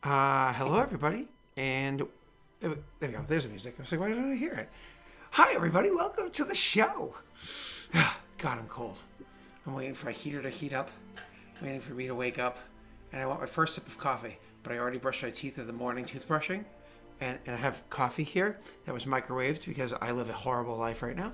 Hello everybody, and there we go. There's the music. I was like, why don't I hear it? Hi everybody, welcome to the show. God, I'm cold. I'm waiting for my heater to heat up, waiting for me to wake up, and I want my first sip of coffee. But I already brushed my teeth with the morning toothbrushing, and I have coffee here that was microwaved because I live a horrible life right now.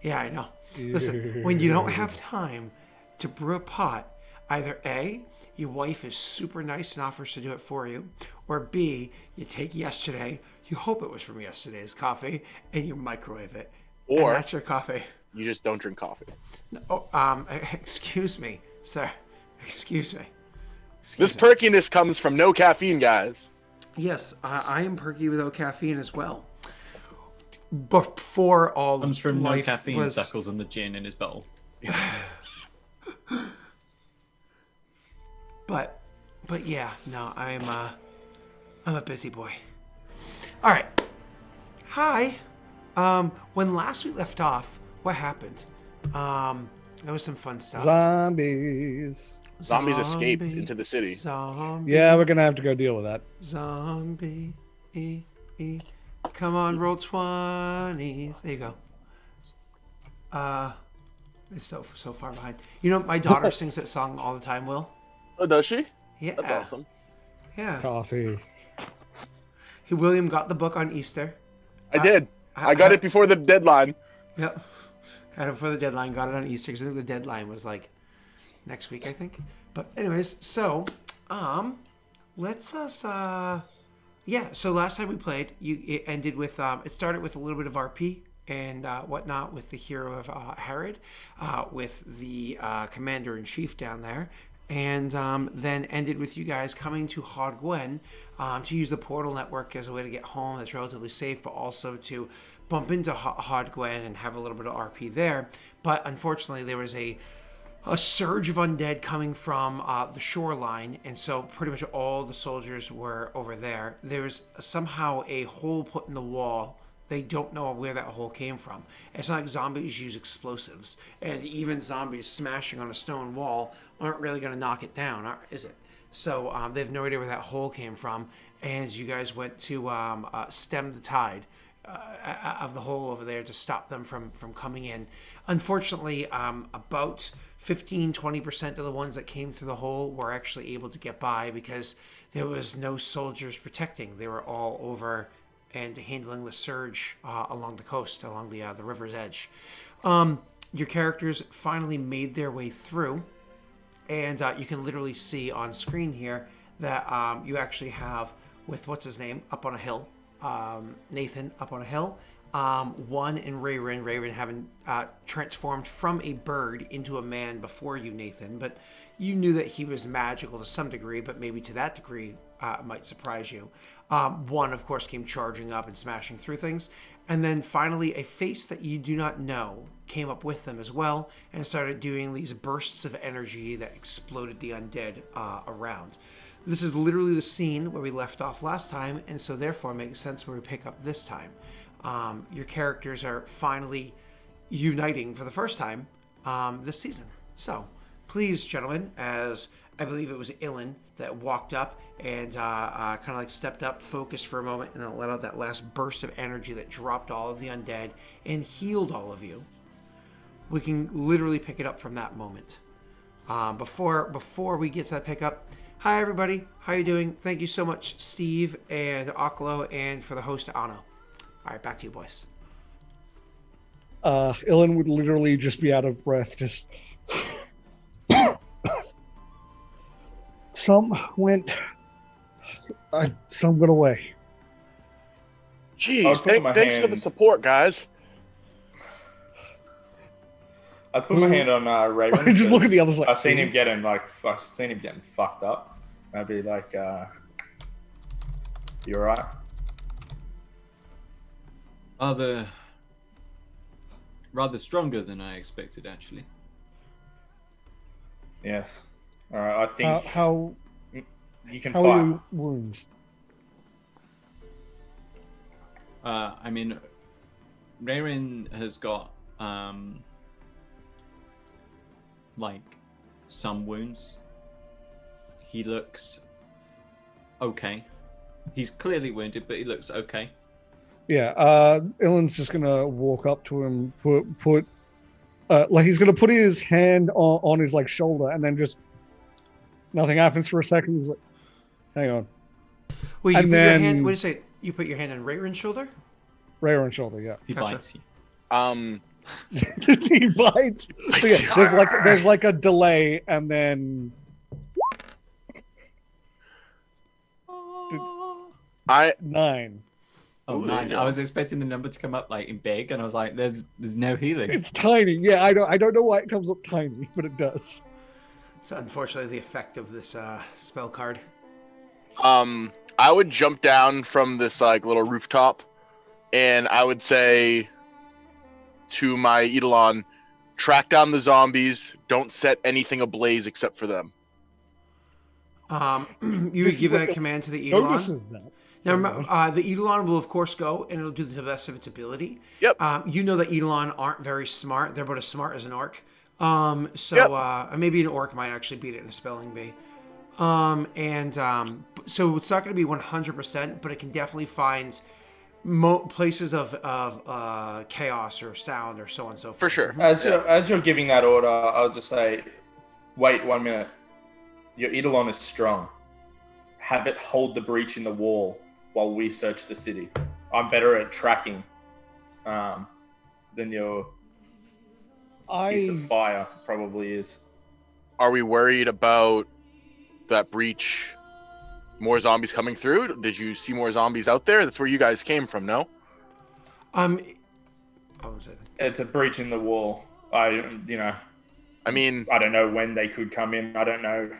Yeah, I know. Listen, when you don't have time to brew a pot, either A, your wife is super nice and offers to do it for you, or B, you take yesterday, you hope it was from yesterday's coffee, and you microwave it. And Or that's your coffee. you just don't drink coffee. Excuse me, sir. Excuse me. This Excuse me. perkiness comes from no caffeine, guys. Yes, I am perky without caffeine as well. Before all Comes from no life caffeine was... suckles and the gin in his bowl. But yeah, no, I'm a busy boy. All right. Hi. When last we left off, what happened? There was some fun stuff. Zombies. Zombies escaped into the city. Zombie. Yeah, we're gonna have to go deal with that. Zombie. Come on, roll 20. There you go. It's so far behind. You know, my daughter sings that song all the time, Will. Oh, does she? Yeah. That's awesome. Yeah. Coffee. William got the book on Easter. I did. I got it before the deadline. Yep. Got it before the deadline. Got it on Easter because I think the deadline was like next week, I think. But anyways, so let's us yeah. So last time we played, it ended with it started with a little bit of RP and whatnot with the hero of Herod, with the commander in chief down there. And then ended with you guys coming to Hod Gwen to use the portal network as a way to get home that's relatively safe, but also to bump into Hod Gwen and have a little bit of RP there. But unfortunately, there was a surge of undead coming from the shoreline, and so pretty much all the soldiers were over there. There was somehow a hole put in the wall. They don't know where that hole came from. It's not like zombies use explosives, and even zombies smashing on a stone wall aren't really going to knock it down, is it? So they have no idea where that hole came from, and you guys went to stem the tide of the hole over there to stop them from coming in. Unfortunately, about 15-20% of the ones that came through the hole were actually able to get by because there was no soldiers protecting. They were all over and handling the surge along the coast, along the river's edge. Your characters finally made their way through, and you can literally see on screen here that you actually have, with what's his name, up on a hill, Nathan up on a hill, one in Rayrin having transformed from a bird into a man before you, Nathan, but you knew that he was magical to some degree, but maybe to that degree might surprise you. One, of course, came charging up and smashing through things. And then finally, a face that you do not know came up with them as well and started doing these bursts of energy that exploded the undead around. This is literally the scene where we left off last time, and so therefore makes sense where we pick up this time. Your characters are finally uniting for the first time this season. So, please, gentlemen, as I believe it was Ilan that walked up and kind of like stepped up, focused for a moment, and then let out that last burst of energy that dropped all of the undead and healed all of you. We can literally pick it up from that moment. Before we get to that pickup, hi everybody, how you doing? Thank you so much, Steve and Aklo, and for the host, Ano. All right, back to you, boys. Ilan would literally just be out of breath. Just some went, some went away. Jeez, thanks for the support, guys. I put my hand on Raven. Just look at the other side. I've seen him getting fucked up. Maybe like, you alright? Rather stronger than I expected, actually. Yes. All right. I think How you can are fight. your wounds? I mean, Rayrin has got like some wounds. He looks okay. He's clearly wounded, but he looks okay. Yeah, Ilan's just gonna walk up to him, like he's gonna put his hand on his like shoulder, and then just nothing happens for a second. He's like, "Hang on." Well, you And put your then- hand. What do you say? You put your hand on Rayron's shoulder. Rayron's shoulder, yeah. He Gotcha. bites you. He bites. So yeah, there's like a delay, and then I 9. Oh, Ooh, there you 9. go. I was expecting the number to come up like in big, and I was like, "There's no healing." It's tiny. Yeah, I don't know why it comes up tiny, but it does. It's unfortunately the effect of this spell card. I would jump down from this like little rooftop, and I would say to my Eidolon, track down the zombies. Don't set anything ablaze except for them. You This would give is that what command to the Eidolon. Notices that. Now, the Eidolon will, of course, go, and it'll do the best of its ability. Yep. You know that Eidolon aren't very smart. They're about as smart as an orc. Maybe an orc might actually beat it in a spelling bee. So it's not going to be 100%, but it can definitely find places of chaos or sound or so on and so forth. For sure. As you're giving that order, I'll just say, wait 1 minute. Your Eidolon is strong. Have it hold the breach in the wall while we search the city. I'm better at tracking than your piece of fire probably is. Are we worried about that breach? More zombies coming through? Did you see more zombies out there? That's where you guys came from, no? It's a breach in the wall. I don't know when they could come in. I don't know.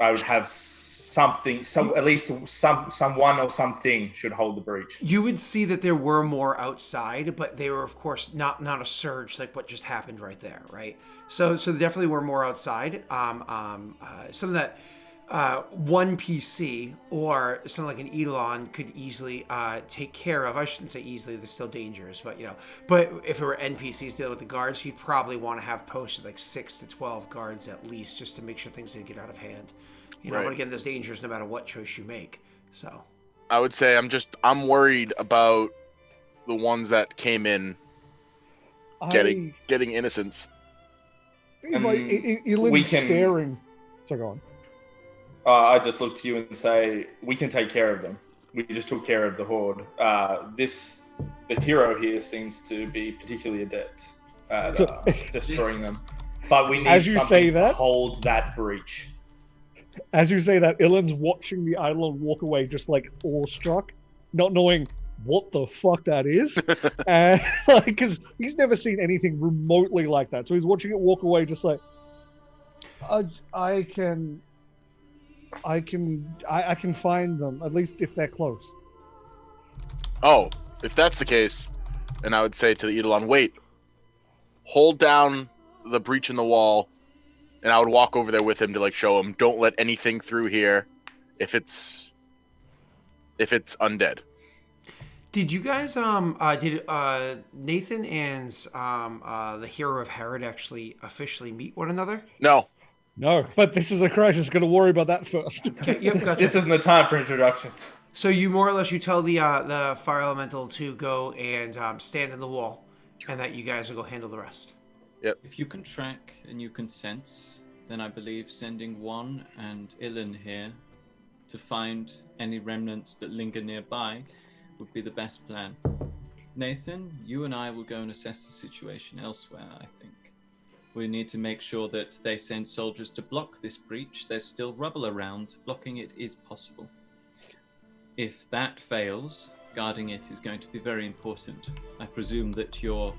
I would have something. So at least someone or something should hold the breach. You would see that there were more outside, but they were, of course, not a surge like what just happened right there, right? So there definitely were more outside. Something that one PC or something like an Eidolon could easily take care of. I shouldn't say easily; they're still dangerous, but But if it were NPCs dealing with the guards, you'd probably want to have posted like 6 to 12 guards at least, just to make sure things didn't get out of hand. Right. But again, there's dangers no matter what choice you make. So I would say I'm worried about the ones that came in getting innocents. Elan's staring. So go on. I just look to you and say, we can take care of them. We just took care of the horde. The hero here seems to be particularly adept at destroying them. But we need something to hold that breach. As you say that, Ilan's watching the Eidolon walk away, just like awestruck, not knowing what the fuck that is, and because he's never seen anything remotely like that. So he's watching it walk away, just like, I can find them, at least if they're close. Oh, if that's the case, then I would say to the Eidolon, wait, hold down the breach in the wall, and I would walk over there with him to like show him, don't let anything through here if it's undead. did you guys did Nathan and the hero of Herod actually officially meet one another? No. No, but this is a crisis. Going to worry about that first. Okay, yep, gotcha. This isn't the time for introductions. So you more or less you tell the fire elemental to go and stand in the wall, and that you guys will go handle the rest. If you can track and you can sense, then I believe sending Juan and Ilan here to find any remnants that linger nearby would be the best plan. Nathan, you and I will go and assess the situation elsewhere, I think. We need to make sure that they send soldiers to block this breach. There's still rubble around. Blocking it is possible. If that fails, guarding it is going to be very important. I presume that your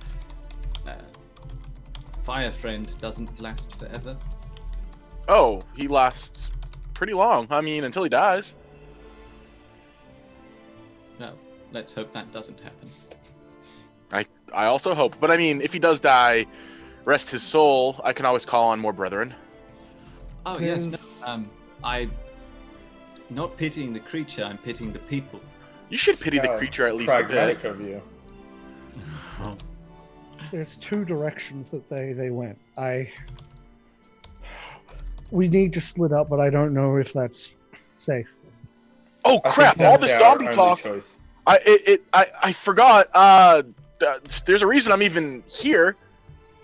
fire friend doesn't last forever. Oh, he lasts pretty long. I mean, until he dies. Well, let's hope that doesn't happen. I also hope. But I mean, if he does die, rest his soul, I can always call on more brethren. Oh, yes. No, I'm not pitying the creature, I'm pitying the people. You should pity the creature at least a bit. Pragmatic of you. There's 2 directions that they went. We need to split up, but I don't know if that's safe. Oh I think crap! All that's this our zombie only talk. choice. I forgot. There's a reason I'm even here.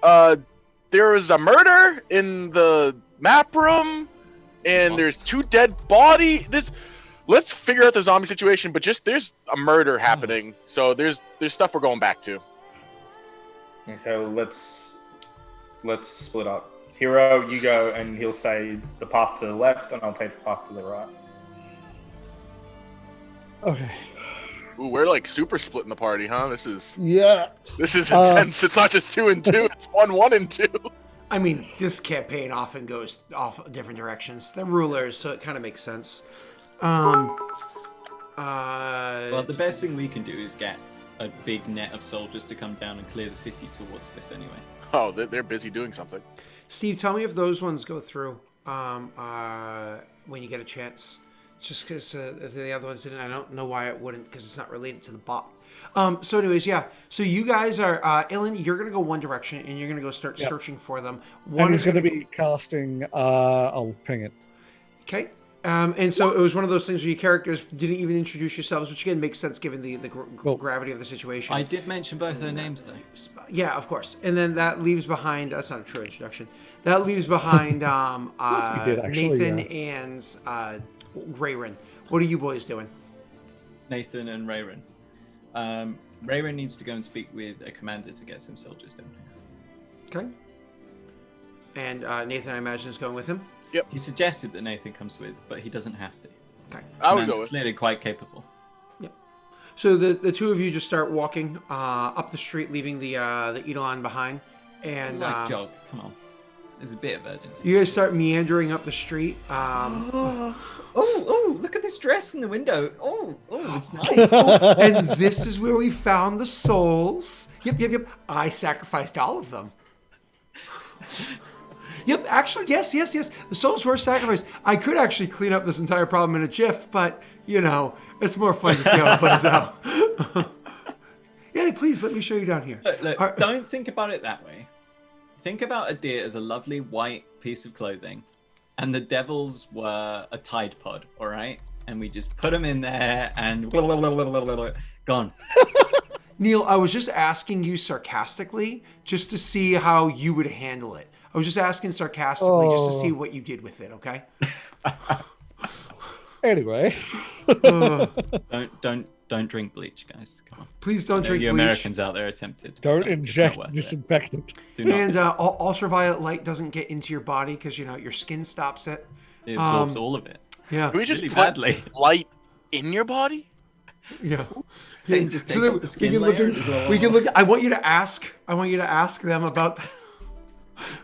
There was a murder in the map room, and What? there's 2 dead bodies. Let's figure out the zombie situation, but just there's a murder happening, so there's stuff we're going back to. Okay, well, let's split up. Hero, you go, and he'll say the path to the left, and I'll take the path to the right. Okay. Ooh, we're like super splitting the party, huh? This is Yeah. intense. It's not just 2 and 2. It's 1 and 2. I mean, this campaign often goes off different directions. They're rulers, so it kind of makes sense. Well, the best thing we can do is get a big net of soldiers to come down and clear the city towards this anyway. Oh, they're busy doing something. Steve, tell me if those ones go through when you get a chance. Just because the other ones didn't. I don't know why it wouldn't, because it's not related to the bot. So anyways, yeah. So you guys are, Ilan, you're going to go one direction, and you're going to go start searching for them. One is going to be casting, I'll ping it. Okay. And so it was one of those things where your characters didn't even introduce yourselves, which again makes sense given the gravity of the situation. I did mention both their names, though. Yeah, of course. And then that leaves behind, that's not a true introduction, that leaves behind Nathan and Rayron. What are you boys doing? Nathan and Rayron. Rayron needs to go and speak with a commander to get some soldiers down here. Okay. And Nathan, I imagine, is going with him? Yep. He suggested that Nathan comes with, but he doesn't have to. Okay. I would Man's go with. clearly quite capable. Yep. So the two of you just start walking up the street, leaving the Eidolon behind. And Like jog, come on. There's a bit of urgency. you guys start meandering up the street. Oh, look at this dress in the window. Oh, it's nice. And this is where we found the souls. Yep. I sacrificed all of them. Yep, actually, yes. The souls were sacrificed. I could actually clean up this entire problem in a jiff, but, it's more fun to see how it plays out. Yeah, please, let me show you down here. Look, don't think about it that way. Think about Idir as a lovely white piece of clothing, and the devils were a Tide Pod, all right? And we just put them in there and gone. Neil, I was just asking you sarcastically just to see how you would handle it. I was just asking sarcastically just to see what you did with it, okay? Anyway. Don't drink bleach, guys. Come on. Please don't drink You bleach. Americans out there attempted. Don't It's not inject worth it. disinfectant. Do not. And ultraviolet light doesn't get into your body because, your skin stops it. It absorbs all of it. Yeah. Can we just Really put badly. light in your body? Yeah. And just take So off the we skin can look layer at, and just- we can look. I want you to ask them about.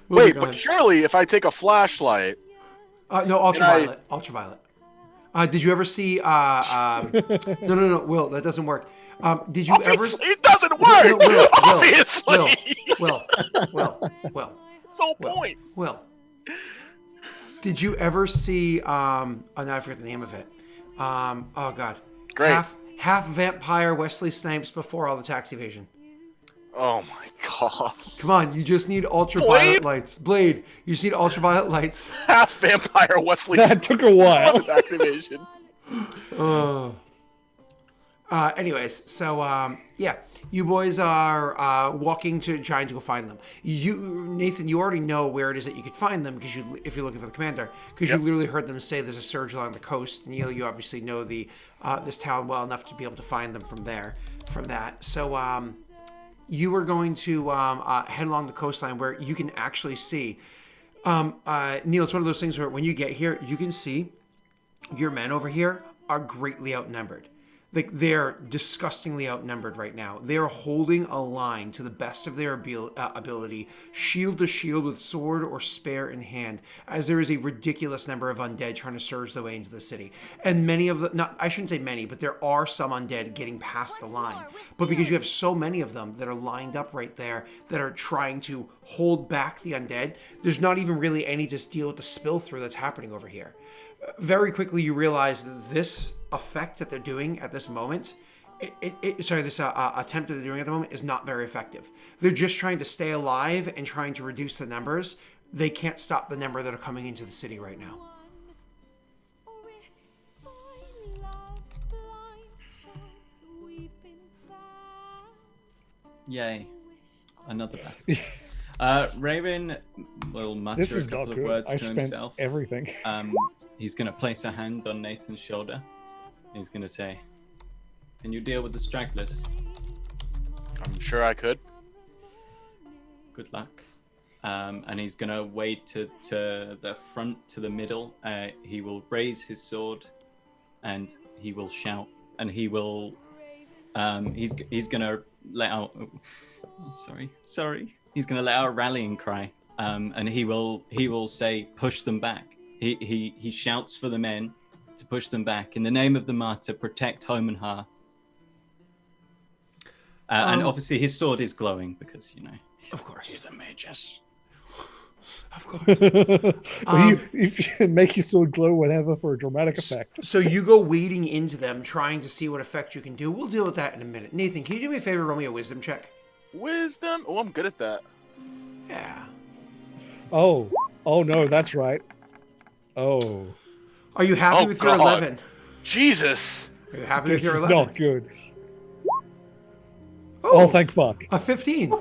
Wait, but surely if I take a flashlight, No, ultraviolet. Ultraviolet. Did you ever see? No, Will, that doesn't work. Did you ever? it doesn't work. No, Will, Obviously, Will. That's the whole point. Will. Did you ever see? Now I forget the name of it. Oh God. Great. Half vampire Wesley Snipes before all the tax evasion. Oh my god. Come on, you just need ultraviolet Blade? lights. Blade, you just need ultraviolet lights. Half vampire Wesley. That took a while. Activation. Anyways, so yeah, you boys are walking trying to go find them. Nathan, you already know where it is that you could find them because if you're looking for the commander, because you literally heard them say there's a surge along the coast. Neil, you obviously know this town well enough to be able to find them from that. So you are going to head along the coastline where you can actually see. Neil, it's one of those things where when you get here, you can see your men over here are greatly outnumbered. Like, they're disgustingly outnumbered right now. They're holding a line to the best of their ability, shield to shield with sword or spear in hand, as there is a ridiculous number of undead trying to surge their way into the city. And many of I shouldn't say many, but there are some undead getting past the line. But because you have so many of them that are lined up right there that are trying to hold back the undead, there's not even really any to deal with the spill through that's happening over here. Very quickly you realize that this effect that they're doing at this moment, this attempt that they're doing at the moment is not very effective. They're just trying to stay alive and trying to reduce the numbers. They can't stop the number that are coming into the city right now. Yay. Another battle. Raven will mutter This a is not couple of good. words I to spent himself. everything. He's going to place a hand on Nathan's shoulder. He's going to say, "Can you deal with the stragglers? I'm sure I could. Good luck." And he's going to wade to the front, to the middle. He will raise his sword and he will shout. And he will... he's going to let out... Oh, sorry. He's going to let out a rallying cry. And he will say, "Push them back." He shouts for the men to push them back. In the name of the martyr, protect home and hearth. And obviously his sword is glowing because, Of course. he's a magus. Of course. If you make your sword glow, whatever, for a dramatic effect. So you go wading into them, trying to see what effect you can do. We'll deal with that in a minute. Nathan, can you do me a favor, roll me a wisdom check? Wisdom? Oh, I'm good at that. Yeah. Oh no, that's right. Oh, Are you happy Oh, with your God. 11? Jesus! Are you happy this with your is 11? not good. Oh, thank fuck. A 15.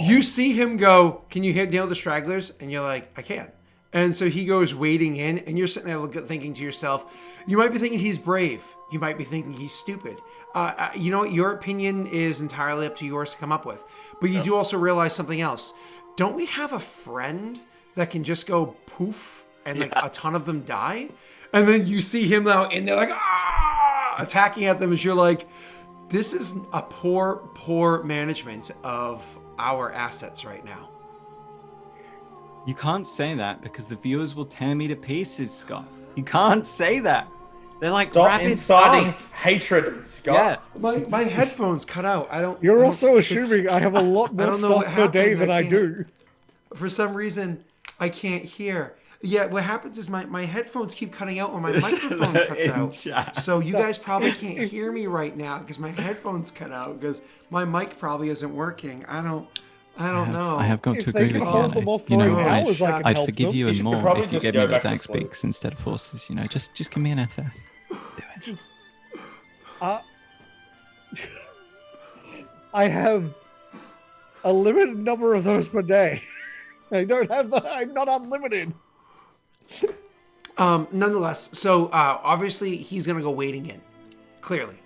You see him go, "Can you nail the stragglers?" And you're like, "I can." And so he goes wading in, and you're sitting there thinking to yourself, you might be thinking he's brave. You might be thinking he's stupid. You know what? Your opinion is entirely up to yours to come up with. But you do also realize something else. Don't we have a friend that can just go poof and a ton of them die? And then you see him now in there like, attacking at them as you're like, this is a poor management of our assets right now. You can't say that because the viewers will tear me to pieces, Scott. You can't say that. They're like Stop rabid inciting dogs. hatred, Scott. Yeah. My headphones cut out. You're I also don't- assuming I have a lot I more don't know what stuff per day happened. than I can't- do. For some reason, I can't hear. Yeah, what happens is my headphones keep cutting out when my microphone cuts out. chat. So you guys probably can't hear me right now because my headphones cut out because my mic probably isn't working. I don't know. I have got If to they agree can with hold them you. off for 8 hours, I can I'd help forgive them. you You and should more probably if you just gave go me back those to axe sleep. beaks instead of forces. Just give me an FF. Do it. I have a limited number of those per day. I don't have that. I'm not unlimited. Nonetheless, so obviously he's gonna go wading in. Clearly,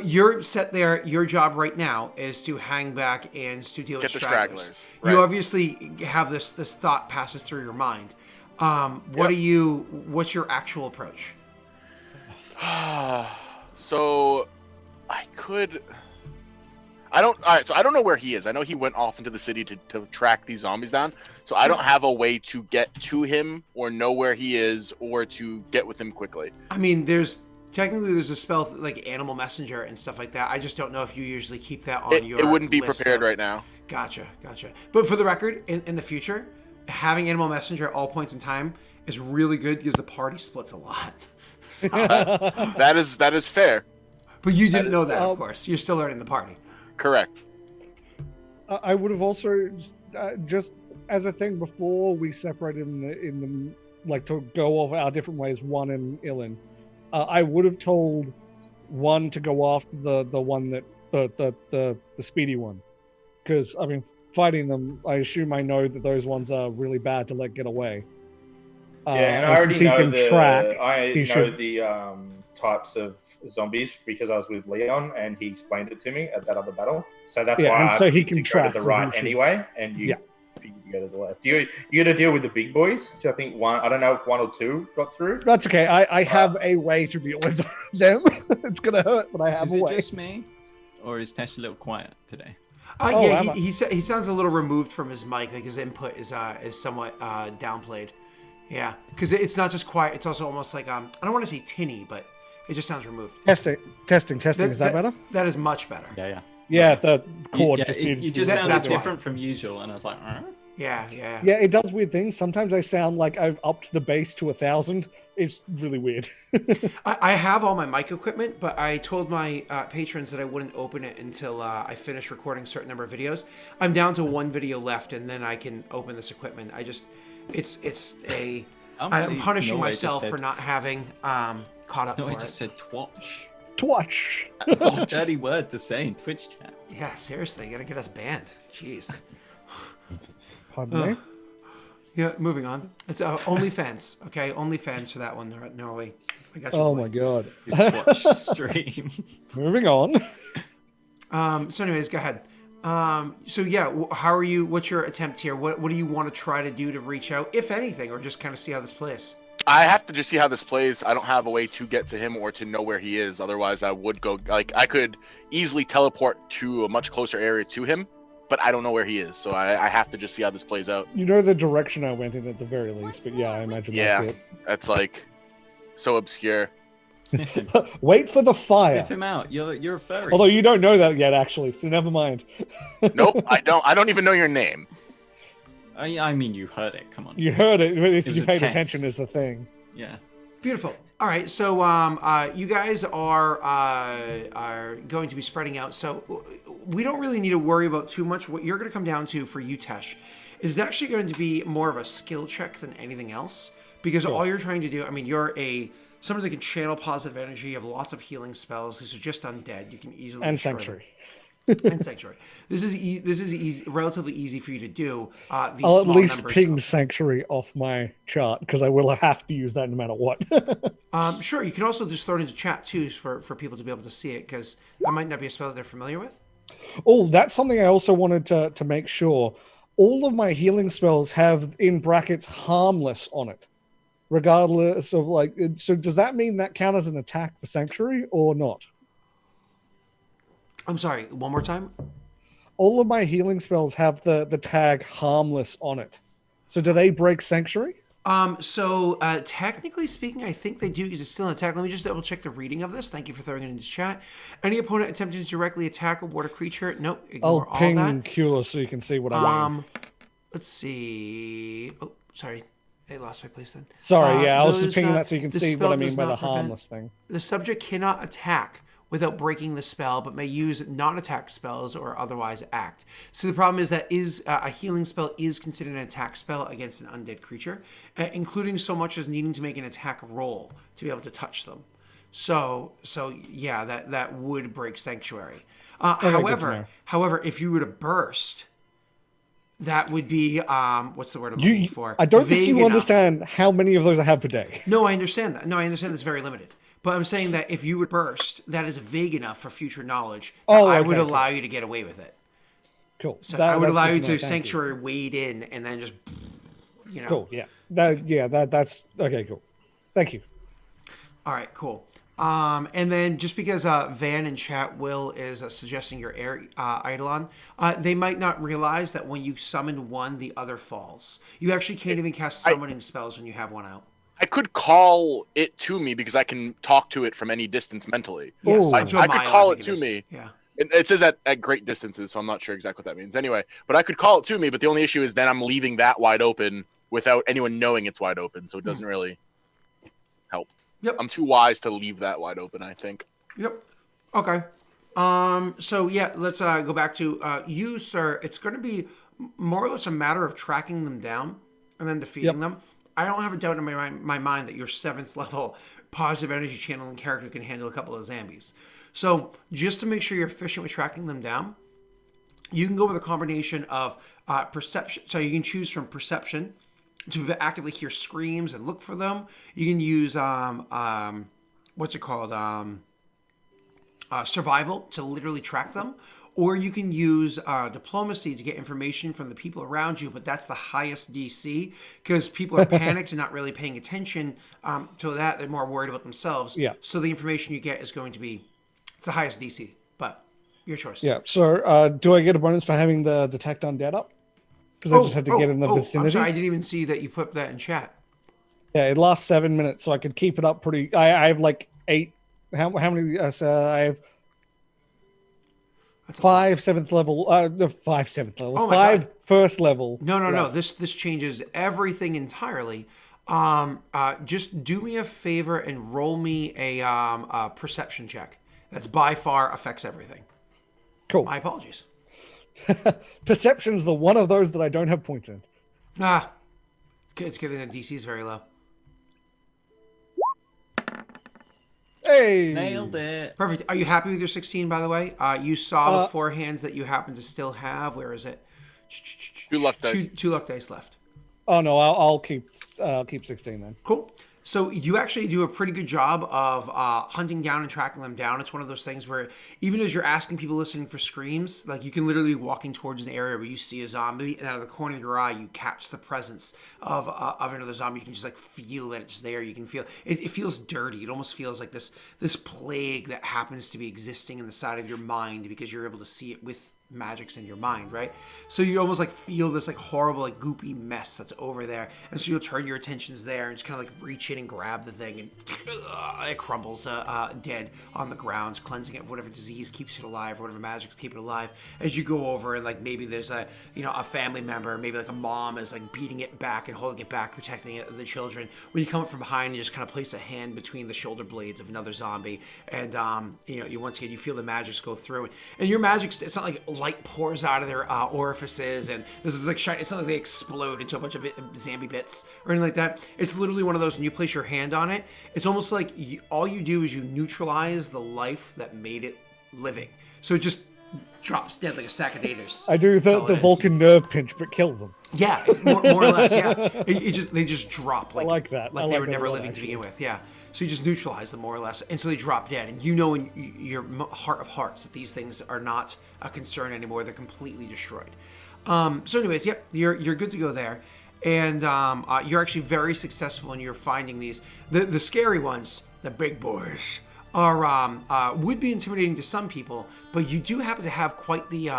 you're set there. Your job right now is to hang back and to deal Get with the stragglers. stragglers, You right. obviously have this thought passes through your mind. What's your actual approach? So, Alright, so I don't know where he is. I know he went off into the city to track these zombies down. So I don't have a way to get to him or know where he is or to get with him quickly. I mean, there's a spell like Animal Messenger and stuff like that. I just don't know if you usually keep that on your. It wouldn't be list prepared of- right now. Gotcha. But for the record, in the future, having Animal Messenger at all points in time is really good because the party splits a lot. That is fair. But you didn't know that, of course. You're still learning the party. Correct. I would have also just as a thing before we separated in the like to go off our different ways. One and Ilan, I would have told one to go after the one that the speedy one, because I mean fighting them. I assume I know that those ones are really bad to let get away. Yeah, and I already since he know can track, I he know should- the types of zombies because I was with Leon and he explained it to me at that other battle. So that's Yeah, why and I so he picked can to go track, to the so he right should- anyway, and you Yeah. figured to go to the left. You got to deal with the big boys. So I think I don't know if one or two got through. That's okay. I have a way to deal with them. It's gonna hurt, but I have Is a it way. just me, or is Tesh a little quiet today? Yeah, I'm he sounds a little removed from his mic. Like his input is somewhat downplayed. Yeah, because it's not just quiet. It's also almost like I don't want to say tinny, but it just sounds removed. Testing. Is that better? That is much better. Yeah. Yeah, the cord You just just, needed you to just be- sounded that's why. different from usual, and I was like, Yeah. Yeah, it does weird things. Sometimes I sound like I've upped the bass to 1,000. It's really weird. I have all my mic equipment, but I told my patrons that I wouldn't open it until I finished recording a certain number of videos. I'm down to one video left, and then I can open this equipment. I'm punishing myself for not having caught up No, for I it. just said twatch. Twatch. That's a dirty word to say in Twitch chat. Yeah, seriously, you're gonna get us banned. Jeez. Pardon me? Yeah, moving on. It's OnlyFans, okay? OnlyFans for that one, Norway. I got you. Oh boy. my god. His Twitch stream. Moving on. So anyways, go ahead. So yeah, how are you? What's your attempt here? What do you want to try to do to reach out, if anything, or just kind of see how this plays? I have to just see how this plays. I don't have a way to get to him or to know where he is. Otherwise, I would go. Like, I could easily teleport to a much closer area to him, but I don't know where he is. So I have to just see how this plays out. You know the direction I went in at the very least, but yeah, I imagine that's it. That's like so obscure. Sniff him. Wait for the fire. Sniff him out. You're a furry. Although you don't know that yet, actually, so never mind. Nope, I don't. I don't even know your name. I mean, you heard it. Come on. You heard it, but if It you was a paid text. attention is the thing. Yeah. Beautiful. All right, so you guys are going to be spreading out. So we don't really need to worry about too much. What you're going to come down to for you, Tesh, is actually going to be more of a skill check than anything else. Because all you're trying to do, I mean, you're somebody that can channel positive energy. You have lots of healing spells. These are just undead. You can easily And destroy them. Sanctuary. And Sanctuary. This is easy, relatively easy for you to do. These I'll at small least numbers ping of- Sanctuary off my chart, because I will have to use that no matter what. Sure, you can also just throw it into chat too for people to be able to see it, because that might not be a spell that they're familiar with. Oh, that's something I also wanted to make sure. All of my healing spells have, in brackets, harmless on it. Regardless of, like... So does that mean that count as an attack for Sanctuary, or not? I'm sorry, one more time? All of my healing spells have the tag harmless on it. So do they break Sanctuary? So technically speaking, I think they do because it's still an attack. Let me just double check the reading of this. Thank you for throwing it into chat. Any opponent attempting to directly attack a water creature, nope, I'll ignore all ping that. Cure so you can see what I mean. Let's see. Oh, sorry. I lost my place then. Sorry, I was just those, pinging that so you can the see what I spell mean does by the not prevent- harmless thing. The subject cannot attack without breaking the spell, but may use non-attack spells or otherwise act. So the problem is that a healing spell is considered an attack spell against an undead creature, including so much as needing to make an attack roll to be able to touch them. So yeah, that would break Sanctuary. However, if you were to burst, that would be what's the word I'm looking for? I don't think Vague you enough. understand how many of those I have per day. No, I understand that. No, I understand that's very limited. But I'm saying that if you would burst, that is vague enough for future knowledge. That I would okay, allow you to get away with it. Cool. So I would that's allow good you know, to thank you. Sanctuary wade in and then just, Cool. Yeah. That's okay. Cool. Thank you. All right, cool. And then just because Van in chat Will is suggesting your Eidolon, they might not realize that when you summon one, the other falls. You actually can't even cast summoning spells when you have one out. I could call it to me because I can talk to it from any distance mentally. Yes, Ooh. up to a I could mile, call think it to is. me. Yeah. It says at great distances, so I'm not sure exactly what that means. Anyway, but I could call it to me, but the only issue is then I'm leaving that wide open without anyone knowing it's wide open, so it doesn't really help. Yep. I'm too wise to leave that wide open, I think. Yep. Okay. So yeah, let's go back to you, sir. It's going to be more or less a matter of tracking them down and then defeating them. I don't have a doubt in my mind that your 7th level positive energy channeling character can handle a couple of zombies. So just to make sure you're efficient with tracking them down, you can go with a combination of perception. So you can choose from perception to actively hear screams and look for them. You can use what's it called? Survival to literally track them. Or you can use diplomacy to get information from the people around you, but that's the highest DC because people are panicked and not really paying attention to that. They're more worried about themselves. Yeah. So the information you get is going to be, it's the highest DC, but your choice. Yeah. So do I get a bonus for having the detect undead up? Because I just had to get in the vicinity. I'm sorry, I didn't even see that you put that in chat. Yeah, it lasts 7 minutes, so I could keep it up pretty. I have like 8. How many? I have. That's a 5 7th level. No, 5 7th level. Oh my 5 God. first level. No. This changes everything entirely. Just do me a favor and roll me a perception check. That's by far affects everything. Cool. My apologies. Perception's the one of those that I don't have points in. It's good that DC is very low. Hey! Nailed it. Perfect. Are you happy with your 16, by the way? You saw the 4 hands that you happen to still have. Where is it? 2 luck dice. Two luck dice left. Oh no, I'll keep 16 then. Cool. So you actually do a pretty good job of hunting down and tracking them down. It's one of those things where even as you're asking people listening for screams, like you can literally be walking towards an area where you see a zombie, and out of the corner of your eye, you catch the presence of another zombie. You can just like feel that it's there. You can feel it feels dirty. It almost feels like this plague that happens to be existing in the side of your mind because you're able to see it with magics in your mind, right? So you almost like feel this like horrible like goopy mess that's over there, and so you'll turn your attentions there and just kind of like reach in and grab the thing, and it crumbles dead on the ground, cleansing it of whatever disease keeps it alive or whatever magics keep it alive. As you go over and like maybe there's a family member, maybe like a mom is like beating it back and holding it back, protecting the children. When you come up from behind and you just kind of place a hand between the shoulder blades of another zombie, and you once again you feel the magics go through, and your magics, it's not like light pours out of their orifices and this is like shiny. It's not like they explode into a bunch of zombie bits or anything like that. It's literally one of those when you place your hand on it, it's almost like all you do is you neutralize the life that made it living. So it just drops dead like a sack of taters. I do the Vulcan nerve pinch, but kill them. Yeah, it's more or less. Yeah, they just drop like, I like that. Like I they like were that never a lot, living to actually. begin with. Yeah, so you just neutralize them more or less, and so they drop dead. And you know in your heart of hearts that these things are not a concern anymore. They're completely destroyed. So, anyways, yep, you're good to go there, and you're actually very successful in your finding these. The scary ones, the big boys, are would be intimidating to some people, but you do happen to have quite the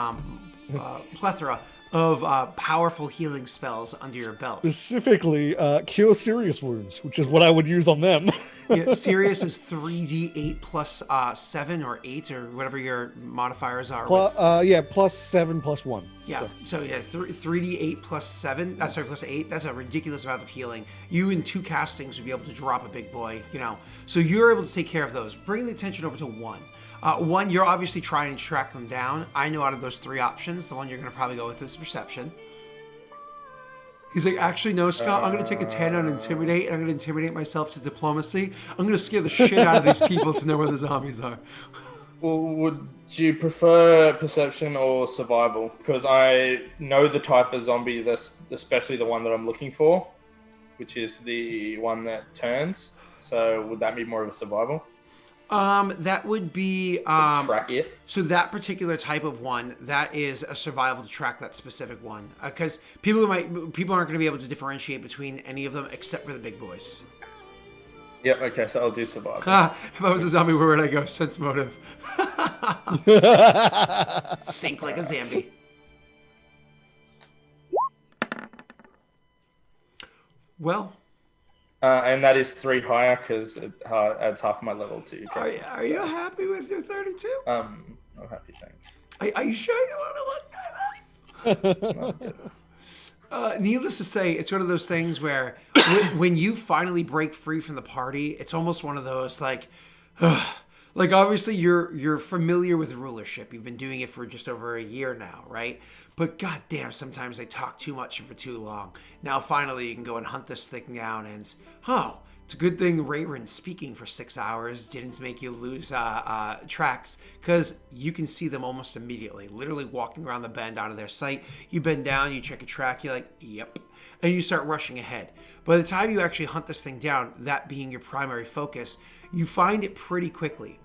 plethora of powerful healing spells under your belt. Specifically, cure serious wounds, which is what I would use on them. Yeah, serious is 3d8 plus 7 or 8 or whatever your modifiers are. Plus 7 plus 1. Yeah, so yeah, 3d8 plus 7, plus 8, that's a ridiculous amount of healing. You in 2 castings would be able to drop a big boy, So you're able to take care of those. Bring the attention over to 1. 1, you're obviously trying to track them down. I know out of those 3 options, the one you're going to probably go with is perception. He's like, actually, no, Scott, I'm going to take a 10 on intimidate, and I'm going to intimidate myself to diplomacy. I'm going to scare the shit out of these people to know where the zombies are. Well, would you prefer perception or survival? Because I know the type of zombie, that's especially the one that I'm looking for, which is the one that turns. So would that be more of a survival? That would be track it. So that particular type of one, that is a survival to track that specific one, because people aren't going to be able to differentiate between any of them except for the big boys. Yep. Okay, so I'll do survival. If I was a zombie, where would I go? Sense motive. Think like a zombie. Well. And that is 3 higher because it adds half my level to. Are you happy with your 32? I'm happy, thanks. Are you sure you want to look at that? Needless to say, it's one of those things where when you finally break free from the party, it's almost one of those like obviously you're familiar with rulership. You've been doing it for just over a year now, right? But goddamn, sometimes they talk too much and for too long. Now finally you can go and hunt this thing down, and it's a good thing Rayron speaking for 6 hours didn't make you lose tracks, because you can see them almost immediately, literally walking around the bend out of their sight. You bend down, you check a track, you're like, yep, and you start rushing ahead. By the time you actually hunt this thing down, that being your primary focus, you find it pretty quickly.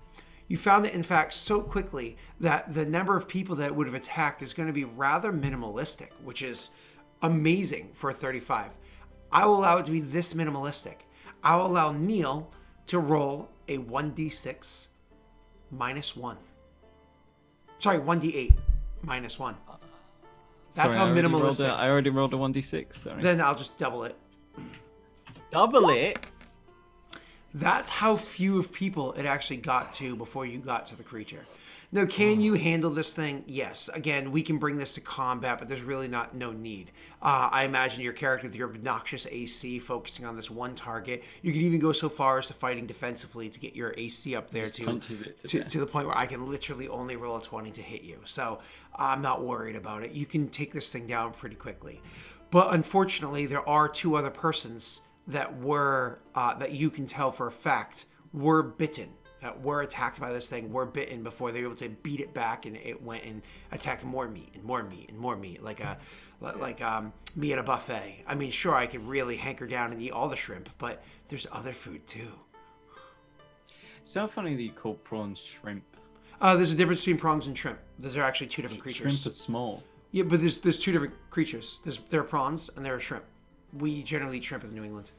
You found it, in fact, so quickly that the number of people that it would have attacked is going to be rather minimalistic, which is amazing for a 35. I will allow it to be this minimalistic. I will allow Neil to roll a 1d6 minus 1. Sorry, 1d8 minus 1. That's how minimalistic. I already rolled a 1d6. Sorry. Then I'll just double it. Double it? That's how few of people it actually got to before you got to the creature. Now, can you handle this thing? Yes. Again, we can bring this to combat, but there's really no need. I imagine your character with your obnoxious AC focusing on this one target. You can even go so far as to fighting defensively to get your AC up there to the point where I can literally only roll a 20 to hit you. So I'm not worried about it. You can take this thing down pretty quickly. But unfortunately, there are 2 other persons that were that you can tell for a fact were bitten that were attacked by this thing were bitten before they were able to beat it back, and it went and attacked more meat and more meat and more meat, like me at a buffet. I mean, sure, I could really hanker down and eat all the shrimp, but there's other food too. So funny that you call prawns shrimp. There's a difference between prongs and shrimp. Those are actually two different creatures. Shrimp are small. Yeah, but there's two different creatures. There are prawns and there are shrimp. We generally eat shrimp in New England.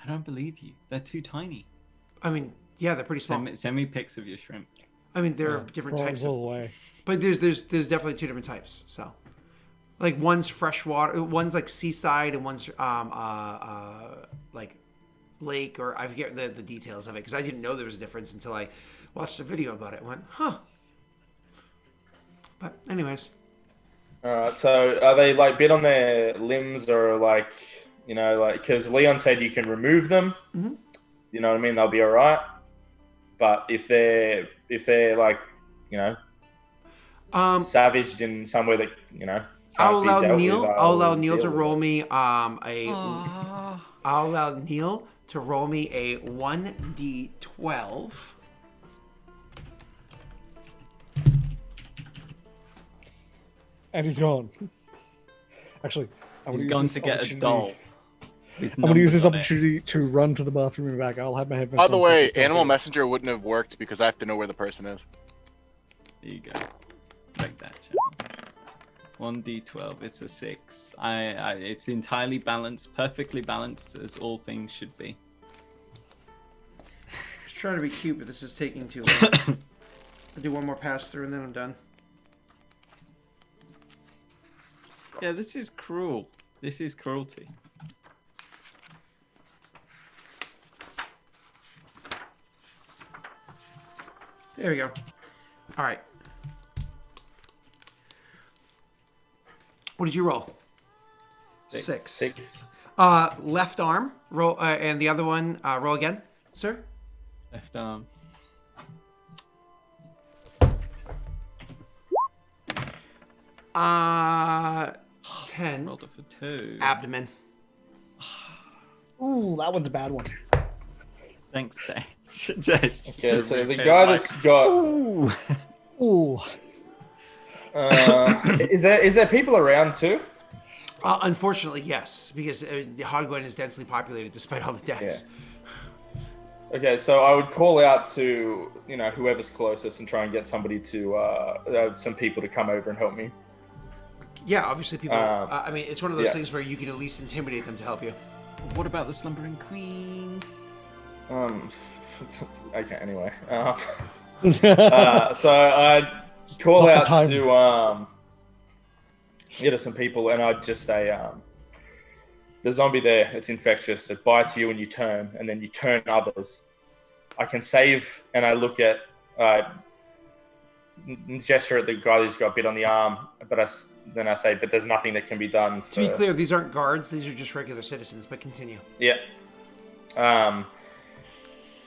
I don't believe you. They're too tiny. I mean, yeah, they're pretty small. Send me pics of your shrimp. I mean, there are different types all the way. but there's definitely two different types. So, like one's freshwater, one's like seaside, and one's like lake, or I forget the details of it because I didn't know there was a difference until I watched a video about it. I went, huh. But anyways. Alright, so are they like bit on their limbs or like, you know, like, because Leon said you can remove them, you know what I mean? They'll be all right. But if they're like, you know, savaged in somewhere that, you know, I'll allow Neil to roll me I'll allow Neil to roll me a 1d12. And he's gone. Actually, He's going to get a doll. I'm going to use this opportunity to run to the bathroom and back. I'll have my headphones By the on way, so Animal Messenger wouldn't have worked because I have to know where the person is. There you go. Like that, channel. 1d12. It's a 6. It's entirely balanced, perfectly balanced, as all things should be. Just trying to be cute, but this is taking too long. I'll do one more pass through and then I'm done. Yeah, this is cruel. This is cruelty. There we go. All right. What did you roll? 6. Left arm. Roll, and the other one. Roll again, sir. Left arm. Uh, 10. Rolled it for 2. Abdomen. Ooh, that one's a bad one. Thanks, Dave. Okay, so the guy that's got. Ooh. Is there people around too? Unfortunately, yes, because Hogwen is densely populated despite all the deaths. Yeah. Okay, so I would call out to, you know, whoever's closest and try and get somebody to some people to come over and help me. Yeah, obviously people. I mean, it's one of those yeah. things where you can at least intimidate them to help you. What about the slumbering queen? Okay. Anyway, so I'd call out to some people, and I'd just say, "The zombie there, it's infectious. It bites you, and you turn, and then you turn others. I can save." And I look at, gesture at the guy who's got bit on the arm, but then I say, "But there's nothing that can be done." To be clear, these aren't guards; these are just regular citizens. But continue. Yeah.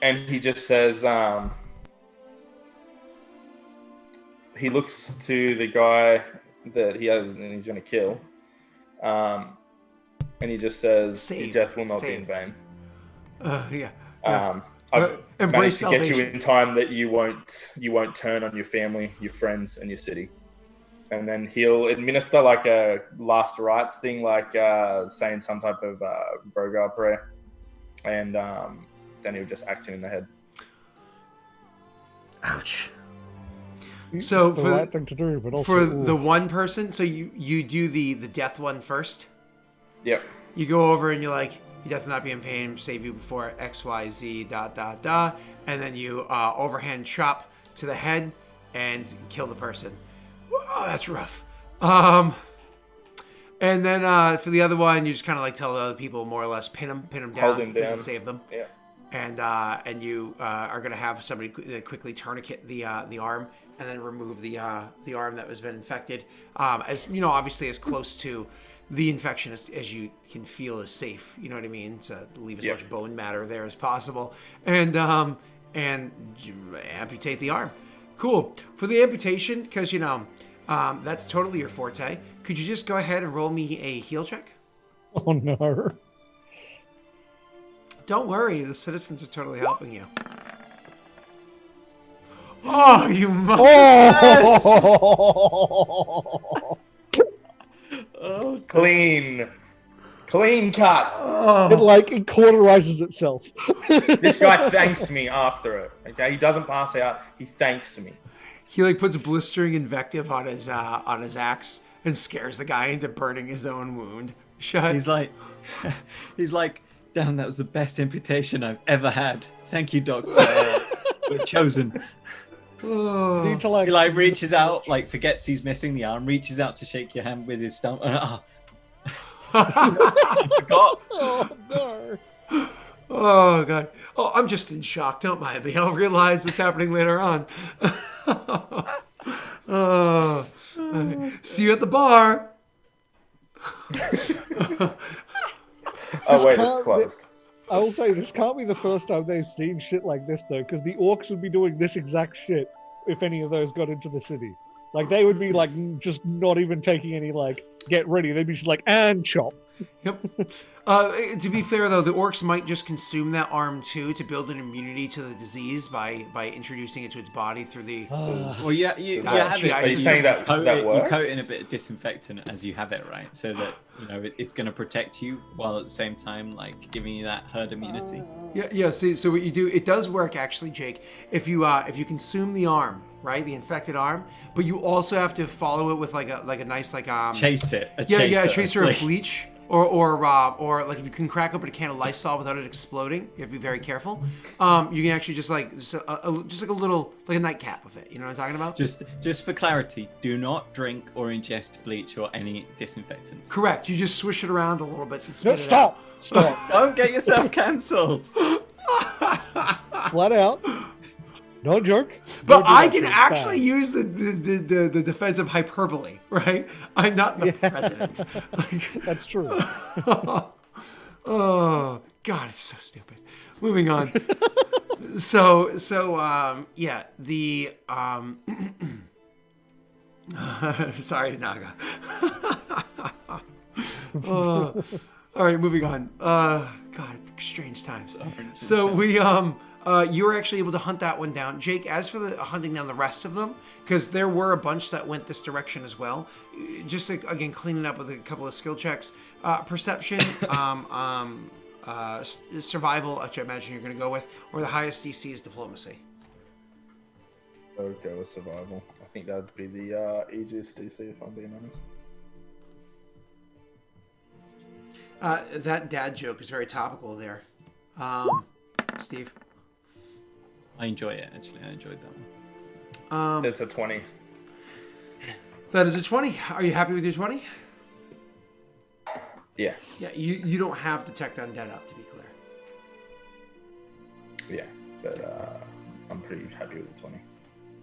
And he just says, he looks to the guy that he has and he's going to kill. And he just says, Save. "Your death will not be Save. in vain." Yeah. I've Embrace managed to get you salvation. in time that you won't turn on your family, your friends, and your city. And then he'll administer like a last rites thing, like saying some type of Brogar prayer. And then he'll just act him in the head. Ouch. So the for right thing to do, but also for the one person, so you do the death one first. Yep. You go over and you're like, "Your death will not be in pain. Save you before X, Y, Z. ... And then you overhand chop to the head and kill the person. Oh, that's rough. And then for the other one, you just kind of like tell the other people more or less pin them down, Hold him down. and save them. Yeah. And you are gonna have somebody quickly tourniquet the arm and then remove the arm that has been infected. As you know, obviously as close to the infection as you can feel is safe. You know what I mean? To leave as much bone matter there as possible, and you amputate the arm. Cool. For the amputation, because that's totally your forte. Could you just go ahead and roll me a heal check? Oh no. Don't worry, the citizens are totally helping you. Oh, you mother! Oh! Oh, Clean cut. It cauterizes itself. This guy thanks me after it. Okay, he doesn't pass out. He thanks me. He like puts blistering invective on his axe and scares the guy into burning his own wound shut. he's like, damn, that was the best amputation I've ever had. Thank you, doctor. We're chosen. Oh. Need to, like, He like reaches out, like forgets he's missing the arm, reaches out to shake your hand with his stump. I forgot. Oh no! Oh god. Oh, I'm just in shock. Don't mind me. I'll realize what's happening later on. Oh. See you at the bar. Oh wait, it's closed. I will say this can't be the first time they've seen shit like this though, because the orcs would be doing this exact shit if any of those got into the city. Like they would be like just not even taking any like get ready. They'd be just like and chop. Yep. To be fair though, the orcs might just consume that arm too to build an immunity to the disease by introducing it to its body through the. Well, yeah, you Are have it. Are you saying that coat that it, you works? coat it in a bit of disinfectant as you have it, right? So that it's going to protect you while at the same time like giving you that herd immunity. Yeah. See, so what you do, it does work actually, Jake. If you consume the arm, right, the infected arm, but you also have to follow it with like a nice Chase it. a chaser of bleach. Or like if you can crack open a can of Lysol without it exploding, you have to be very careful. You can actually just like a little like a nightcap of it. You know what I'm talking about? Just for clarity, do not drink or ingest bleach or any disinfectants. Correct. You just swish it around a little bit and No, spit it out. stop! Don't get yourself cancelled. Flat out. No joke. But Don't do I that can shit. actually Bad. use the defensive hyperbole, right? I'm not the president. Like, That's true. oh God, it's so stupid. Moving on. Yeah, the sorry, Naga. All right, moving on. God, strange times. So we you were actually able to hunt that one down, Jake. As for the hunting down the rest of them, because there were a bunch that went this direction as well. Just again cleaning up with a couple of skill checks, perception, survival, which I imagine you're going to go with, or the highest DC is diplomacy. I would go with survival. I think that would be the easiest DC if I'm being honest. That dad joke is very topical there, Steve. I enjoy it actually. I enjoyed that one. It's a 20. That is a 20. Are you happy with your 20? Yeah. Yeah, you don't have Detect Undead up, to be clear. Yeah, but I'm pretty happy with the 20.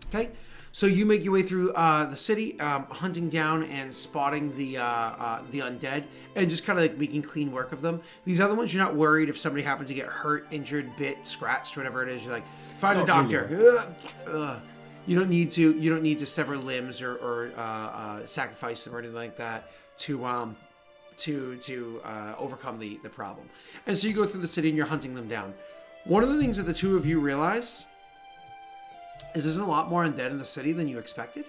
Okay, so you make your way through the city, hunting down and spotting the undead, and just kind of like making clean work of them. These other ones, you're not worried if somebody happens to get hurt, injured, bit, scratched, whatever it is. You're like, find a doctor. Really. You don't need to sever limbs or sacrifice them or anything like that to overcome the problem. And so you go through the city and you're hunting them down. One of the things that the two of you realize is there's a lot more undead in the city than you expected.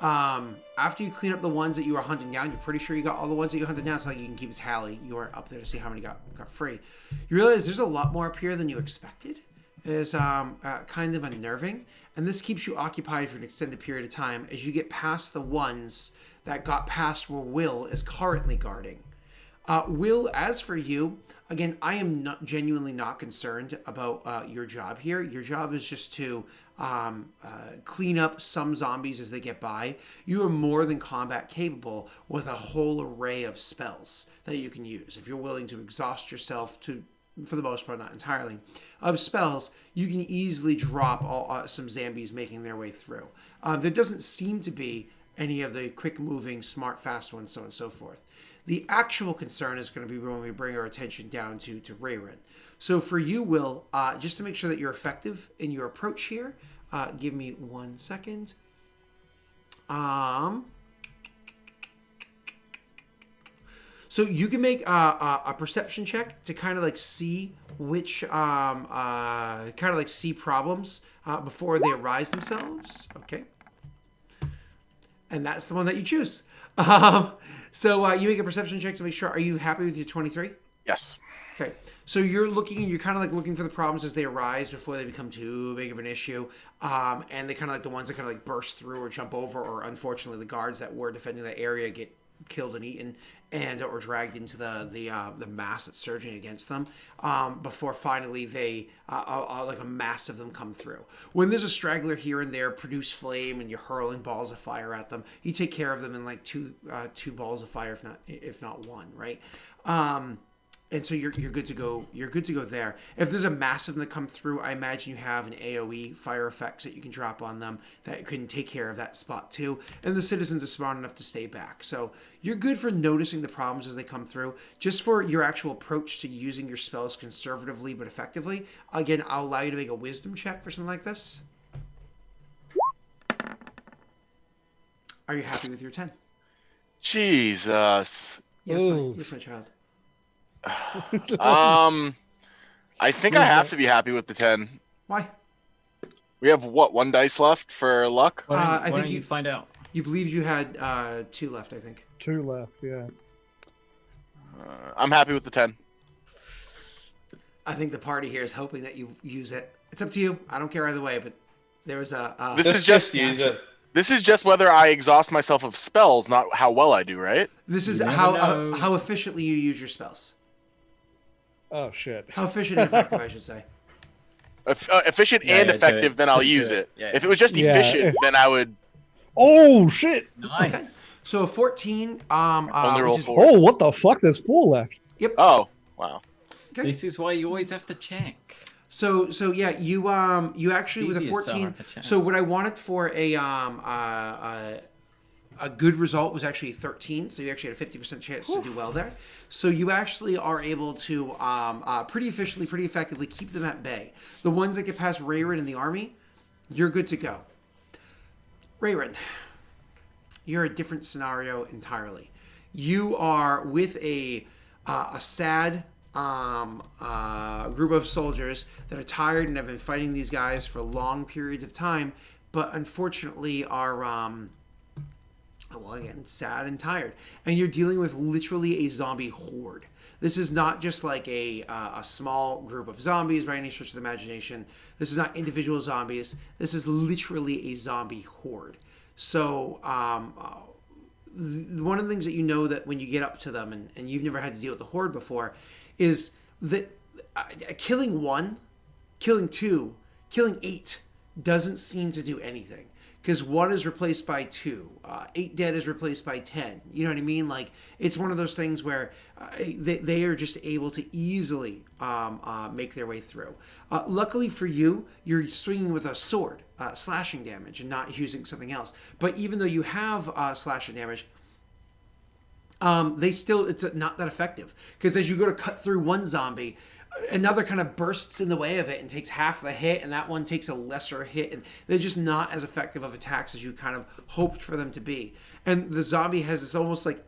After you clean up the ones that you were hunting down, you're pretty sure you got all the ones that you hunted down, so like you can keep a tally. You weren't up there to see how many got free. You realize there's a lot more up here than you expected. It's kind of unnerving, and this keeps you occupied for an extended period of time as you get past the ones that got past where Will is currently guarding. Will, as for you, again, I am genuinely not concerned about your job here. Your job is just to clean up some zombies as they get by. You are more than combat capable with a whole array of spells that you can use. If you're willing to exhaust yourself for the most part, not entirely, of spells, you can easily drop some zombies making their way through. There doesn't seem to be any of the quick-moving, smart, fast ones, so on and so forth. The actual concern is going to be when we bring our attention down to Rayrin. So for you, Will, just to make sure that you're effective in your approach here, give me 1 second. So you can make a perception check to kind of like see which kind of like see problems before they arise themselves. Okay. And that's the one that you choose. So you make a perception check to make sure. Are you happy with your 23? Yes. Okay. So you're looking, and you're kind of like looking for the problems as they arise before they become too big of an issue. And they kind of like the ones that kind of like burst through or jump over, or unfortunately the guards that were defending that area get killed and eaten, and or dragged into the mass that's surging against them. Before finally they like a mass of them come through. When there's a straggler here and there, produce flame, and you're hurling balls of fire at them. You take care of them in like two balls of fire, if not one, right? And so you're good to go. You're good to go there. If there's a mass of them that come through, I imagine you have an AOE fire effects that you can drop on them that can take care of that spot too. And the citizens are smart enough to stay back. So you're good for noticing the problems as they come through. Just for your actual approach to using your spells conservatively but effectively. Again, I'll allow you to make a wisdom check for something like this. Are you happy with your 10? Jesus. Yes, Ooh. yes, my child. I think I have to be happy with the 10. Why? We have what, 1 dice left for luck? Why I think don't you find out? You believed you had 2 left, I think. 2 left, yeah. I'm happy with the 10. I think the party here is hoping that you use it. It's up to you. I don't care either way, but there was a... This Let's is just use it. This is just whether I exhaust myself of spells, not how well I do, right? This is You never how know. how efficiently you use your spells. Oh shit. How efficient and effective, I should say. Efficient Yeah, and yeah, do effective, it. then I'll Do use it. it. Yeah, If it yeah. was just Yeah. efficient, then I would Oh shit. Nice. So a 14, only roll which is, 4. Oh, what the fuck? There's 4 left. Oh, wow. okay. This is why you always have to check. So yeah, you actually with a Devious 14. are a So what I wanted for a good result was actually 13. So you actually had a 50% chance to do well there. So you actually are able to pretty efficiently, pretty effectively keep them at bay. The ones that get past Rayron in the army, you're good to go. Rayron, you're a different scenario entirely. You are with a sad group of soldiers that are tired and have been fighting these guys for long periods of time, but unfortunately are well, again, sad and tired. And you're dealing with literally a zombie horde. This is not just like a small group of zombies by any stretch of the imagination. This is not individual zombies. This is literally a zombie horde. So one of the things that you know that when you get up to them, and you've never had to deal with the horde before, is that killing 1, killing 2, killing 8 doesn't seem to do anything. Because 1 is replaced by 2. 8 dead is replaced by 10. You know what I mean? Like, it's one of those things where they are just able to easily make their way through. Luckily for you, you're swinging with a sword, slashing damage, and not using something else. But even though you have slashing damage, it's not that effective. Because as you go to cut through one zombie, another kind of bursts in the way of it and takes half the hit, and that one takes a lesser hit, and they're just not as effective of attacks as you kind of hoped for them to be. And the zombie has this almost like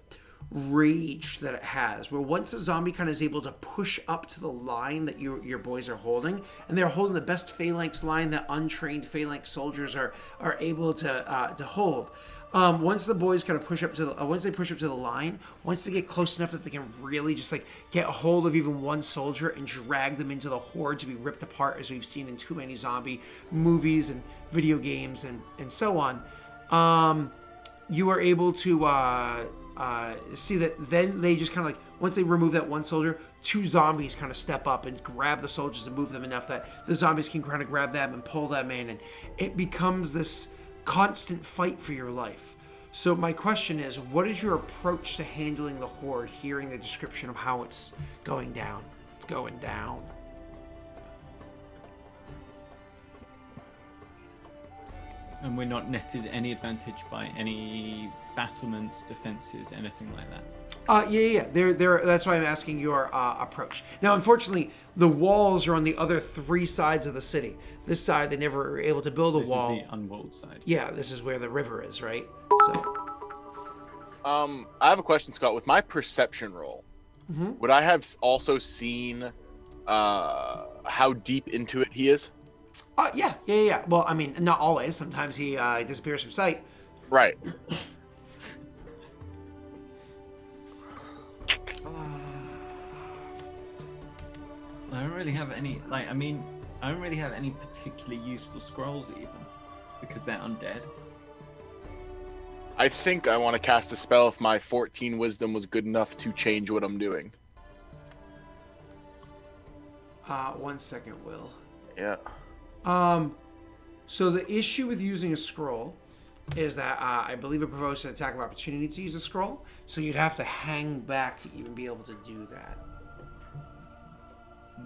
rage that it has, where once the zombie kind of is able to push up to the line that your boys are holding, and they're holding the best phalanx line that untrained phalanx soldiers are able to hold. Once the boys kind of push up to the line, once they get close enough that they can really just like get a hold of even one soldier and drag them into the horde to be ripped apart, as we've seen in too many zombie movies and video games and so on, you are able to see that then they just kind of like, once they remove that one soldier, 2 zombies kind of step up and grab the soldiers and move them enough that the zombies can kind of grab them and pull them in, and it becomes this constant fight for your life. So my question is, what is your approach to handling the horde, hearing the description of how it's going down? It's going down. And we're not netted any advantage by any battlements, defenses, anything like that. Yeah. That's why I'm asking your approach. Now, unfortunately, the walls are on the other 3 sides of the city. This side, they never were able to build a wall. This is the unwalled side. Yeah, this is where the river is, right? So, I have a question, Scott. With my perception roll, would I have also seen how deep into it he is? Yeah. Well, I mean, not always. Sometimes he disappears from sight. Right. I don't really have any, I don't really have any particularly useful scrolls even, because they're undead. I think I want to cast a spell if my 14 wisdom was good enough to change what I'm doing. 1 second, Will. Yeah. So the issue with using a scroll is that I believe it provokes an attack of opportunity to use a scroll, so you'd have to hang back to even be able to do that.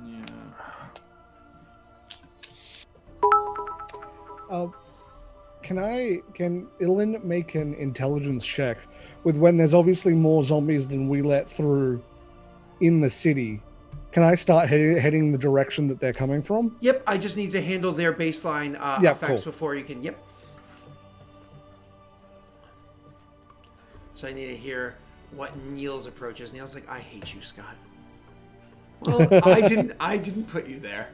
Yeah. Can Ilin make an intelligence check with when there's obviously more zombies than we let through in the city? Can I start heading the direction that they're coming from? Yep, I just need to handle their baseline effects before you can. Yep. So I need to hear what Neil's approach is. Neil's like, I hate you, Scott. Well, I didn't put you there.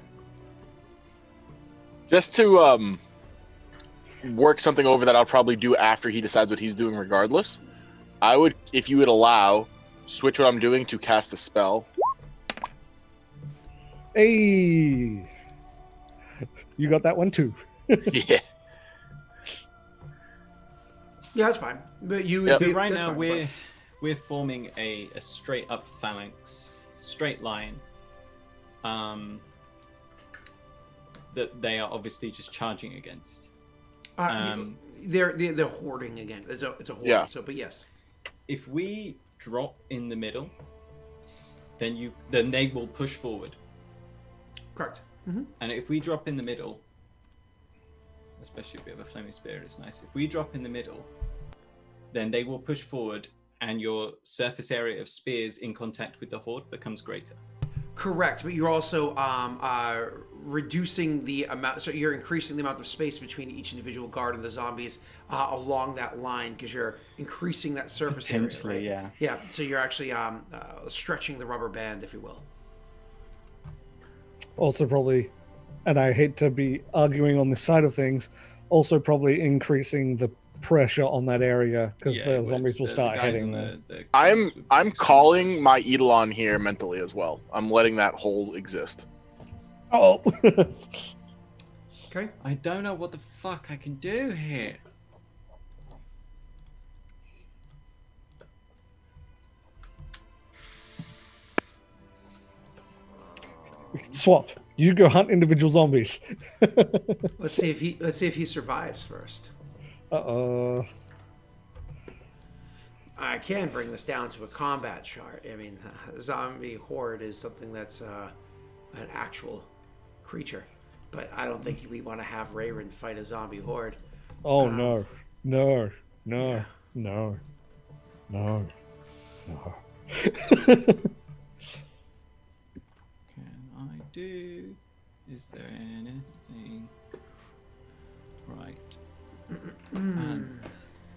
Just to work something over that I'll probably do after he decides what he's doing regardless. I would, if you would allow, switch what I'm doing to cast a spell. Hey, you got that one too. Yeah. Yeah, that's fine. But you. Yep. So right that's now fine, we're forming a straight up phalanx, straight line. That they are obviously just charging against. They're hoarding again. It's a horde. Yeah. So, but yes. If we drop in the middle, then they will push forward. Correct. And if we drop in the middle, especially if we have a flaming spear, it's nice. If we drop in the middle, then they will push forward, and your surface area of spears in contact with the horde becomes greater. Correct, but you're also reducing the amount. So you're increasing the amount of space between each individual guard and the zombies along that line, because you're increasing that surface area. Potentially, right? yeah. Yeah. So you're actually stretching the rubber band, if you will. Also probably, and I hate to be arguing on this side of things, also probably increasing the pressure on that area, because the zombies will start heading there. I'm calling my Eidolon here mentally as well. I'm letting that hole exist. Oh. Okay. I don't know what the fuck I can do here. We can swap. You go hunt individual zombies. Let's see if he survives first. I can bring this down to a combat chart. I mean, zombie horde is something that's an actual creature, but I don't think we want to have Rayron fight a zombie horde. Oh no. Yeah. Can I do? Is there anything? Right.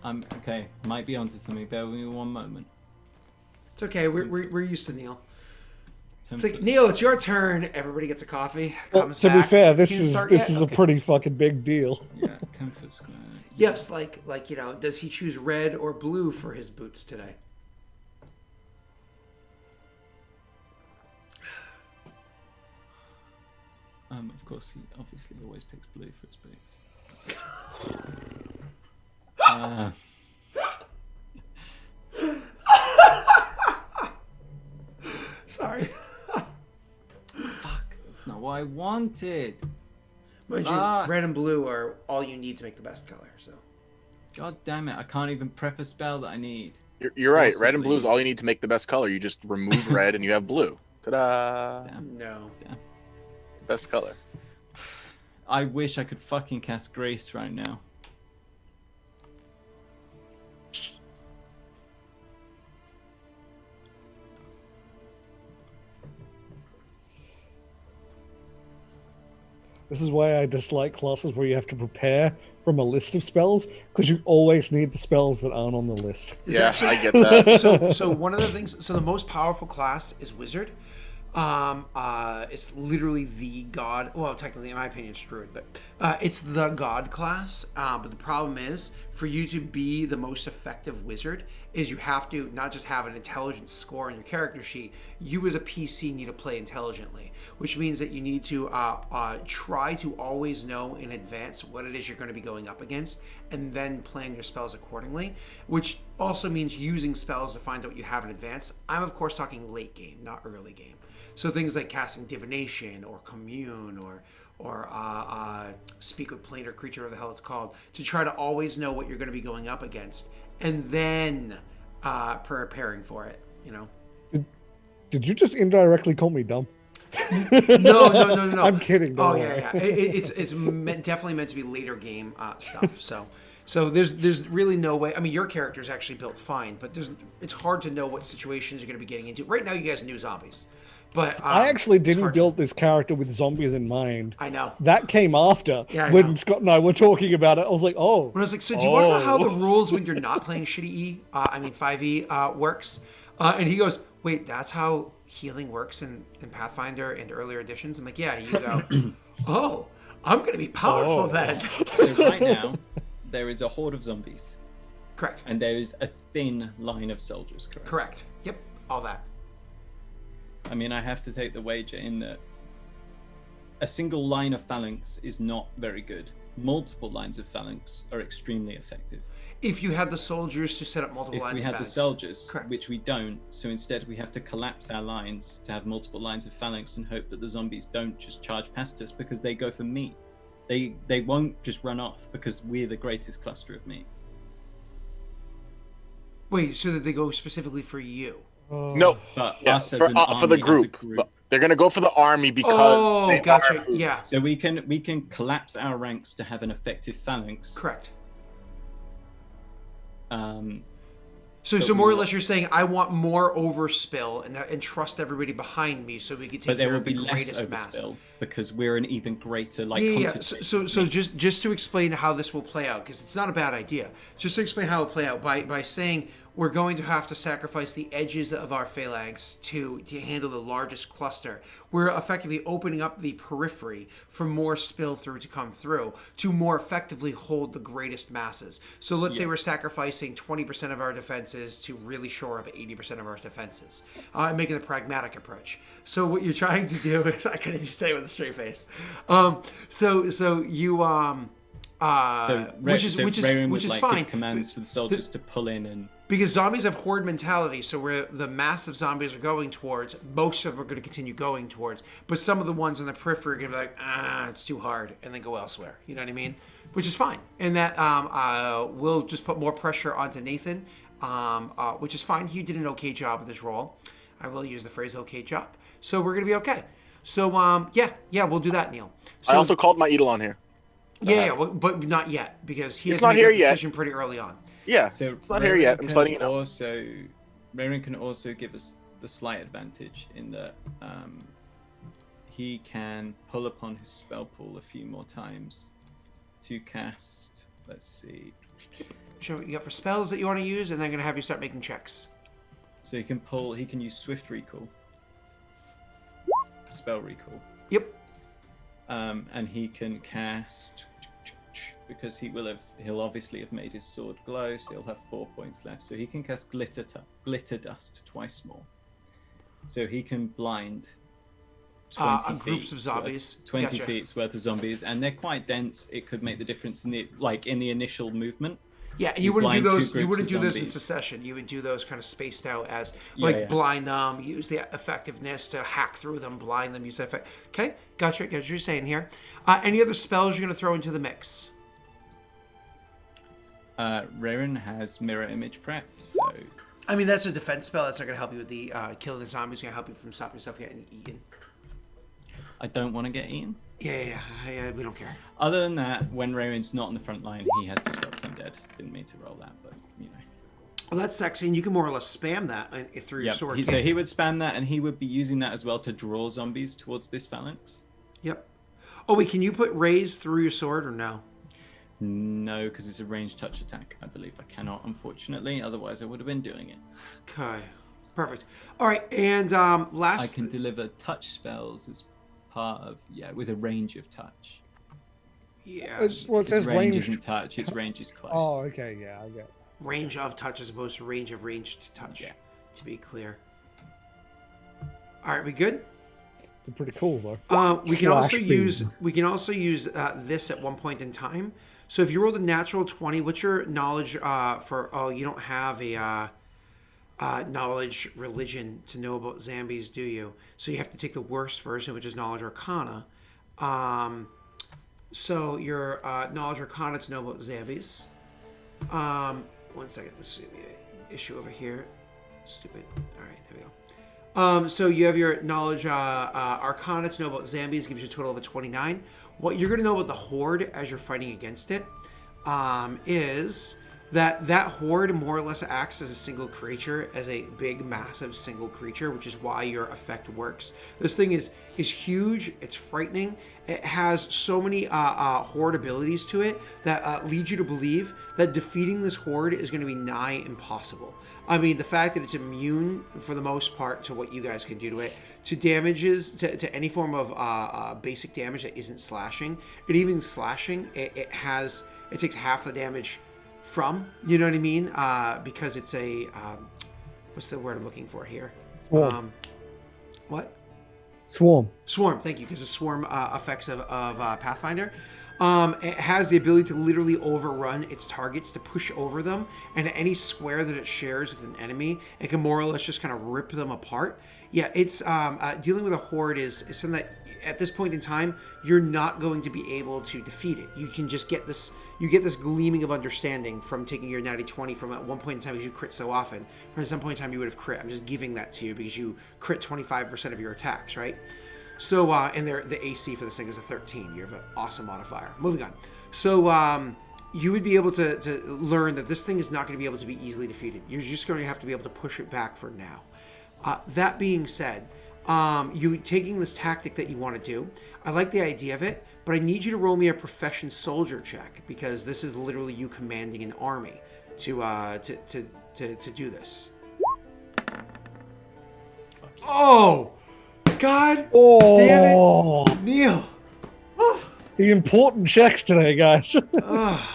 I'm okay. Might be onto something. Bear with me 1 moment. It's okay. We're used to Neil. It's like, Neil, it's your turn. Everybody gets a coffee. Well, Comes to back. be fair, this Can't is start this yet? is Okay. a pretty fucking big deal. Yeah, 10 foot square. Yes, like does he choose red or blue for his boots today? Of course, he obviously always picks blue for his boots. Sorry. Fuck, that's not what I wanted. Mind you, red and blue are all you need to make the best color. So. God damn it, I can't even prep a spell that I need. You're right. Red and blue is all you need to make the best color. You just remove red and you have blue. Ta-da! Damn. No. Damn. Best color. I wish I could fucking cast Grace right now. This is why I dislike classes where you have to prepare from a list of spells, because you always need the spells that aren't on the list. Yeah, I get that. So one of the things. So the most powerful class is wizard. It's literally the god. Well, technically, in my opinion, it's druid, but it's the god class. But the problem is, for you to be the most effective wizard, is you have to not just have an intelligence score on your character sheet. You as a PC need to play intelligently, which means that you need to try to always know in advance what it is you're going to be going up against, and then plan your spells accordingly. Which also means using spells to find out what you have in advance. I'm of course talking late game, not early game. So things like casting divination or commune or speak with planar creature, whatever the hell it's called, to try to always know what you're going to be going up against, and then preparing for it. You know. Did you just indirectly call me dumb? No. I'm kidding. Oh yeah. It's definitely meant to be later game stuff. So there's really no way. I mean, your character is actually built fine, but it's hard to know what situations you're going to be getting into. Right now, you guys knew zombies. But I actually didn't build this character with zombies in mind. I know. That came after when Scott and I were talking about it. I was like, oh. When I was like, so do you want to know how the rules when you're not playing shitty 5e works? And he goes, wait, that's how healing works in Pathfinder and earlier editions? I'm like, yeah. You go, oh, I'm going to be powerful then. So right now, there is a horde of zombies. Correct. And there is a thin line of soldiers, correct? Correct. Yep, all that. I mean, I have to take the wager in that a single line of phalanx is not very good. Multiple lines of phalanx are extremely effective. If you had the soldiers to set up multiple lines of If we had phalanx. the soldiers, Correct. which we don't, so instead we have to collapse our lines to have multiple lines of phalanx and hope that the zombies don't just charge past us because they go for meat. They won't just run off because we're the greatest cluster of meat. Wait, so that they go specifically for you? No, But yeah, us as an army, for the as a group. group. They're gonna go for the army because. Oh, they gotcha. are- Yeah, So we can collapse our ranks to have an effective phalanx. correct. But So more or we- less, you're saying I want more overspill and trust everybody behind me so we can take But there care will of the be less greatest mass. overspill because we're an even greater Yeah. concentration. So just to explain how this will play out, because it's not a bad idea. Just to explain how it will play out by saying we're going to have to sacrifice the edges of our phalanx to handle the largest cluster. We're effectively opening up the periphery for more spill through to come through to more effectively hold the greatest masses. So let's say we're sacrificing 20% of our defenses to really shore up 80% of our defenses. And making a pragmatic approach. So what you're trying to do is, I couldn't even say it with a straight face. So you which is Rayron would, like, fine. give commands for the soldiers to pull in and. Because zombies have horde mentality, so where the mass of zombies are going towards, most of them are going to continue going towards. But some of the ones on the periphery are going to be like, it's too hard, and then go elsewhere. You know what I mean? Which is fine. And that will just put more pressure onto Nathan, which is fine. He did an okay job with this role. I will use the phrase okay job. So we're going to be okay. So, yeah, we'll do that, Neil. So, I also called my Eidolon here. but not yet, because he has not made here that yet. decision pretty early on. Yeah, So it's not here yet. I'm just letting you know. Rayron can also give us the slight advantage in that he can pull upon his spell pool a few more times to cast. Let's see. Show what you got for spells that you want to use, and they're going to have you start making checks. So he can pull. He can use Swift Recall, Spell Recall. Yep. And he can cast, because he'll obviously have made his sword glow, so he'll have 4 points left. So he can cast glitter dust twice more. So he can blind 20 groups of zombies. 20 Gotcha. feet worth of zombies, and they're quite dense. It could make the difference in the initial movement. Yeah, and you wouldn't do blind two those. You groups wouldn't of do those in zombies. succession. You would do those kind of spaced out as Yeah. blind them, use the effectiveness to hack through them, blind them, use that effect. Okay, gotcha. What you're saying here. Any other spells you're going to throw into the mix? Rayron has mirror image prep, so I mean, that's a defense spell. That's not going to help you with the killing the zombies. It's going to help you from stopping stuff getting eaten. I don't want to get eaten. Yeah, we don't care. Other than that, when Rayron's not on the front line, he has Disrupt Undead. Didn't mean to roll that, but you know. Well, that's sexy, and you can more or less spam that through your sword. So he would spam that, and he would be using that as well to draw zombies towards this phalanx. Yep. Oh, wait, can you put raise through your sword or no? No, because it's a ranged touch attack. I believe I cannot, unfortunately. Otherwise, I would have been doing it. Okay. Perfect. All right, and last. I can deliver touch spells as part of with a range of touch. Yeah. Well, it says Range range. isn't touch; its range is close. Oh, okay, yeah, I get it. Range of touch as opposed to range of ranged touch. Yeah. To be clear. All right, we good? They're pretty cool though. We can also Slash use beam. this at one point in time. So if you rolled a natural 20, what's your knowledge for? Oh, you don't have a knowledge religion to know about zombies, do you? So you have to take the worst version, which is knowledge arcana. So your knowledge arcana to know about zombies. 1 second. This is the issue over here. Stupid. All right, there we go. So you have your knowledge arcana to know about zombies, gives you a total of a 29. What you're going to know about the horde as you're fighting against it is that horde more or less acts as a single creature, as a big, massive single creature, which is why your effect works. This thing is huge. It's frightening. It has so many horde abilities to it that lead you to believe that defeating this horde is going to be nigh impossible. I mean, the fact that it's immune for the most part to what you guys can do to it, to damages, to any form of basic damage that isn't slashing, and even slashing, it takes half the damage from, you know what I mean? Because it's a, what's the word I'm looking for here? Swarm. What? Swarm. Swarm, thank you, because the swarm effects of Pathfinder. It has the ability to literally overrun its targets, to push over them, and any square that it shares with an enemy, it can more or less just kind of rip them apart. Yeah, it's dealing with a horde is something that at this point in time you're not going to be able to defeat it. You can just get this gleaming of understanding from taking your natty 20 from at one point in time, because you crit so often. From some point in time you would have crit. I'm just giving that to you because you crit 25% of your attacks, right? So, and the AC for this thing is a 13. You have an awesome modifier. Moving on. So, you would be able to learn that this thing is not going to be able to be easily defeated. You're just going to have to be able to push it back for now. That being said, you taking this tactic that you want to do, I like the idea of it, but I need you to roll me a profession soldier check, because this is literally you commanding an army to do this. Oh! God damn it, Neil. The important checks today, guys.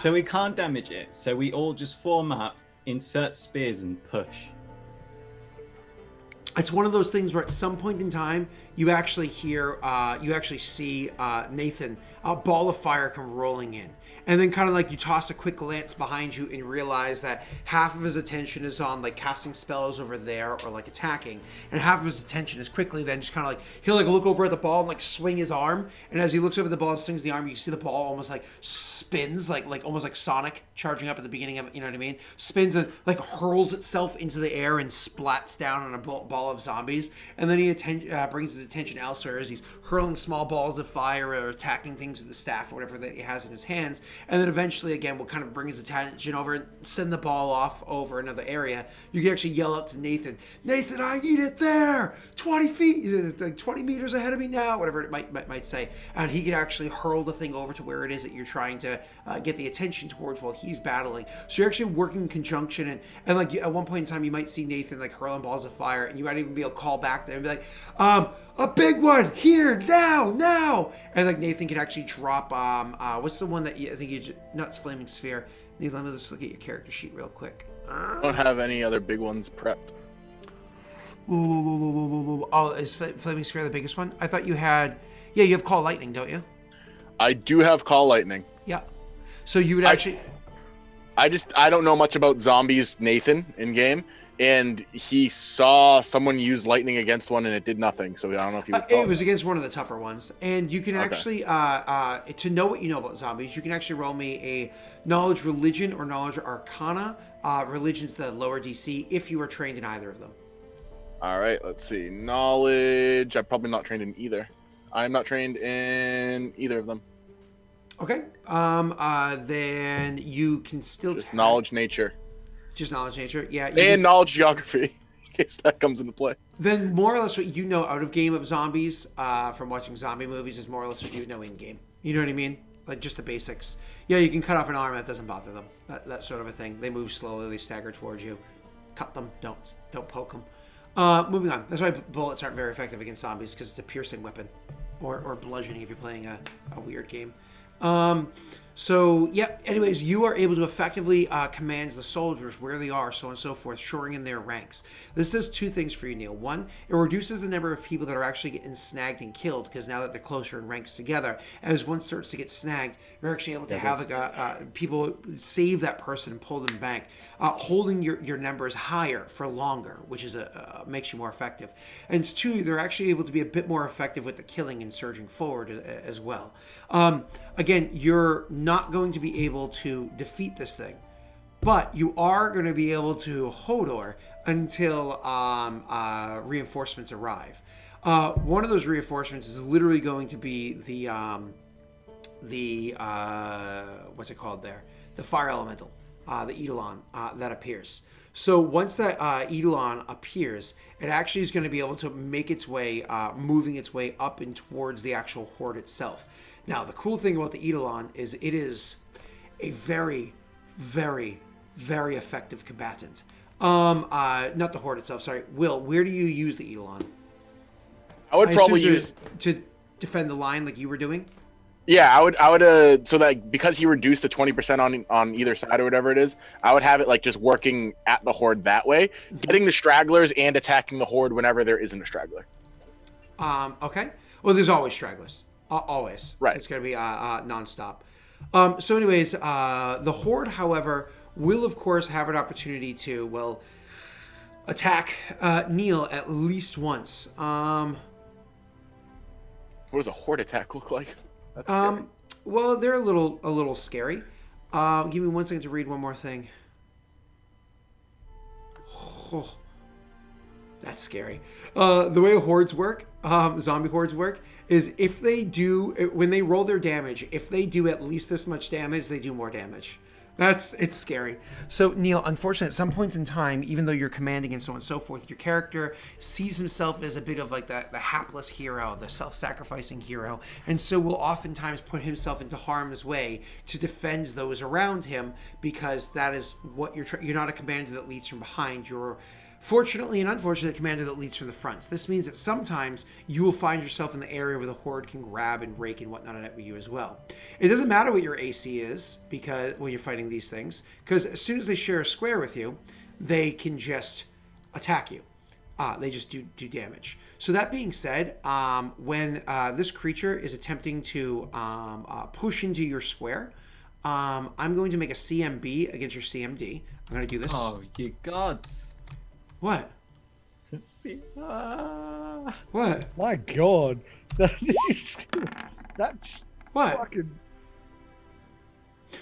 So we can't damage it. So we all just form up, insert spears, and push. It's one of those things where at some point in time, you actually see Nathan, a ball of fire come rolling in. And then kind of like you toss a quick glance behind you and realize that half of his attention is on like casting spells over there or like attacking. And half of his attention is quickly then just kind of like, he'll like look over at the ball and like swing his arm. And as he looks over the ball and swings the arm, you see the ball almost like spins, like almost like Sonic charging up at the beginning of it, you know what I mean? Spins and like hurls itself into the air and splats down on a ball of zombies. And then he brings his attention elsewhere as he's hurling small balls of fire or attacking things with the staff or whatever that he has in his hands. And then eventually, again, will kind of bring his attention over and send the ball off over another area. You can actually yell out to Nathan, "Nathan, I need it there! 20 feet, like 20 meters ahead of me now," whatever it might say. And he can actually hurl the thing over to where it is that you're trying to get the attention towards while he's battling. So you're actually working in conjunction. And like at one point in time, you might see Nathan like hurling balls of fire, and you might even be able to call back to him and be like, "A big one here now!" And like Nathan can actually drop. What's the one that I think not flaming sphere? Nathan, let me just look at your character sheet real quick. I don't have any other big ones prepped. Oh, is flaming sphere the biggest one? I thought you had. Yeah, you have call lightning, don't you? I do have call lightning. Yeah. So you would actually. I don't know much about zombies, Nathan, in game. And he saw someone use lightning against one, and it did nothing. So I don't know if he would. It was against one of the tougher ones, and you can actually, to know what you know about zombies, you can actually roll me a knowledge religion or knowledge arcana. Religion's the lower DC if you are trained in either of them. All right, let's see. Knowledge. I'm probably not trained in either. I'm not trained in either of them. Okay. Then you can still just knowledge nature. Just knowledge nature, yeah. And knowledge geography, in case that comes into play. Then more or less what you know out of game of zombies from watching zombie movies is more or less what you know in game. You know what I mean? Like just the basics. Yeah, you can cut off an arm, that doesn't bother them. That sort of a thing. They move slowly, they stagger towards you. Cut them, don't poke them. Moving on. That's why bullets aren't very effective against zombies, because it's a piercing weapon. Or bludgeoning if you're playing a weird game. So, yeah, anyways, you are able to effectively command the soldiers where they are, so on and so forth, shoring in their ranks. This does two things for you, Neil. One, it reduces the number of people that are actually getting snagged and killed, because now that they're closer in ranks together, as one starts to get snagged, you're actually able to have people save that person and pull them back, holding your numbers higher for longer, which is makes you more effective. And two, they're actually able to be a bit more effective with the killing and surging forward as well. Again, you're not going to be able to defeat this thing, but you are going to be able to Hodor until reinforcements arrive. One of those reinforcements is literally going to be the what's it called there? The fire elemental, the Eidolon that appears. So once that Eidolon appears, it actually is going to be able to make its way, moving its way up and towards the actual horde itself. Now, the cool thing about the Eidolon is it is a very, very, very effective combatant. Not the horde itself, sorry. Will, where do you use the Eidolon? I would probably use to defend the line like you were doing. Yeah, I would so that because he reduced to 20% on either side or whatever it is, I would have it like just working at the horde that way, getting the stragglers and attacking the horde whenever there isn't a straggler. Okay. Well, there's always stragglers. Always. Right. It's going to be nonstop. So anyways, the horde, however, will of course have an opportunity to, well, attack Neil at least once. What does a horde attack look like? That's scary. Well, they're a little scary. Give me 1 second to read one more thing. Oh, that's scary. The way hordes work, zombie hordes work, is if they do, when they roll their damage, if they do at least this much damage, they do more damage. It's scary. So, Neil, unfortunately, at some points in time, even though you're commanding and so on and so forth, your character sees himself as a bit of like the hapless hero, the self-sacrificing hero, and so will oftentimes put himself into harm's way to defend those around him, because that is what you're not a commander that leads from behind. You're fortunately and unfortunately, the commander that leads from the front. This means that sometimes you will find yourself in the area where the horde can grab and rake and whatnot at you as well. It doesn't matter what your AC is because when you're fighting these things, because as soon as they share a square with you, they can just attack you. They just do damage. So that being said, when this creature is attempting to push into your square, I'm going to make a CMB against your CMD. I'm going to do this. Oh, you gods. What? See, What? My God, that's What? fucking.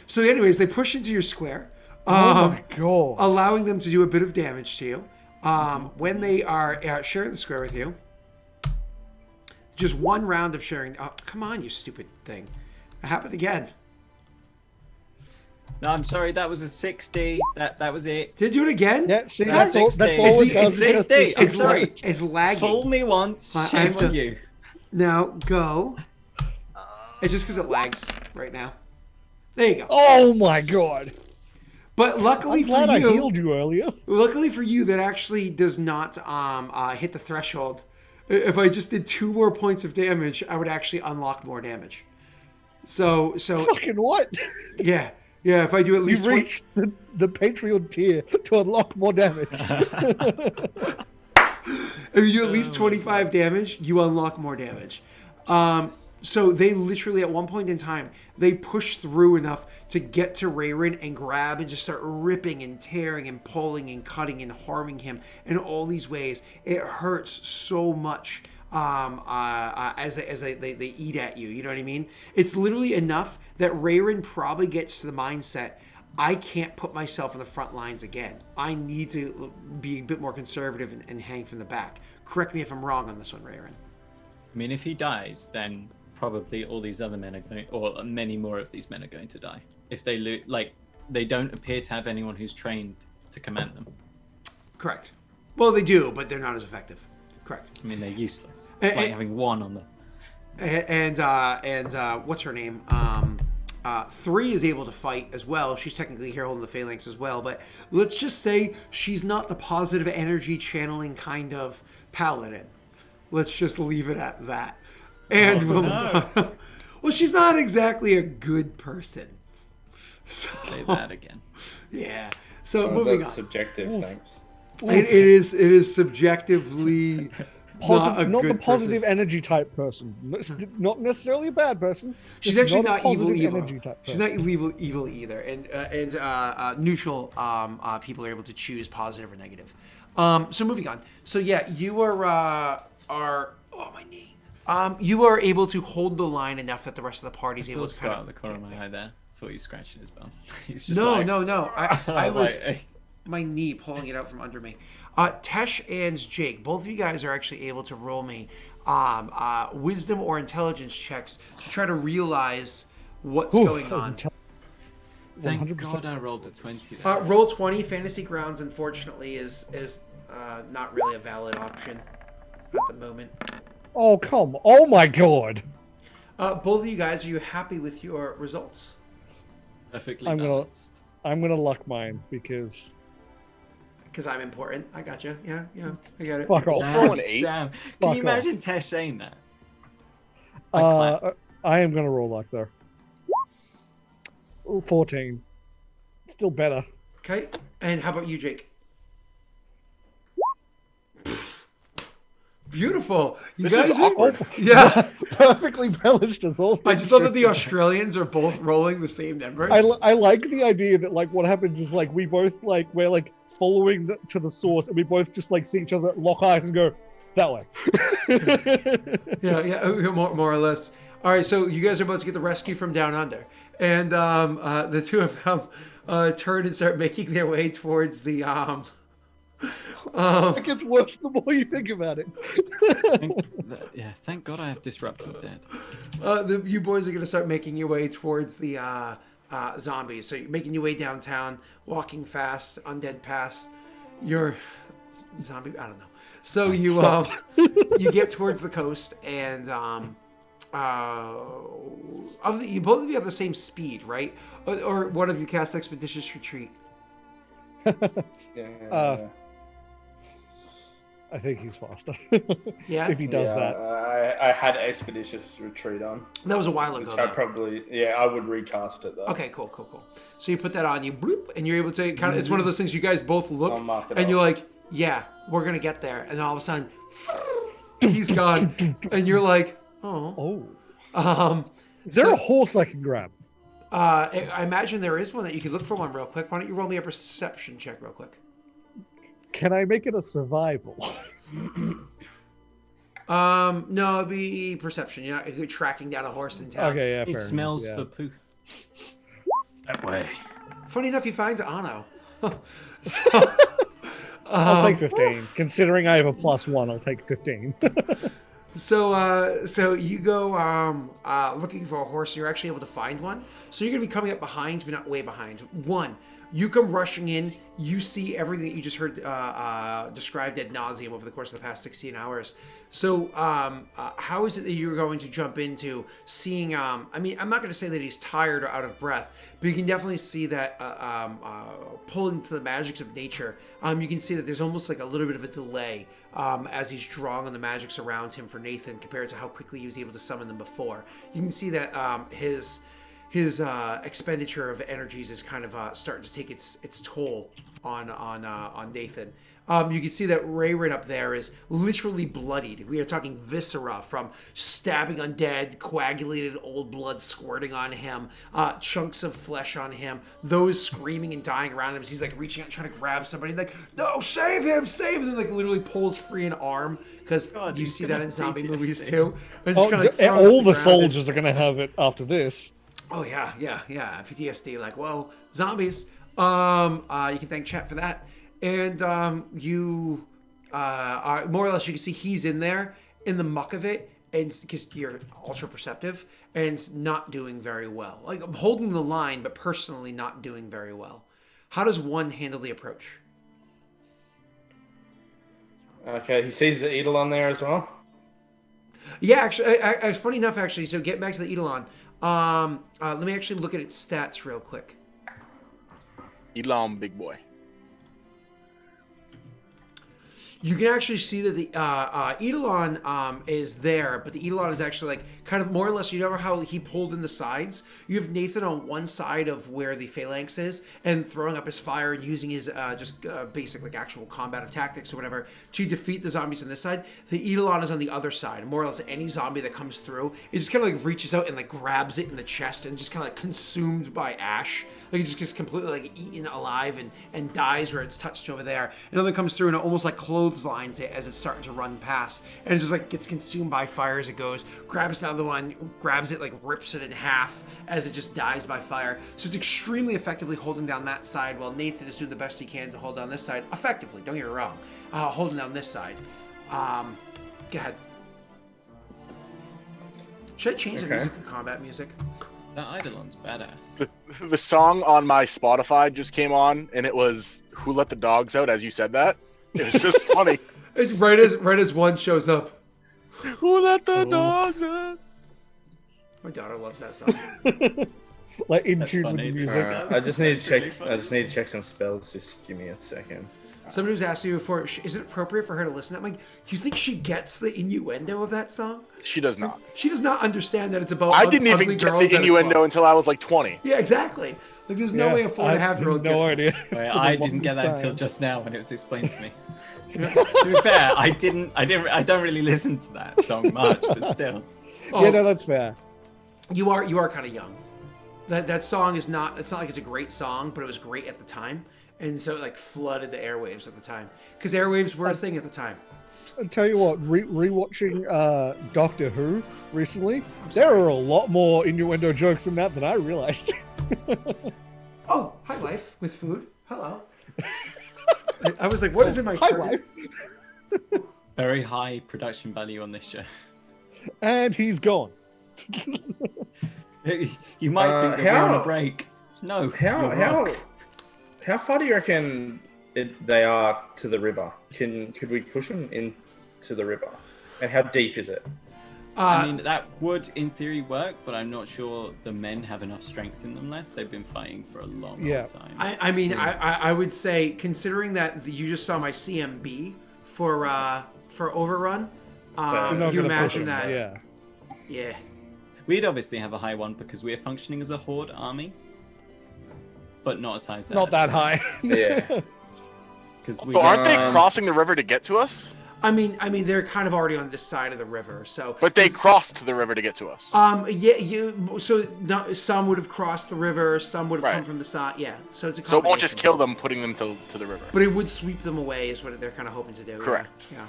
So, anyways, they push into your square, Oh my God. allowing them to do a bit of damage to you. When they are sharing the square with you, just one round of sharing. Oh, come on, you stupid thing! It happened again. no, I'm sorry. That was a 60. That was it. Did you do it again? Yeah, see, That's that's all. 60. That's all it It's does. is 60. just- I'm sorry. It's lagging. Fool me once. I Shame have to- on you. Now go. It's just because it lags right now. There you go. Oh my God. But luckily I'm glad for I you, healed you earlier. luckily for you, that actually does not hit the threshold. If I just did 2 more points of damage, I would actually unlock more damage. So Fucking what? yeah. If I do at You least 20 reached the Patreon tier to unlock more damage. if you do at least 25 damage, you unlock more damage. So they literally, at one point in time, they push through enough to get to Rayrin and grab and just start ripping and tearing and pulling and cutting and harming him in all these ways. It hurts so much as they eat at you. You know what I mean? It's literally enough that Rayrin probably gets to the mindset, I can't put myself in the front lines again. I need to be a bit more conservative and hang from the back. Correct me if I'm wrong on this one, Rayrin. I mean, if he dies, then probably all these other men are going, or many more of these men are going to die. If they they don't appear to have anyone who's trained to command them. Correct. Well, they do, but they're not as effective. Correct. I mean, they're useless. It's like having one on them. And what's her name? 3 is able to fight as well. She's technically here holding the phalanx as well, but let's just say she's not the positive energy channeling kind of paladin. Let's just leave it at that. And well, she's not exactly a good person. So, Say that again. yeah. So moving That's on. subjective, thanks. It is subjectively not a not good the positive person. energy type person. Not necessarily a bad person. She's just actually a not evil positive evil. energy type She's person. not evil either. And neutral people are able to choose positive or negative. So moving on. So yeah, you are oh my knee. You are able to hold the line enough that the rest of the party's Still able to scar kind out of the corner of my eye there. Thought you scratching his bum. He's just No. I I was like, my knee pulling it out from under me. Tesh and Jake, both of you guys are actually able to roll me wisdom or intelligence checks to try to realize what's going on. thank 100%. God I rolled a 20 there. Roll 20. Fantasy Grounds, unfortunately, is not really a valid option at the moment. Oh come! Oh my god! Both of you guys, are you happy with your results? Perfectly I'm gonna balanced. luck mine because Because I'm important. I got you. Yeah, I got it. fuck off. Throw an 8. Damn. Can Fuck you imagine Tesh saying that? I am gonna roll luck though. Ooh, 14. Still better. Okay. And how about you, Jake? Beautiful. You This guys is are- awkward. Yeah. Perfectly balanced as always. I just love that the Australians are both rolling the same numbers. I like the idea that like what happens is like we both like we're like following to the source and we both just like see each other, lock eyes, and go that way. Yeah, more or less. All right, so you guys are about to get the rescue from down under, and the two of them turn and start making their way towards the. It gets worse the more you think about it. Thank God I have disrupted that. You boys are going to start making your way towards the zombies. So you're making your way downtown, walking fast, undead past. You're zombie. I don't know. So you you get towards the coast, and you both of you have the same speed, right? Or one of you cast Expeditious Retreat. Yeah. I think he's faster. Yeah, If he does that. I had Expeditious Retreat on. that was a while ago. Which I though. probably, I would recast it though. Okay, cool. So you put that on, you bloop, and you're able to kind of. It's one of those things you guys both look, I'll mark it and off. you're like, "Yeah, we're gonna get there." And then all of a sudden, he's gone, and you're like, "Oh." Is there a horse I can grab? I imagine there is one that you could look for one real quick. Why don't you roll me a perception check real quick? Can I make it a survival? No, it'd be perception. You're tracking down a horse in town. Okay, yeah. He fair smells enough, for poo. That way. Funny enough, he finds Anno. I'll take 15. Considering I have a +1, I'll take 15. So you go looking for a horse, and you're actually able to find one. So you're gonna be coming up behind, but not way behind. One, you come rushing in. You see everything that you just heard described ad nauseum over the course of the past 16 hours. So how is it that you're going to jump into seeing? I mean, I'm not going to say that he's tired or out of breath, but you can definitely see that pulling to the magics of nature. You can see that there's almost like a little bit of a delay as he's drawing on the magics around him for Nathan compared to how quickly he was able to summon them before. You can see that his expenditure of energies is kind of starting to take its toll on Nathan. You can see that Rayrin up there is literally bloodied. We are talking viscera from stabbing undead, coagulated old blood squirting on him, chunks of flesh on him, those screaming and dying around him as he's like reaching out trying to grab somebody, like, no, save him, and then like literally pulls free an arm, because you he's see gonna that in zombie PTSD. movies too. And just kinda, like, throws All the ground and- soldiers are going to have it after this. Oh yeah, PTSD. Like, whoa, zombies. You can thank chat for that. And you are more or less, you can see he's in there in the muck of it, and because you're ultra perceptive, and not doing very well. Like, I'm holding the line, but personally not doing very well. How does one handle the approach? Okay, he sees the Eidolon there as well. Yeah, actually, funny enough, actually. So getting back to the Eidolon, let me actually look at its stats real quick. Eidolon, big boy. You can actually see that the Eidolon is there, but the Eidolon is actually like kind of more or less. You know how he pulled in the sides? You have Nathan on one side of where the phalanx is, and throwing up his fire and using his basic like actual combative tactics or whatever to defeat the zombies on this side. The Eidolon is on the other side. More or less, any zombie that comes through, it just kind of like reaches out and like grabs it in the chest and just kind of like consumed by ash. Like it just gets completely like eaten alive and dies where it's touched over there. Another comes through and it almost like clotheslines it as it's starting to run past, and it just like gets consumed by fire as it goes. Grabs another one, grabs it, like rips it in half as it just dies by fire. So it's extremely effectively holding down that side, while Nathan is doing the best he can to hold down this side effectively. Don't get me wrong, holding down this side. Go ahead. Should I change the music to combat music? That Eidolon's badass. The song on my Spotify just came on, and it was "Who Let the Dogs Out?" As you said that, it was just funny. It's right as one shows up. Who let the dogs out? My daughter loves that song. Like in That's tune with funny. the music. I just need to That's really check. funny. I just need to check some spells. Just give me a second. Somebody was asking me before, is it appropriate for her to listen to that? I'm like, you think she gets the innuendo of that song? She does not. She does not understand that it's about I didn't ugly even get girls the at a innuendo club. until I was like 20. Yeah, exactly. Like, there's no way a 4.5-year-old no gets it. idea. Wait, For the I didn't get that longest until time. just now when it was explained to me. To be fair, I don't really listen to that song much, but still. Oh, Yeah, no, that's fair. you are kind of young. That song is not. It's not like it's a great song, but it was great at the time, and so it like flooded the airwaves at the time because airwaves were a thing at the time. I'll tell you what, rewatching Doctor Who recently, there are a lot more innuendo jokes in that than I realized. Oh, hi, life with food. Hello. I was like, what is in my Hi, curtain? life. Very high production value on this show. And he's gone. You might think that we're on how- a break. No. How you're how wrong. how far do you reckon they are to the river? Could we push them into the river? And how deep is it? I mean, that would, in theory, work, but I'm not sure the men have enough strength in them left. They've been fighting for a long time. I mean, I would say, considering that you just saw my CMB for Overrun, You're not you gonna push imagine him, that? Yeah. Yeah. We'd obviously have a high one because we are functioning as a horde army, but not as high as that. Not that high. Yeah. Because we So aren't they Um, crossing the river to get to us? I mean, they're kind of already on this side of the river, so. But they crossed the river to get to us. Yeah, so some would have crossed the river, some would have come Right. from the side. Yeah, so it's a So it won't just combination. kill them, putting them to the river. But it would sweep them away, is what they're kind of hoping to do. Correct. Yeah.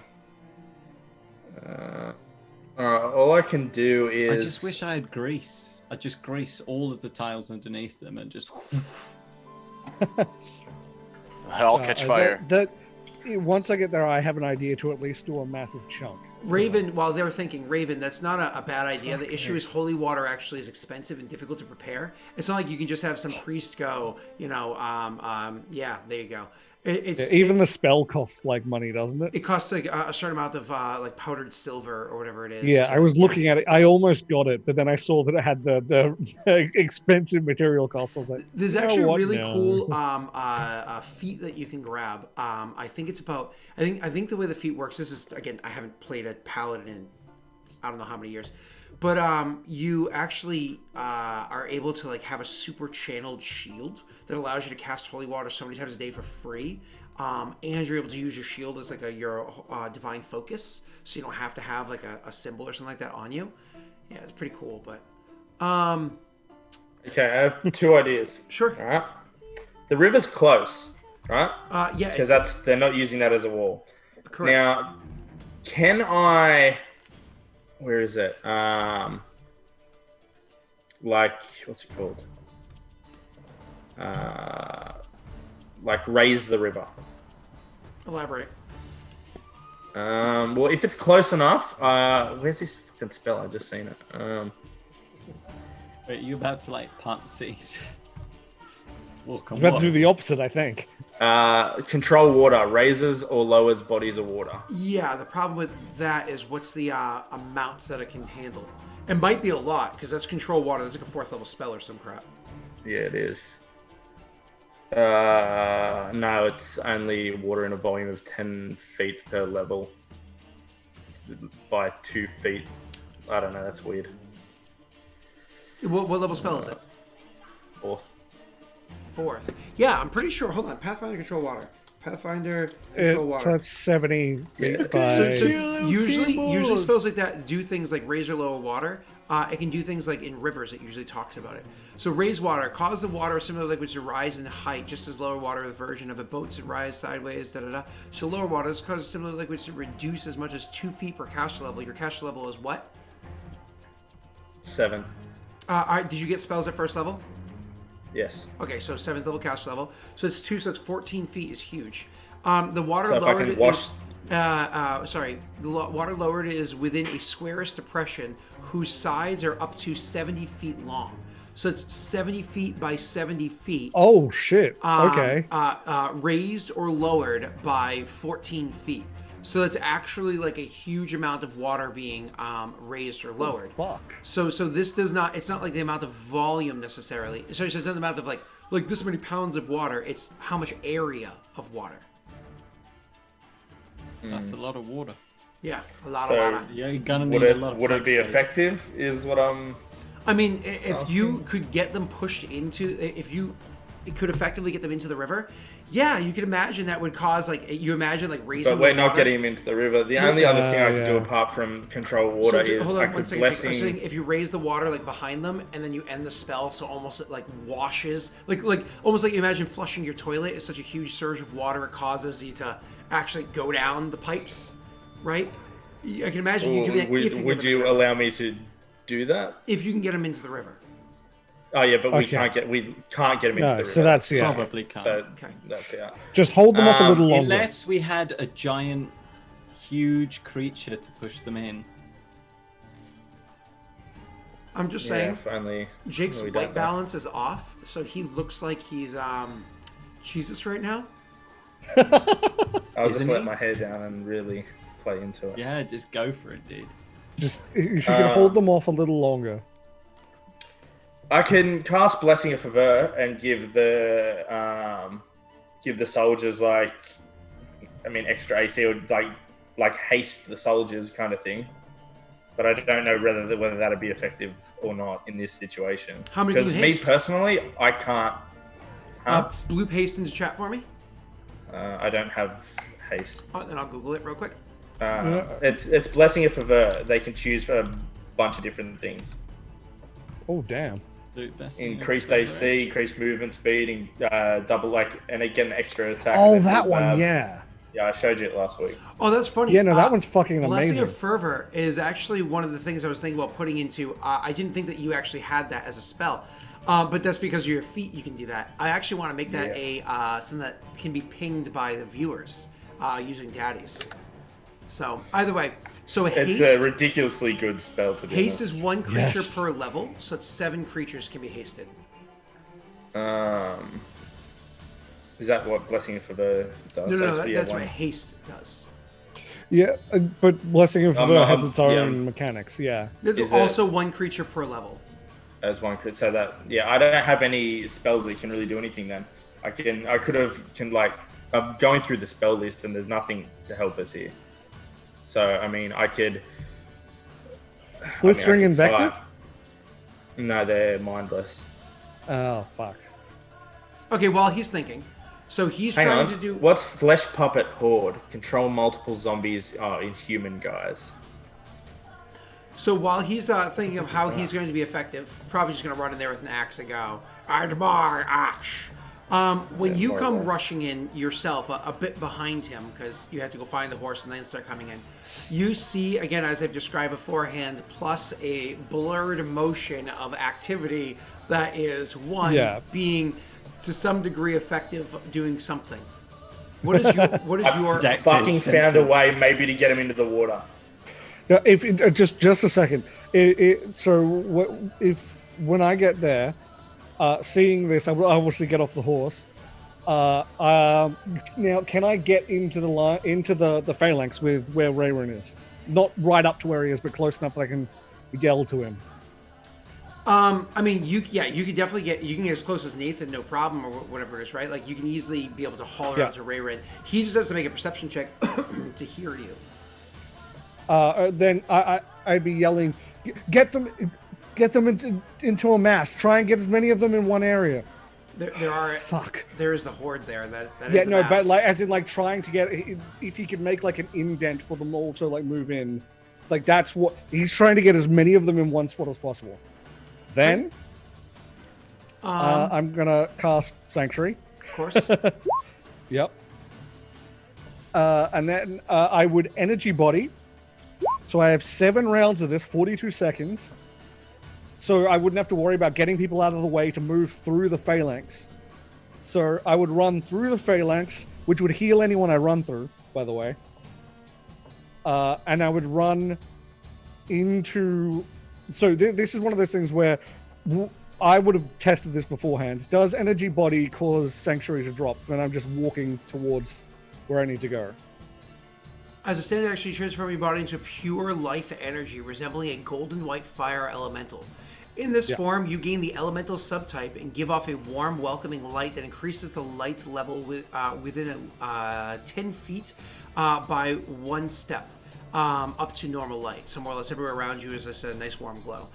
All I can do is. I just wish I had grease. I'd just grease all of the tiles underneath them and just. I'll catch fire. Once I get there, I have an idea to at least do a massive chunk. Raven, while they were thinking, Raven, that's not a bad idea. The issue is holy water actually is expensive and difficult to prepare. It's not like you can just have some priest go, yeah, there you go. Even the spell costs like money, doesn't it? It costs like a certain amount of like powdered silver or whatever it is. Yeah, So, I was looking at it. I almost got it, but then I saw that it had the expensive material costs. I was like, There's "You know actually a what? really No." cool feat that you can grab. I think it's about. I think the way the feat works. This is again. I haven't played a paladin in I don't know how many years, but you actually are able to like have a super channeled shield that allows you to cast holy water so many times a day for free. And you're able to use your shield as like your divine focus, so you don't have to have like a symbol or something like that on you. Yeah, it's pretty cool. But Okay, I have two ideas. sure. All right. The river's close, right? Yeah, Because they're not using that as a wall. correct. Now, can I? Where is it? Like what's it called? Like raise the river. Elaborate. Well, if it's close enough, where's this fucking spell? I just seen it. Wait, you about to like plant the seeds? Welcome. About to do the opposite, I think. Control water, raises or lowers bodies of water. Yeah, the problem with that is what's the amounts that it can handle. It might be a lot, because that's control water. That's like a 4th level spell or some crap. Yeah, it is. No, it's only water in a volume of 10 feet per level. By 2 feet. I don't know, that's weird. What level spell is it? 4th. 4th. Yeah, I'm pretty sure. Hold on. Pathfinder control water. Pathfinder control water. So that's 70 feet by... So usually spells like that do things like raise or lower water. It can do things like in rivers. It usually talks about it. So raise water, cause the water similar to liquids to rise in height, just as lower water, the version of a boat to rise sideways. Da da da. So lower water causes similar to liquids to reduce as much as 2 feet per caster level. Your caster level is what? 7. All right. Did you get spells at first level? Yes. Okay, so 7th level caster level. So it's 2, so it's 14 feet is huge. The water So if I lowered can wash- the water lowered is within a squarish depression whose sides are up to 70 feet long. So it's 70 feet by 70 feet. Oh, shit. Okay. Raised or lowered by 14 feet. So it's actually like a huge amount of water being raised or lowered. Fuck. So this does not, it's not like the amount of volume necessarily. So it's not the amount of like this many pounds of water. It's how much area of water. That's a lot of water. Yeah, a lot So- of water. Yeah, you're gonna need Would a it lot of would it be flex state. effective? Is what I'm. I mean, if you could get them pushed into, if you could effectively get them into the river, yeah, you could imagine that would cause raising But we're the not water. getting him into the river. The only other thing I could do yeah. apart from control water So, is hold I on one could second. Jake. I'm saying blessing. if you raise the water like behind them and then you end the spell, so almost it like washes, like almost like you imagine flushing your toilet is such a huge surge of water it causes you to actually go down the pipes, right? I can imagine you do that. if you Would get them you into the river. allow me to do that? If you can get them into the river. Oh yeah, but we Okay. can't get him into the No, river. so that's, yeah. Probably can't. So Okay. that's yeah. Just hold them off a little longer. Unless we had a giant, huge creature to push them in. I'm just Yeah, saying, if only Jake's we white don't know. balance is off, so he looks like he's Jesus right now. I'll just Isn't let he? my hair down and really play into it. Yeah, just go for it, dude. Just, if you can hold them off a little longer. I can cast Blessing of Favor and give the soldiers extra AC or like haste the soldiers kind of thing. But I don't know whether that'd be effective or not in this situation. How many can Because you me haste? personally, I can't. Blue paste into chat for me. I don't have haste. Oh, then I'll Google it real quick. It's Blessing of Favor. They can choose for a bunch of different things. Oh, damn. Dude, that's Increased AC, increased movement speed, double and again extra attack. Oh, and that then, one, yeah. Yeah, I showed you it last week. Oh, that's funny. Yeah, no, that one's fucking Blessing amazing. of Fervor is actually one of the things I was thinking about putting into. I didn't think that you actually had that as a spell, but that's because of your feet. You can do that. I actually want to make that something that can be pinged by the viewers using daddies. So either way, so It's haste. a ridiculously good spell to do. Haste is one creature Yes. per level, so it's 7 creatures can be hasted. Is that what Blessing for the does? No, So it's that's one. what haste does. Yeah, but Blessing of I'm Favor not- has its yeah. own mechanics, yeah. There's Is also one creature per level. As one crit. So that I don't have any spells that can really do anything. Then I'm going through the spell list and there's nothing to help us here. So I mean, I could. Blistering I could Invective? fly. No, they're mindless. Oh, fuck. Okay, while he's thinking, so he's Hang trying on. to do. What's Flesh Puppet Horde? Control multiple zombies in human guise. So while he's thinking of how he's going to be effective, probably just going to run in there with an axe and go, "Admar axe." When you more or come less. rushing in yourself, a bit behind him, because you have to go find the horse and then start coming in, you see, again, as I've described beforehand, plus a blurred motion of activity that is, being to some degree effective doing something. What is your Dex Fucking is found a sensitive. way maybe to get him into the water. Now, just a second. So if when I get there, Seeing this, I will obviously get off the horse. Now, can I get into the phalanx with where Rayron is? Not right up to where he is, but close enough that I can yell to him. I mean, you can definitely get as close as Nathan, no problem, or whatever it is, right? Like you can easily be able to holler out to Rayron. He just has to make a perception check to hear you. Then I'd be yelling, get them into a mass. Try and get as many of them in one area. There are there is the horde there. That yeah, is the no, mass. but like as in like trying to get if he could make like an indent for them all to like move in, like that's what he's trying to get as many of them in one spot as possible. Then I'm gonna cast Sanctuary. Of course. Yep. And then I would energy body. So I have 7 rounds of this, 42 seconds. So I wouldn't have to worry about getting people out of the way to move through the phalanx. So I would run through the phalanx, which would heal anyone I run through, by the way. And I would run into... So this is one of those things where I would have tested this beforehand. Does energy body cause Sanctuary to drop when I'm just walking towards where I need to go? As a standard action, you transform your body into pure life energy, resembling a golden white fire elemental. In this form, you gain the elemental subtype and give off a warm, welcoming light that increases the light level within 10 feet by 1 step up to normal light. So more or less everywhere around you is this nice warm glow.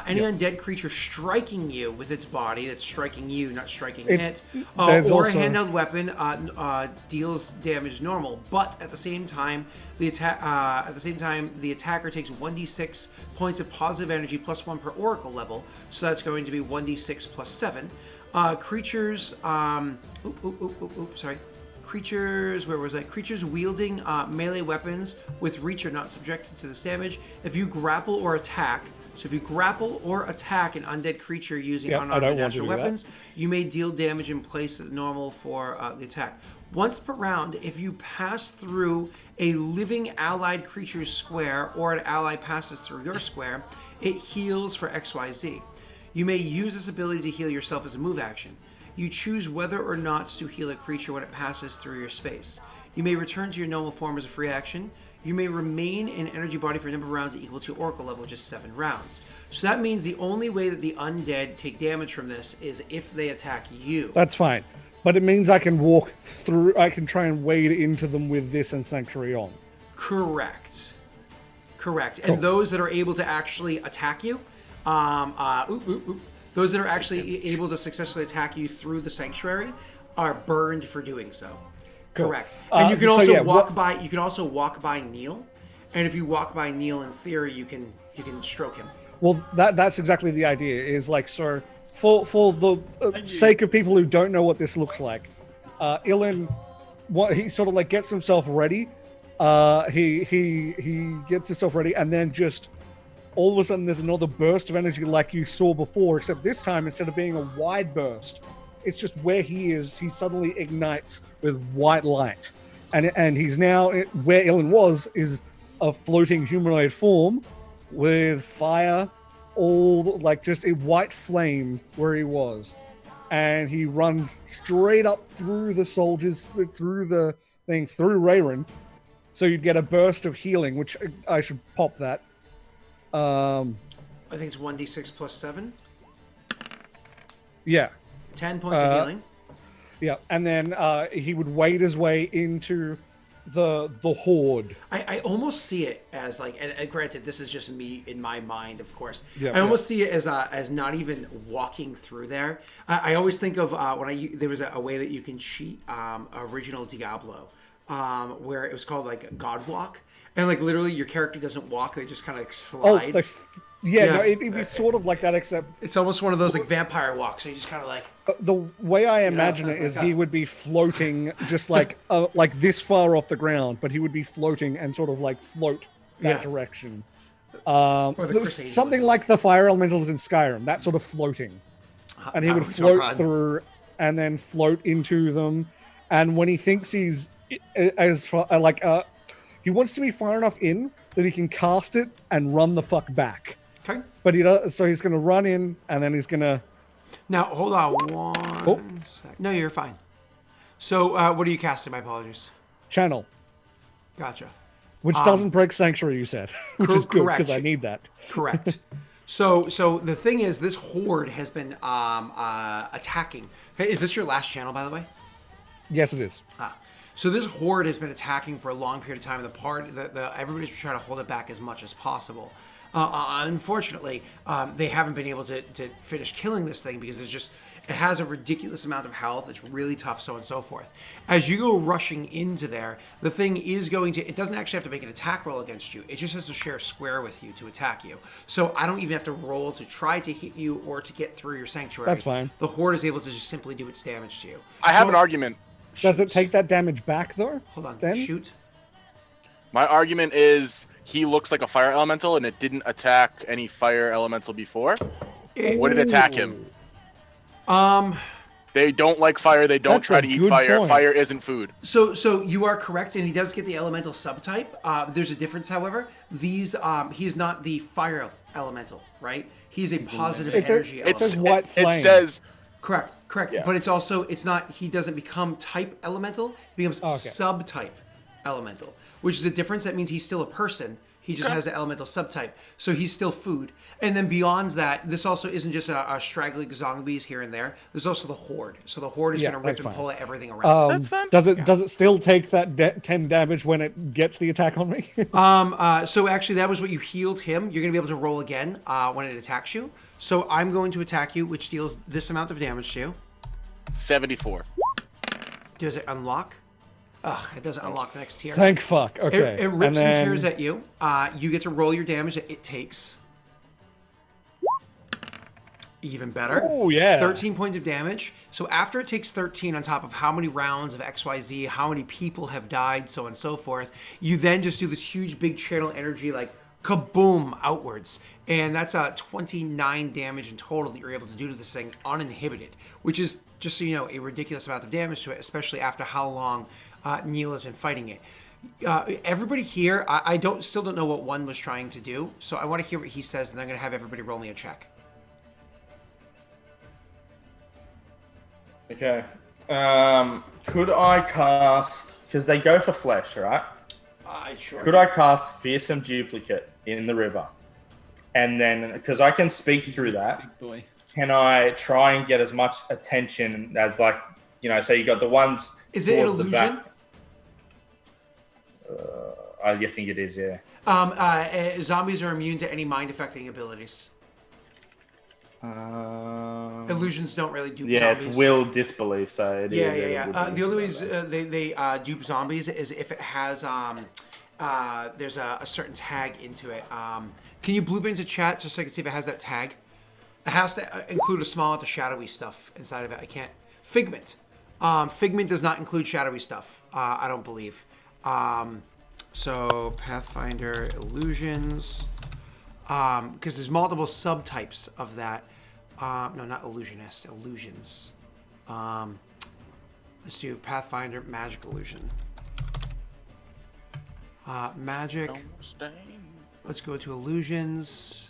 Any undead creature striking you with its body, that's striking you, not striking it, or a handheld weapon deals damage normal. But at the same time, the attacker takes 1d6 points of positive energy plus 1 per oracle level. So that's going to be 1d6 plus 7. Creatures. Creatures, where was I? Creatures wielding melee weapons with reach are not subjected to this damage. If you grapple or attack. So if you grapple or attack an undead creature using unarmed natural weapons, you may deal damage in place as normal for the attack. Once per round, if you pass through a living allied creature's square or an ally passes through your square, it heals for XYZ. You may use this ability to heal yourself as a move action. You choose whether or not to heal a creature when it passes through your space. You may return to your normal form as a free action. You may remain in energy body for a number of rounds equal to oracle level, just 7 rounds. So that means the only way that the undead take damage from this is if they attack you. That's fine. But it means I can walk through, I can try and wade into them with this and Sanctuary on. Correct. Cool. And those that are able to actually attack you, those that are actually able to successfully attack you through the Sanctuary are burned for doing so. Cool. Correct. And you can also walk by. You can also walk by Neil, and if you walk by Neil, in theory, you can stroke him. Well, that's exactly the idea. Is like, so for the sake of people who don't know what this looks like, Ilan, he sort of like gets himself ready. He gets himself ready, and then just all of a sudden there's another burst of energy like you saw before, except this time instead of being a wide burst, it's just where he is. He suddenly ignites with white light, and he's now where Ilan was is a floating humanoid form with fire, all like just a white flame where he was, and he runs straight up through the soldiers, through the thing, through Rayron. So you'd get a burst of healing, which I should pop that. I think it's 1d6 plus 7. Yeah. 10 points of healing. Yeah, and then he would wade his way into the horde. I almost see it as like, and granted, this is just me in my mind, of course. Yeah, I almost see it as not even walking through there. I always think of there was a way that you can cheat original Diablo, where it was called like God Walk, and like literally your character doesn't walk; they just kind of like slide. No, it'd be sort of like that, except it's almost one of those like vampire walks. So you just kind of like the way I imagine it is he would be floating just like this far off the ground, but he would be floating and sort of like float that direction. Something like the fire elementals in Skyrim, that sort of floating, and he would float through and then float into them. And when he thinks he's he wants to be far enough in that he can cast it and run the fuck back. Okay. But he does, so he's going to run in, and then he's going to Now, hold on one sec. No, you're fine. So, what are you casting? My apologies. Channel, Gotcha. which doesn't break Sanctuary, you said, which is good because I need that. Correct. So the thing is, this horde has been attacking. Hey, is this your last channel, by the way? Yes, it is. So this horde has been attacking for a long period of time. Everybody's trying to hold it back as much as possible. Unfortunately, they haven't been able to finish killing this thing because it has a ridiculous amount of health. It's really tough, so on and so forth. As you go rushing into there, the thing is it doesn't actually have to make an attack roll against you. It just has to share a square with you to attack you. So I don't even have to roll to try to hit you or to get through your sanctuary. That's fine. The horde is able to just simply do its damage to you. I have an argument. Does it take that damage back, though? Hold on. Then? Shoot. My argument is he looks like a fire elemental, and it didn't attack any fire elemental before. Would it attack him? They don't like fire. They don't That's try a to eat good fire. point. Fire isn't food. So you are correct, and he does get the elemental subtype. There's a difference, however. He's not the fire elemental, right? He's a positive energy It says elemental. white flame. It says Correct. Yeah. But it's not. He doesn't become type elemental. He becomes subtype elemental, which is a difference. That means he's still a person. He just has an elemental subtype, so he's still food. And then beyond that, this also isn't just a straggling zombies here and there. There's also the horde. So the horde is going to rip that's and fine. pull at everything around. that's fine. Does it still take that 10 damage when it gets the attack on me? So actually, that was what you healed him. You're going to be able to roll again when it attacks you. So I'm going to attack you, which deals this amount of damage to you. 74. Does it unlock? Ugh, it doesn't unlock the next tier. Thank fuck. Okay. It rips and tears at you. You get to roll your damage that it takes. Even better. Oh, yeah. 13 points of damage. So after it takes 13 on top of how many rounds of XYZ, how many people have died, so on and so forth, you then just do this huge big channel energy like kaboom outwards. And that's 29 damage in total that you're able to do to this thing uninhibited, which is, just so you know, a ridiculous amount of damage to it, especially after how long Neil has been fighting it. Everybody here, I still don't know what one was trying to do, so I want to hear what he says, and I'm going to have everybody roll me a check. Okay. Could I cast, because they go for flesh, right? Sure. Could I cast Fearsome Duplicate in the river? And then, because I can speak through that, Big boy. can I try and get as much attention as, like, so you got the ones Is it an towards the illusion? back. I think it is, yeah. Zombies are immune to any mind-affecting abilities. Illusions don't really dupe zombies. It's will disbelief, so it is. Yeah. The only ways they dupe zombies is if it has there's a certain tag into it. Can you blue into chat just so I can see if it has that tag? It has to include a small amount of shadowy stuff inside of it. I can't. Figment. Figment does not include shadowy stuff. I don't believe. So Pathfinder illusions. Because there's multiple subtypes of that. No, not illusionist. Illusions. Let's do Pathfinder magic illusion. Magic. Let's go to illusions.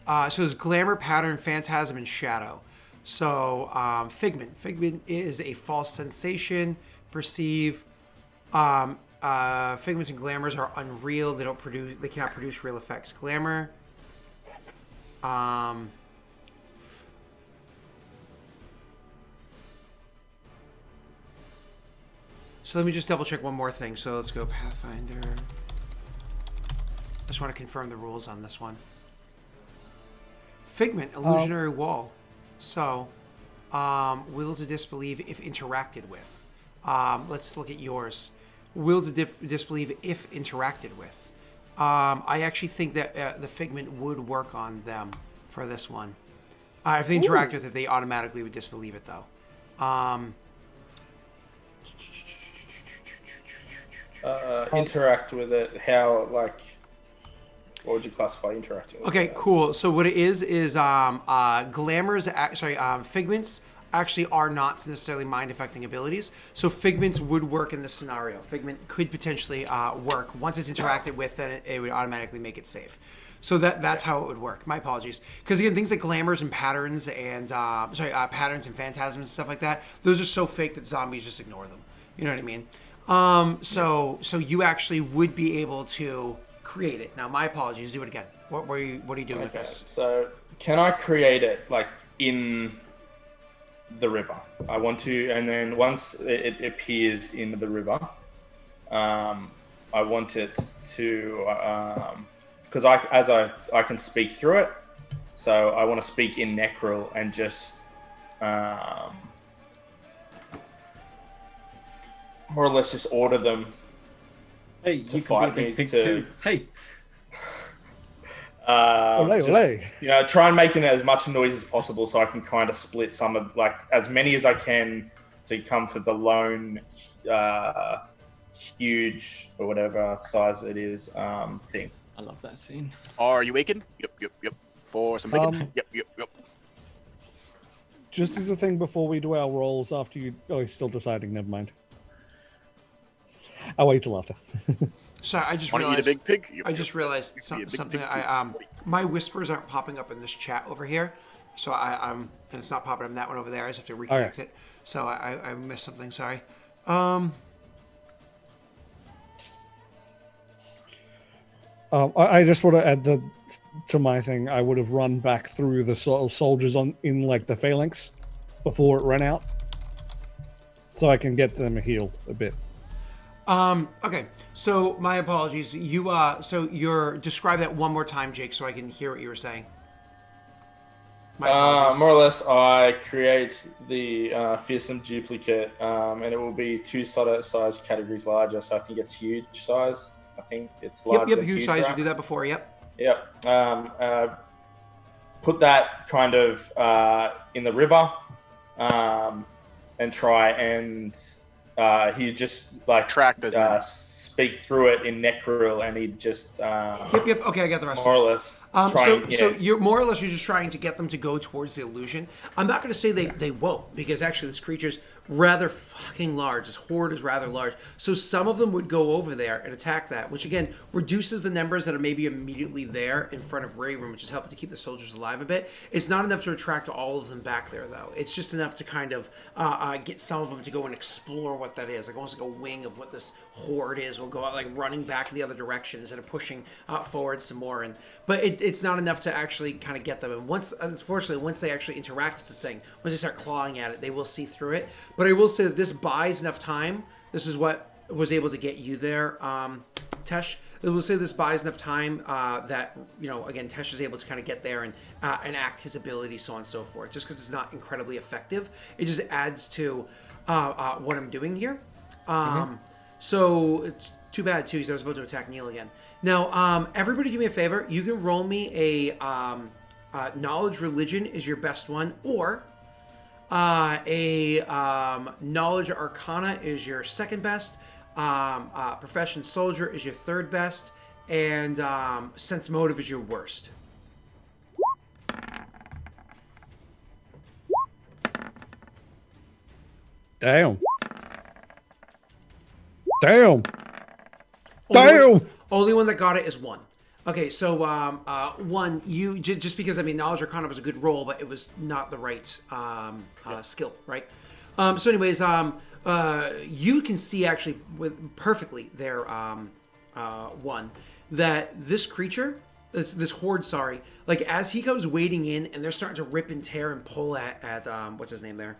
So there's glamour, pattern, phantasm, and shadow. So figment. Figment is a false sensation. Perceive. Figments and glamours are unreal. They cannot produce real effects. Glamour. So let me just double check one more thing. So let's go Pathfinder. I just want to confirm the rules on this one. Figment, illusionary wall. So, will to disbelieve if interacted with. Let's look at yours. Will to disbelieve if interacted with. I actually think that the figment would work on them for this one. If they interact with it, they automatically would disbelieve it, though. Interact with it. How, like, what would you classify interacting with Okay, it as? cool. So what it is glamours. Figments actually are not necessarily mind-affecting abilities. So Figment would work in this scenario. Figment could potentially work. Once it's interacted with, then it would automatically make it safe. So that's how it would work. My apologies. Because again, things like glamours and patterns and patterns and phantasms and stuff like that, those are so fake that zombies just ignore them. You know what I mean? So you actually would be able to create it. Now, my apologies. Do it again. What are you doing with this? So can I create it like in the river? I want to, and then once it appears in the river, I want it to, because I can speak through it. So I want to speak in Necril and just more or less just order them. Hey, to you fight can be a me big pig to- too. Hey, Olé. You know, try and make it as much noise as possible so I can kind of split some of, like, as many as I can to come for the lone, huge, or whatever size it is, thing. I love that scene. Are you waking? Yep. For some bacon? Yep. Just as a thing before we do our rolls after you... Oh, he's still deciding. Never mind. I'll wait till after. Sorry, I just Want to eat a realized. big pig? Yep, I yep. just realized Be a something. big pig. My whispers aren't popping up in this chat over here, so and it's not popping up in that one over there. I just have to reconnect it. So I missed something. Sorry. I just want to add to my thing. I would have run back through the soldiers in like the phalanx before it ran out, so I can get them healed a bit. Okay. So my apologies. You're describe that one more time, Jake, so I can hear what you were saying. My apologies. More or less, I create the fearsome duplicate, and it will be 2 size categories larger, so I think it's huge size. I think it's larger. Yep. than Huge size. You right? did that before. Yep. Yep. Put that kind of in the river, and try and he just like Track doesn't speak through it in Necril, and he just Yep. Okay, I got the rest. more or less So you're more or less you're just trying to get them to go towards the illusion. I'm not going to say they won't, because actually this creature's rather fucking large. This horde is rather large. So some of them would go over there and attack that, which again reduces the numbers that are maybe immediately there in front of Ray Room, which is helping to keep the soldiers alive a bit. It's not enough to attract all of them back there, though. It's just enough to kind of get some of them to go and explore what that is. Like almost like a wing of what this horde is will go out like running back the other direction instead of pushing forward some more. But it's not enough to actually kind of get them. And unfortunately, once they actually interact with the thing, once they start clawing at it, they will see through it. But I will say that this buys enough time. This is what was able to get you there, Tesh. I will say this buys enough time that, again, Tesh is able to kind of get there and act his ability, so on and so forth. Just because it's not incredibly effective, it just adds to what I'm doing here. So it's too bad, too, because I was about to attack Neil again. Now, everybody do me a favor. You can roll me a knowledge religion is your best one, or a knowledge arcana is your second best, profession soldier is your third best, and sense motive is your worst. Damn. Only one that got it is 1. Okay, so 1, you just because knowledge arcana was a good roll, but it was not the right skill, right? So anyways, you can see actually perfectly there, 1, that this creature, this horde, like as he comes wading in and they're starting to rip and tear and pull at what's his name there?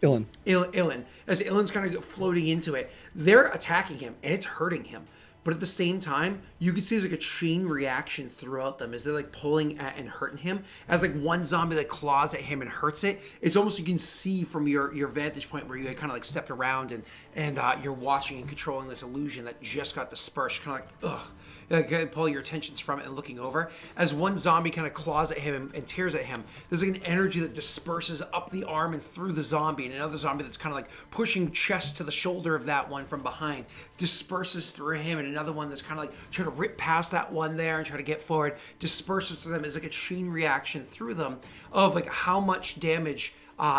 Ilan. As Ilan's kind of floating into it, they're attacking him and it's hurting him. But at the same time, you can see there's like a chain reaction throughout them as they're like pulling at and hurting him. As like one zombie that claws at him and hurts it, it's almost you can see from your vantage point where you kind of like stepped around and you're watching and controlling this illusion that just got dispersed. Kind of like like pull your attentions from it and looking over. As one zombie kind of claws at him and tears at him, there's like an energy that disperses up the arm and through the zombie, and another zombie that's kind of like pushing chest to the shoulder of that one from behind disperses through him, and another one that's kind of like trying to rip past that one there and try to get forward disperses through them. It's like a chain reaction through them of like how much damage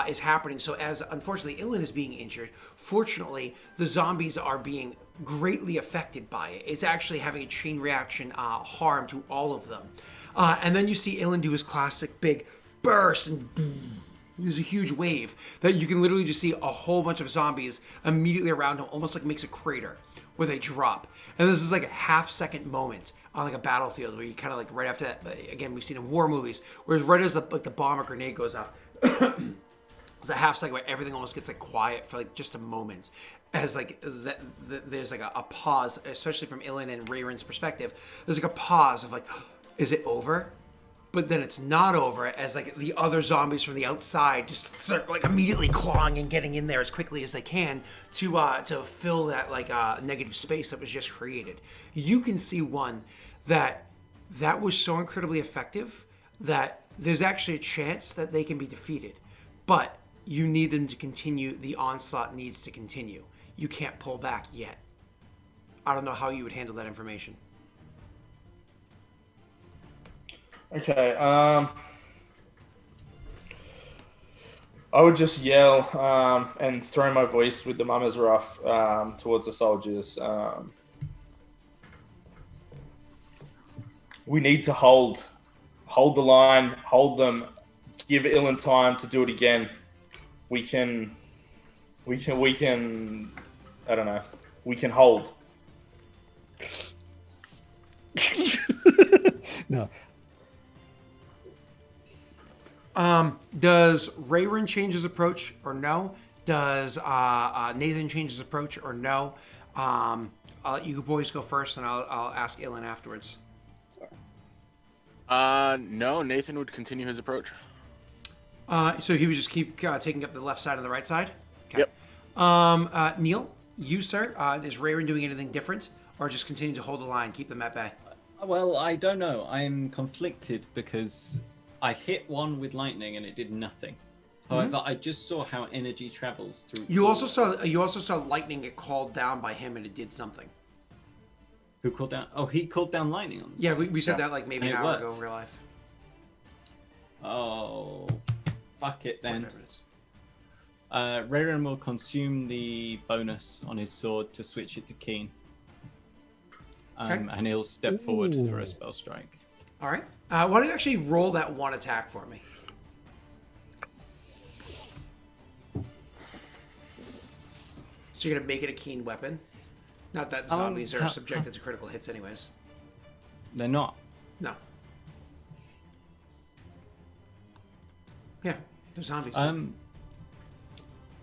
is happening. So as unfortunately Ilan is being injured, fortunately the zombies are being greatly affected by it. It's actually having a chain reaction harm to all of them. And then you see Ilan do his classic big burst, and boom, there's a huge wave that you can literally just see a whole bunch of zombies immediately around him, almost like makes a crater where they drop. And this is like a half-second moment on like a battlefield where you kind of like right after that, again, we've seen in war movies, whereas right as the bomb or grenade goes off, it's a half second where everything almost gets like quiet for like just a moment, as like there's like a pause, especially from Ilan and Rayron's perspective. There's like a pause of like, is it over? But then it's not over, as like the other zombies from the outside just start like immediately clawing and getting in there as quickly as they can to fill that like negative space that was just created. You can see that was so incredibly effective that there's actually a chance that they can be defeated, but you need them to continue. The onslaught needs to continue. You can't pull back yet. I don't know how you would handle that information. Okay, I would just yell and throw my voice with the Mama's Rough towards the soldiers. We need to hold the line, hold them, give Ilan time to do it again. We can, I don't know, we can hold. No. Does Rayron change his approach or no? Does Nathan change his approach or no? I'll let you boys go first, and I'll ask Ilan afterwards. No, Nathan would continue his approach. So he would just keep taking up the left side and the right side? Okay. Yep. Neil, you, sir, is Rayron doing anything different, or just continue to hold the line, keep them at bay? Well, I don't know. I'm conflicted because I hit one with lightning and it did nothing. However, I just saw how energy travels through. You also saw lightning get called down by him, and it did something. Who called down? Oh, he called down lightning on them. Yeah, we said that like maybe an hour ago in real life. Oh, fuck it then. Whatever it is. Rayron will consume the bonus on his sword to switch it to keen. And he'll step forward for a spell strike. All right. Why don't you actually roll that one attack for me? So you're going to make it a keen weapon? Not that zombies are subjected to critical hits anyways. They're not. No. Yeah, they're zombies.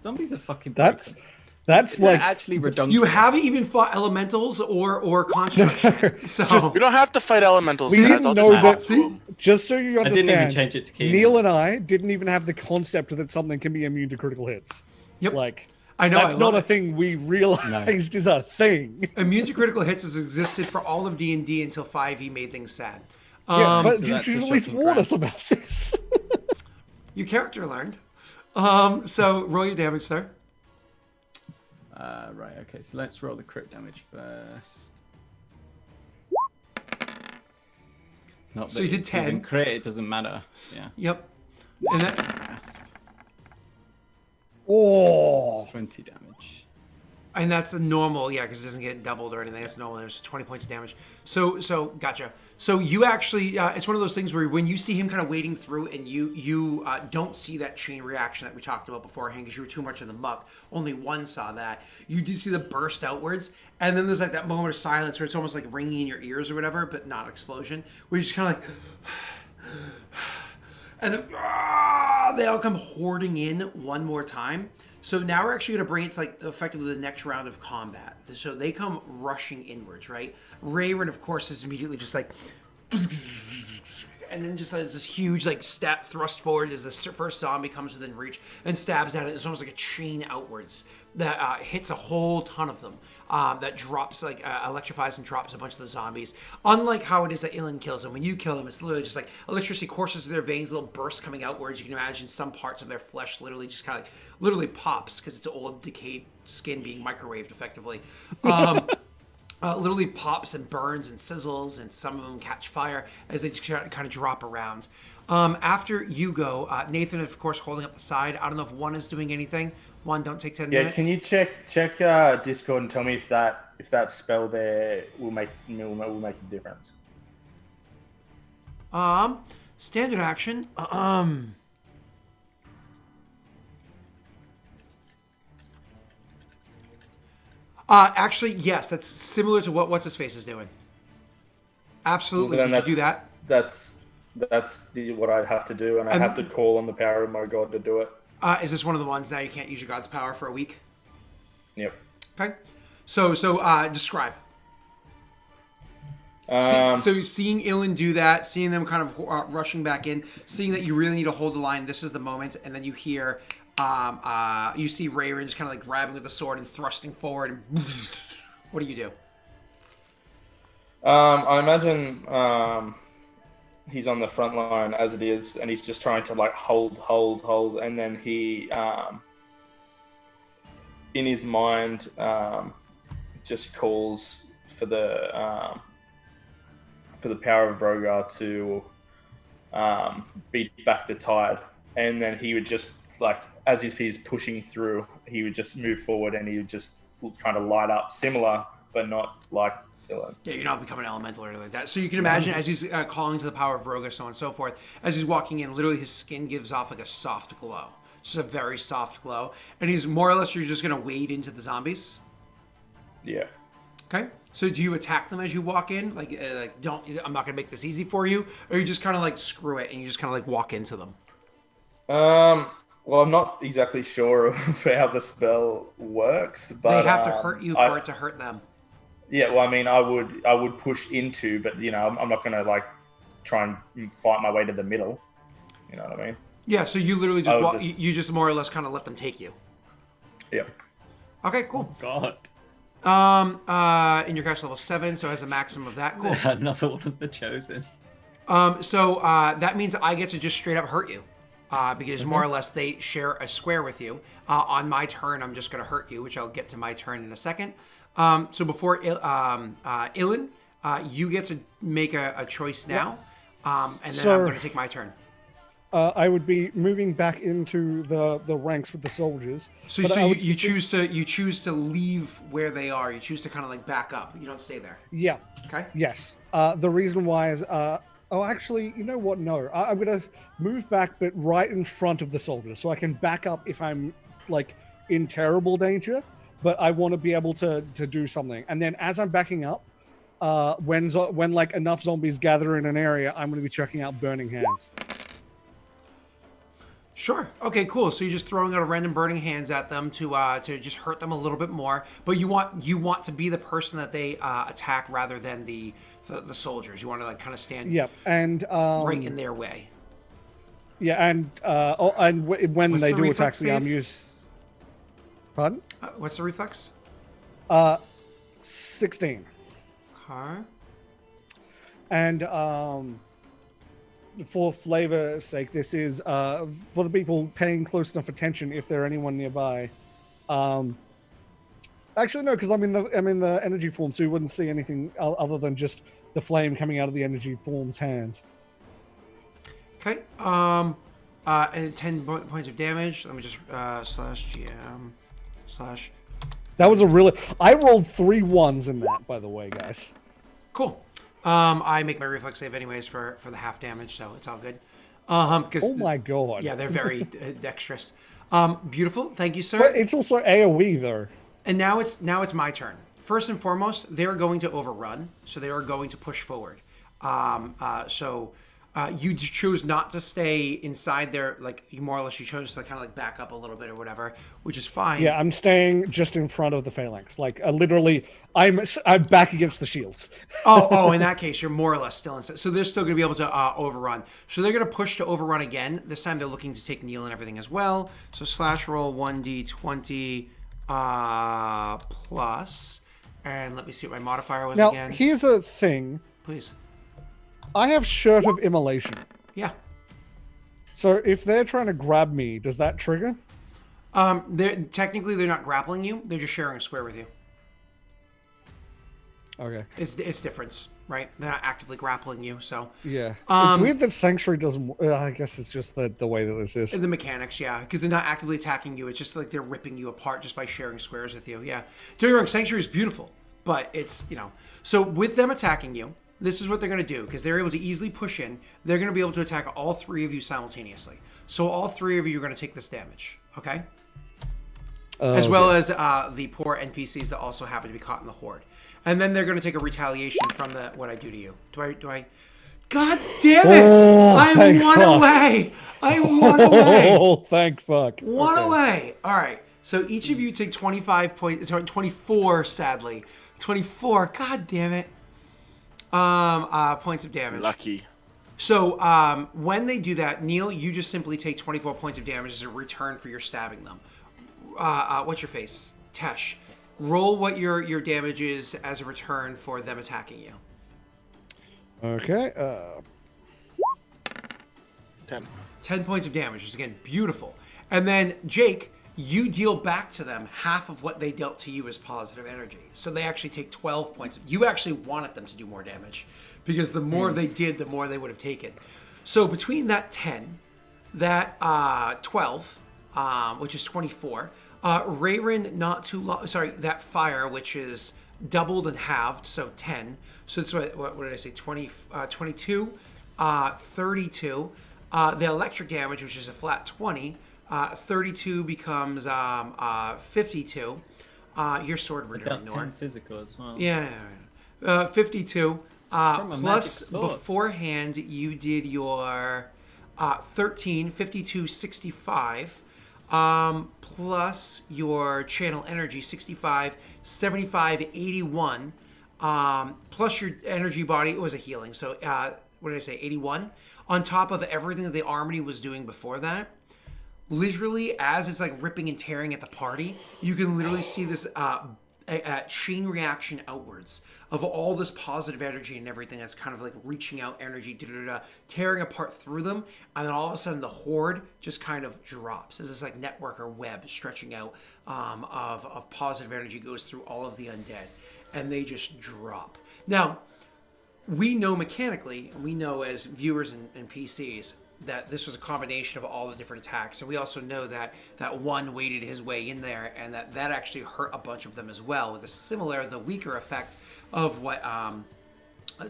Zombies are fucking That's broken. like They're actually redundant. You haven't even fought elementals or construction. So We don't have to fight elementals. We guys. didn't I'll know just that- talk to 'em. just so you I didn't even understand. change it to keen. Neil and I didn't even have the concept that something can be immune to critical hits. Yep. Like I know that's I not love a it. thing we realized is a thing. Immune to critical hits has existed for all of D&D until 5e made things sad. Yeah, but so you that's should the at least shocking warn us grass. about this. Your character learned. So roll your damage, sir. Right, okay, so let's roll the crit damage first. Not So that you did it's even 10. Crit, it doesn't matter. Yeah. Yep. And that, Grasp, Oh, 20 damage. and that's the normal, yeah, because it doesn't get doubled or anything. That's normal. There's 20 points of damage. So gotcha. So you actually, it's one of those things where when you see him kind of wading through, and you don't see that chain reaction that we talked about beforehand because you were too much in the muck. Only one saw that. You do see the burst outwards, and then there's like that moment of silence where it's almost like ringing in your ears or whatever, but not explosion. Where you just kind of like. And then they all come hoarding in one more time. So now we're actually going to bring it to like effectively the next round of combat. So they come rushing inwards, right? Rayron, of course, is immediately just like, and then just has this huge like step thrust forward as the first zombie comes within reach and stabs at it. It's almost like a chain outwards that hits a whole ton of them. That drops like electrifies and drops a bunch of the zombies. Unlike how it is that Ilan kills them. When you kill them, it's literally just like electricity courses through their veins, little bursts coming outwards. You can imagine some parts of their flesh literally just kind of like, literally pops because it's old decayed skin being microwaved effectively. literally pops and burns and sizzles, and some of them catch fire as they just kind of drop around. After you go, Nathan, of course, holding up the side. I don't know if one is doing anything. One, don't take 10 minutes. Can you check Discord and tell me if that spell there will make a difference? Standard action. Actually, yes, that's similar to what what's his face is doing. Absolutely. Well, Did you do that? That's what I'd have to do, and I have to call on the power of my god to do it. Is this one of the ones now you can't use your god's power for a week? Yep. Okay. So describe. So seeing Ilan do that, seeing them kind of rushing back in, seeing that you really need to hold the line, this is the moment, and then you hear, you see Rayron just kind of like grabbing with the sword and thrusting forward, and what do you do? I imagine he's on the front line as it is, and he's just trying to like hold, and then he, in his mind, just calls for the power of Brogar to beat back the tide, and then he would just like, as if he's pushing through, he would just move forward, and he would just kind of light up, similar but not like. Yeah, you're not becoming an elemental or anything like that. So you can imagine as he's calling to the power of Vroga, so on and so forth, as he's walking in, literally his skin gives off like a soft glow. Just a very soft glow. And he's more or less, you're just going to wade into the zombies? Yeah. Okay. So do you attack them as you walk in? Like don't, I'm not going to make this easy for you? Or you just kind of like screw it and you just kind of like walk into them? Well, I'm not exactly sure of how the spell works, but they have to hurt you for it to hurt them. Yeah, well, I mean, I would push into, but I'm not gonna like try and fight my way to the middle. You know what I mean? Yeah. So you literally just you just more or less kind of let them take you. Yeah. Okay. Cool. God. In your character level 7, so it has a maximum of that. Cool. Another one of the chosen. So that means I get to just straight up hurt you. Because more or less they share a square with you. On my turn, I'm just going to hurt you, which I'll get to my turn in a second. So before Ilan, you get to make a choice now, and then I'm going to take my turn. I would be moving back into the ranks with the soldiers. So you choose to leave where they are. You choose to kind of like back up. You don't stay there. Yeah. Okay. Yes. The reason why is actually, you know what? No, I'm gonna move back, but right in front of the soldiers, so I can back up if I'm like in terrible danger. But I want to be able to do something. And then as I'm backing up, when like enough zombies gather in an area, I'm going to be checking out Burning Hands. Sure. Okay, cool. So you're just throwing out a random burning hands at them to just hurt them a little bit more. But you want to be the person that they attack rather than the soldiers. You want to like kind of stand and right in their way. Yeah, and when they do attack me, I'm used. Pardon? What's the reflex? 16. Okay. And for flavor's sake, this is for the people paying close enough attention, if there are anyone nearby. Actually, no, because I'm in the energy form, so you wouldn't see anything other than just the flame coming out of the energy form's hands. Okay. And 10 points of damage. Let me just /GM/ That was I rolled 3 1s in that, by the way, guys. Cool. I make my reflex save anyways for the half damage, so it's all good. Oh my god. Yeah, they're very dexterous. Beautiful. Thank you, sir. But it's also AoE though. And now it's my turn. First and foremost, they're going to overrun, so they are going to push forward. You chose not to stay inside there, like more or less you chose to kind of like back up a little bit or whatever, which is fine. Yeah, I'm staying just in front of the phalanx. Like literally, I'm back against the shields. oh, in that case, you're more or less still inside. So they're still going to be able to overrun. So they're going to push to overrun again. This time they're looking to take Neil and everything as well. So /roll 1d20 plus, and let me see what my modifier was again. Now here's a thing. Please. I have Shirt of Immolation. Yeah. So if they're trying to grab me, does that trigger? Technically they're not grappling you. They're just sharing a square with you. Okay. It's different, right? They're not actively grappling you, so Yeah. It's weird that Sanctuary doesn't. I guess it's just the way that this is. the mechanics, yeah, because they're not actively attacking you. It's just like they're ripping you apart just by sharing squares with you. Yeah, don't get me wrong, Sanctuary is beautiful, but it's So with them attacking you, this is what they're going to do because they're able to easily push in. They're going to be able to attack all three of you simultaneously. So all three of you are going to take this damage. Okay. As well as the poor NPCs that also happen to be caught in the horde. And then they're going to take a retaliation from what I do to you. Do I? God damn it! I won away! I won away! Oh, thank fuck. One away! Alright, so each of you take 25 points, sorry, 24, sadly. 24, god damn it. Points of damage. Lucky. So, when they do that, Neil, you just simply take 24 points of damage as a return for your stabbing them. What's your face? Tesh. Roll what your damage is as a return for them attacking you. Okay. 10. 10 points of damage, which is again beautiful. And then Jake, you deal back to them half of what they dealt to you as positive energy. So they actually take 12 points. You actually wanted them to do more damage because the more they did, the more they would have taken. So between that 10, that 12, which is 24, Rayron, not too long. Sorry, that fire, which is doubled and halved, so 10. So it's what did I say? 22, 32. The electric damage, which is a flat 20. 32 becomes 52. Your sword we're doing, Got 10 physical as well. Yeah. 52. from a Plus, magic sword. beforehand, you did your 13, 52, 65. Plus your channel energy, 65, 75, 81. Plus your energy body, it was a healing. So, what did I say? 81. On top of everything that the armory was doing before that. Literally, as it's like ripping and tearing at the party, you can literally see this a chain reaction outwards of all this positive energy and everything that's kind of like reaching out energy, tearing apart through them, and then all of a sudden the horde just kind of drops as this like network or web stretching out of positive energy goes through all of the undead, and they just drop. Now, we know mechanically, and we know as viewers and PCs, that this was a combination of all the different attacks. And we also know that one weighted his way in there and that actually hurt a bunch of them as well with a similar, the weaker effect of what,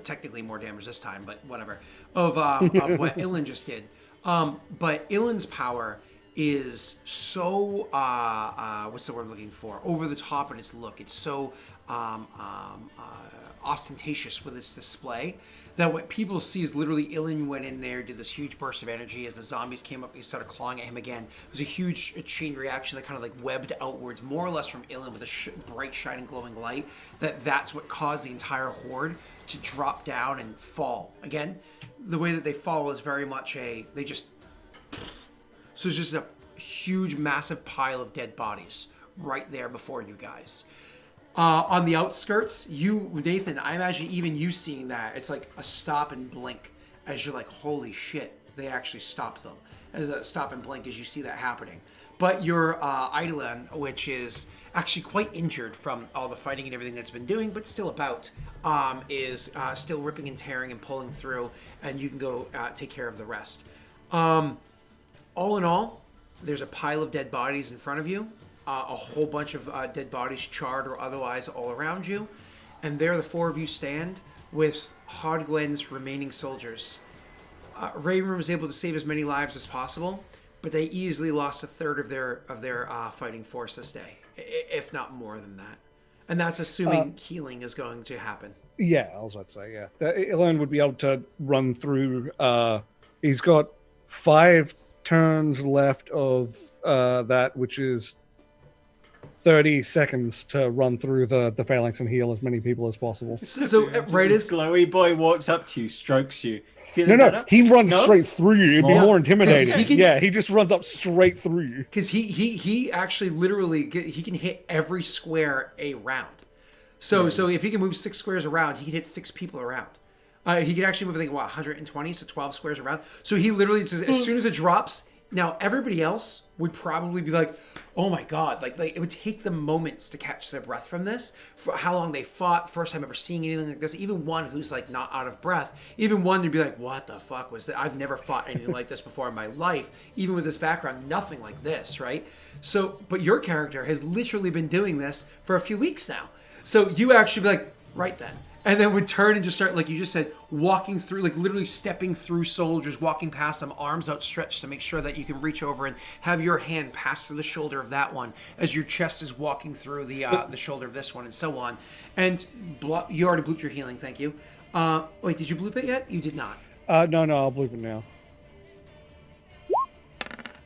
technically more damage this time, but whatever, of what Ilan just did. But Ilan's power is so, what's the word I'm looking for? Over the top in its look. It's so ostentatious with its display that what people see is literally Ilan went in there, did this huge burst of energy as the zombies came up and started clawing at him again. It was a huge chain reaction that kind of like webbed outwards, more or less from Ilan with a bright, shining, glowing light. That's what caused the entire horde to drop down and fall. Again, the way that they fall is very much they just... So it's just a huge, massive pile of dead bodies right there before you guys. On the outskirts, Nathan, I imagine even you seeing that, it's like a stop and blink as you're like, holy shit, they actually stopped them. As a stop and blink as you see that happening. But your Eidolon, which is actually quite injured from all the fighting and everything that's been doing, but still about, is still ripping and tearing and pulling through, and you can go take care of the rest. All in all, there's a pile of dead bodies in front of you. A whole bunch of dead bodies, charred or otherwise, all around you. And there the four of you stand with Hodgwen's remaining soldiers. Raven was able to save as many lives as possible, but they easily lost a third of their fighting force this day, if not more than that. And that's assuming healing is going to happen. Yeah, I was about to say, yeah. Ilan would be able to run through... he's got 5 turns left of that, which is 30 seconds to run through the phalanx and heal as many people as possible. So right as glowy boy walks up to you, strokes you. No, he runs straight through you. It'd be more intimidating. He he just runs up straight through you. Because he actually literally he can hit every square a round. So if he can move 6 squares around, he can hit 6 people around. He can actually move, I think, 120, so 12 squares around. So he literally says, as soon as it drops, Now, everybody else would probably be like, oh my God, like it would take them moments to catch their breath from this, for how long they fought, first time ever seeing anything like this. Even one who's like not out of breath, even one would be like, what the fuck was that? I've never fought anything like this before in my life. Even with this background, nothing like this, right? So, but your character has literally been doing this for a few weeks now. So you actually be like, right then. And then would turn and just start, like you just said, walking through, like literally stepping through soldiers, walking past them, arms outstretched to make sure that you can reach over and have your hand pass through the shoulder of that one as your chest is walking through the shoulder of this one and so on. And you already blooped your healing, thank you. Wait, did you bloop it yet? You did not. No, I'll bloop it now.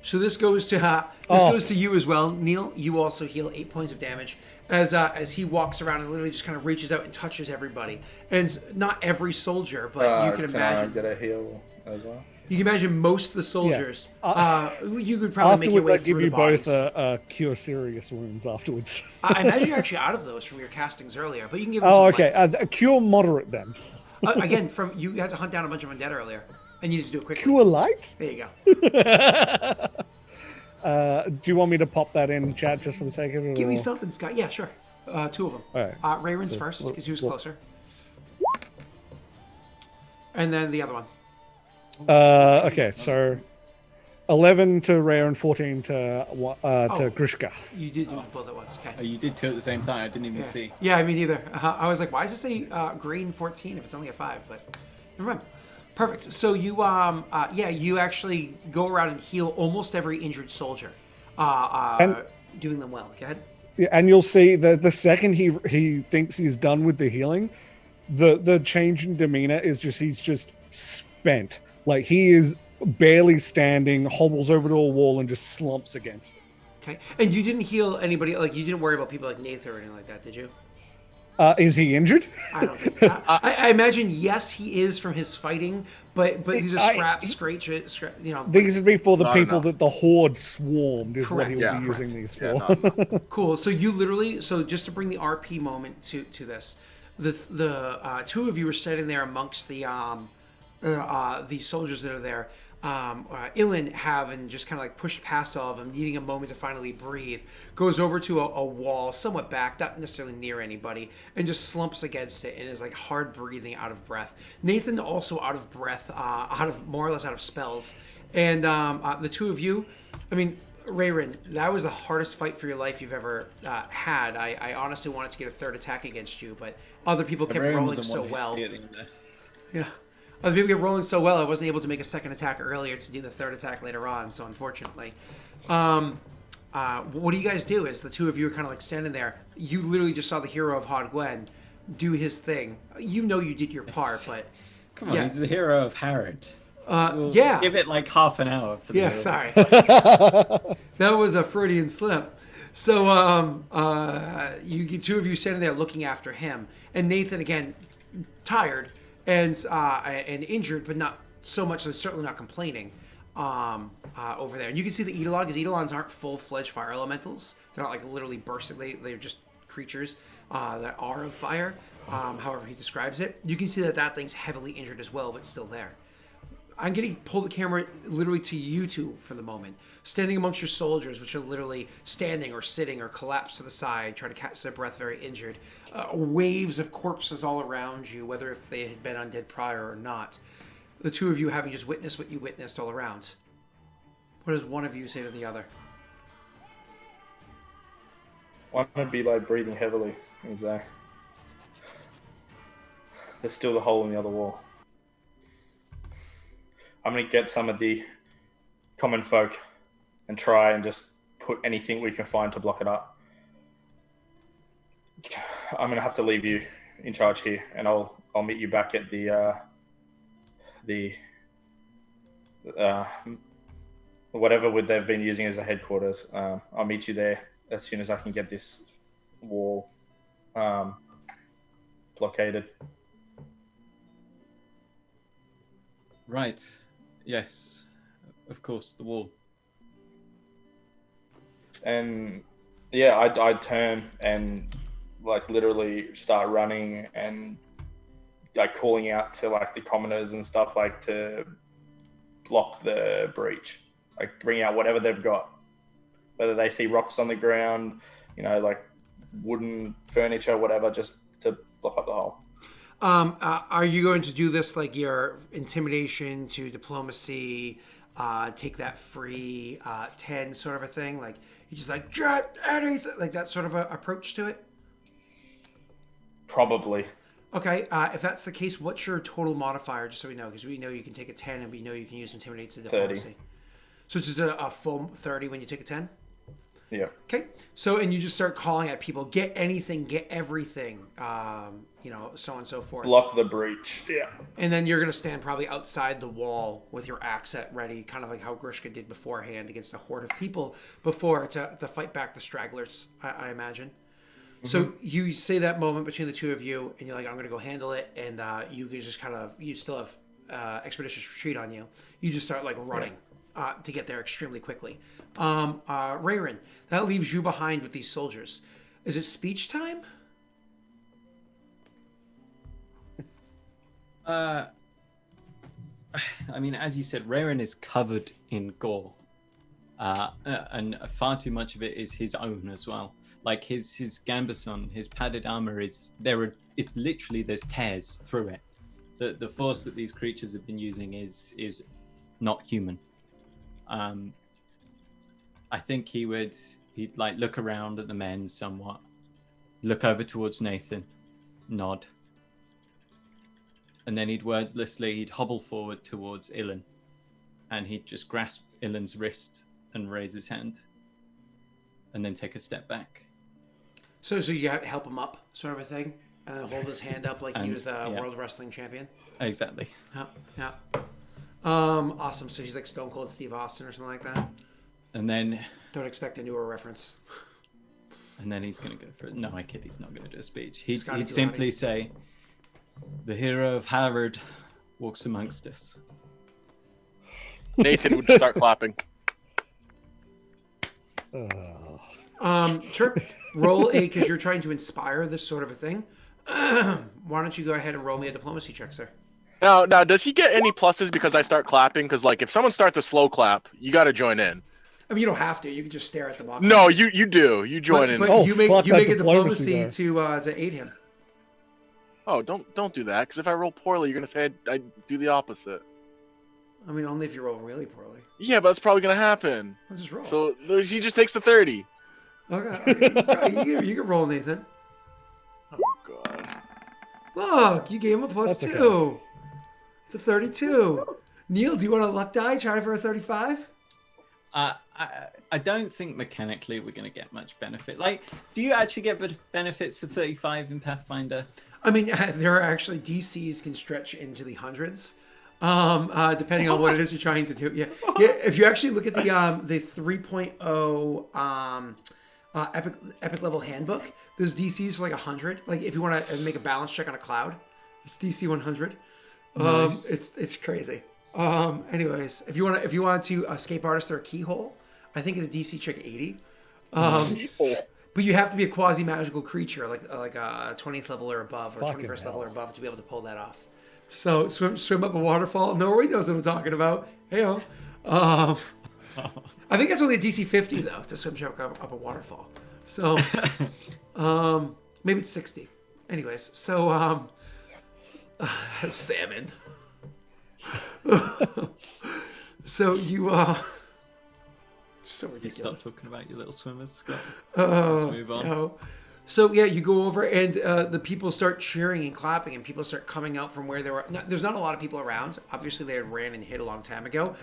So this goes to goes to you as well, Neil. You also heal 8 points of damage as he walks around and literally just kind of reaches out and touches everybody. And not every soldier, but you can imagine. Can I get a heal as well? You can imagine most of the soldiers. You could probably make your way Afterwards, I give through you the bodies. both a cure serious wounds afterwards. I imagine you're actually out of those from your castings earlier, but you can give them Oh, some okay. lights. A cure moderate then. Again, from you had to hunt down a bunch of undead earlier, and you need to do it quickly. Cure light? There you go. Do you want me to pop that in chat just for the sake of it? Give me or- something, Scott. Yeah, sure. 2 of them. All right. Rayron's first, we'll- because he was we'll- closer. And then the other one. Okay, so 11 to Rare and 14 to Grishka. You did do both at once. Oh, Okay. you did two at the same time. I didn't even Yeah. see. Yeah, I mean, either. I was like, why does it say green 14 if it's only a 5? But never mind. Perfect. So you, you actually go around and heal almost every injured soldier, doing them well. Go ahead. Yeah, and you'll see that the second he thinks he's done with the healing, the change in demeanor is he's just spent. Like he is barely standing, hobbles over to a wall and just slumps against it. Okay. And you didn't heal anybody, like you didn't worry about people like Nathan or anything like that, did you? Is he injured? I don't know. I imagine yes, he is from his fighting, but these are scratches. These would be for the Not people enough. that the horde swarmed is what he Correct. would be Yeah, using these Yeah, for. no. Cool. So you literally, just to bring the RP moment to this, the 2 of you were standing there amongst the soldiers that are there. Ilan having just kind of like pushed past all of them, needing a moment to finally breathe, goes over to a wall, somewhat back, not necessarily near anybody, and just slumps against it and is like hard breathing, out of breath. Nathan also out of breath, more or less out of spells. And the 2 of you, I mean, Rayron, that was the hardest fight for your life you've ever had. I honestly wanted to get a 3rd attack against you, but other people kept Everyone rolling was a so one-hit well. hitting there. Yeah. Other people get rolling so well, I wasn't able to make a 2nd attack earlier to do the 3rd attack later on, so unfortunately. What do you guys do as the 2 of you are kind of like standing there? You literally just saw the hero of Hod Gwen do his thing. You know you did your part, but... Come on, Yeah. he's the hero of Harrod. We'll yeah. Give it like half an hour for the Yeah, hero. sorry. That was a Freudian slip. So, you 2 of you standing there looking after him, and Nathan again, tired and injured, but not so much. So certainly not complaining. Over there, and you can see the Eidolon, because Eidolons aren't full-fledged fire elementals. They're not like literally bursting. They're just creatures that are of fire. However he describes it, you can see that thing's heavily injured as well, but still there. I'm going to pull the camera literally to you 2 for the moment. Standing amongst your soldiers, which are literally standing or sitting or collapsed to the side, trying to catch their breath, very injured. Waves of corpses all around you, whether if they had been undead prior or not. The 2 of you having just witnessed what you witnessed all around. What does one of you say to the other? One would be like breathing heavily. There's still the hole in the other wall. I'm going to get some of the common folk and try and just put anything we can find to block it up. I'm going to have to leave you in charge here, and I'll meet you back at the whatever they've been using as a headquarters. I'll meet you there as soon as I can get this wall blockaded. Right. Yes. Of course, the wall. And yeah, I'd turn and like literally start running and like calling out to like the commoners and stuff like to block the breach. like bring out whatever they've got, whether they see rocks on the ground, like wooden furniture, whatever, just to block up the hole. Are you going to do this like your intimidation to diplomacy, take that free 10 sort of a thing? Like you just like get anything, like that sort of a approach to it? Probably. Okay, if that's the case, what's your total modifier, just so we know? Because we know you can take a 10 and we know you can use intimidate to diplomacy. 30. So it's just a full 30 when you take a 10? Yeah. Okay, so and you just start calling at people, get anything, get everything, so on and so forth. Block the breach. Yeah. And then you're going to stand probably outside the wall with your axe at ready, kind of like how Grishka did beforehand against a horde of people before to fight back the stragglers, I imagine. Mm-hmm. So you say that moment between the two of you, and you're like, I'm going to go handle it, and you can just you still have expeditious retreat on you. You just start like running to get there extremely quickly. Rayron, that leaves you behind with these soldiers. Is it speech time? I mean, as you said, Rayron is covered in gore, and far too much of it is his own as well. Like his gambeson, his padded armor it's literally there's tears through it. The force that these creatures have been using is not human. I think he'd like look around at the men somewhat, look over towards Nathan, nod. And then he'd hobble forward towards Ilan, and he'd just grasp Ilan's wrist and raise his hand, and then take a step back. So you help him up, sort of a thing, and then hold his hand up like he was the world wrestling champion. Exactly. Yeah. Awesome. So he's like Stone Cold Steve Austin or something like that. And then don't expect a newer reference. And then he's gonna go for it. No, I kid. He's not gonna do a speech. He'd simply say, "The hero of Harvard walks amongst us." Nathan would start clapping. Sure. Roll a, because you're trying to inspire this sort of a thing. Why don't you go ahead and roll me a diplomacy check, sir? Now, does he get any pluses because I start clapping? Because like, if someone starts a slow clap, you got to join in. I mean, you don't have to. You can just stare at the box. No, you do. You join in. But you make a diplomacy to aid him. Oh, don't do that. Because if I roll poorly, you're gonna say I do the opposite. I mean, only if you roll really poorly. Yeah, but that's probably gonna happen. I'll just roll. So he just takes the 30. Okay, you can roll, Nathan. Oh God. Look, you gave him a +2. Okay. It's a 32. Neil, do you want a luck die? Try for a 35? I don't think mechanically we're going to get much benefit. Like, do you actually get benefits to 35 in Pathfinder? I mean, there are actually DCs can stretch into the hundreds, depending on what it is you're trying to do. Yeah. If you actually look at the 3.0 epic level handbook, there's DCs for like 100. Like if you want to make a balance check on a cloud, it's DC 100. Nice. It's crazy. Anyways, if you want to escape artist or a keyhole, I think it's a DC check 80. But you have to be a quasi magical creature, like a 20th level or above, or 21st level or above, to be able to pull that off. So swim up a waterfall. Norway knows what I'm talking about. Heyo. I think that's only a DC 50 though, to swim up a waterfall. So maybe it's 60. Anyways, so salmon. So you so ridiculous. Stop talking about your little swimmers, Scott. Let's move on. No. So yeah, you go over and the people start cheering and clapping, and people start coming out from where they were. There's not a lot of people around. Obviously, they had ran and hid a long time ago,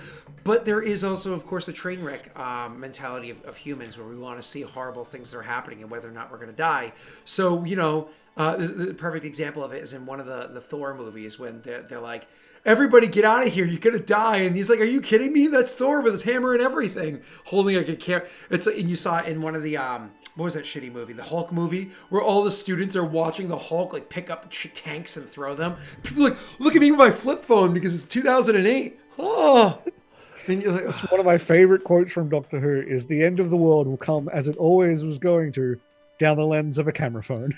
but there is also, of course, the train wreck mentality of humans, where we want to see horrible things that are happening and whether or not we're going to die. So the perfect example of it is in one of the Thor movies when they're like, everybody get out of here, you're gonna die, and he's like, are you kidding me? That's Thor with his hammer and everything, holding like a camera. It's like, and you saw it in one of the what was that shitty movie, the Hulk movie, where all the students are watching the Hulk like pick up tanks and throw them. People are like, look at me with my flip phone because it's 2008. Oh. And you're like, it's one of my favorite quotes from Doctor Who is, the end of the world will come as it always was going to, down the lens of a camera phone.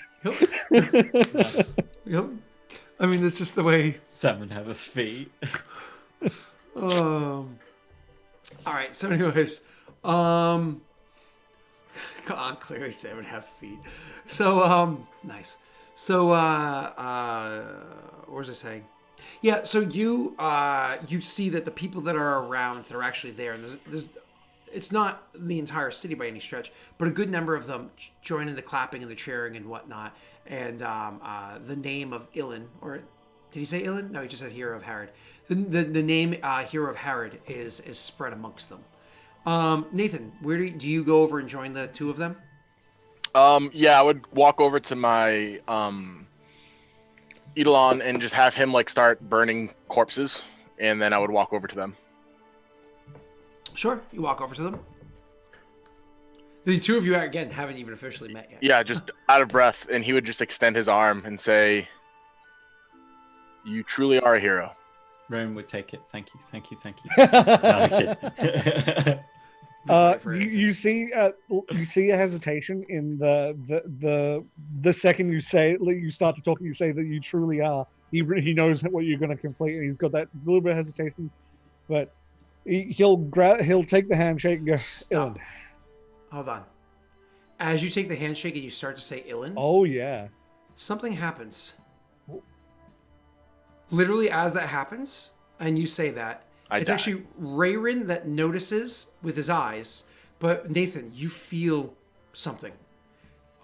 Yep. I mean, that's just the way. 7 have a feet. All right. So, anyways, come on, clearly 7.5 feet. So, nice. So, what was I saying? Yeah. So you see that the people that are around that are actually there, and there's it's not the entire city by any stretch, but a good number of them join in the clapping and the cheering and whatnot. And the name of Ilan, or did he say Ilan? No, he just said Hero of Harad. The name Hero of Harad is spread amongst them. Nathan, where do you go over and join the two of them? Yeah, I would walk over to my Eidolon and just have him like start burning corpses, and then I would walk over to them. Sure, you walk over to them. The two of you, again, haven't even officially met yet. Yeah, just out of breath, and he would just extend his arm and say, "You truly are a hero." Rome would take it. Thank you, thank you, thank you. You see a hesitation in the second you start to talk and you say that you truly are. He knows what you're going to complete, and he's got that little bit of hesitation, but he'll take the handshake and go, Ilan. Hold on. As you take the handshake and you start to say Ilan, oh yeah, something happens. Literally, as that happens, and you say that, it's actually Rayrin that notices with his eyes, but Nathan, you feel something.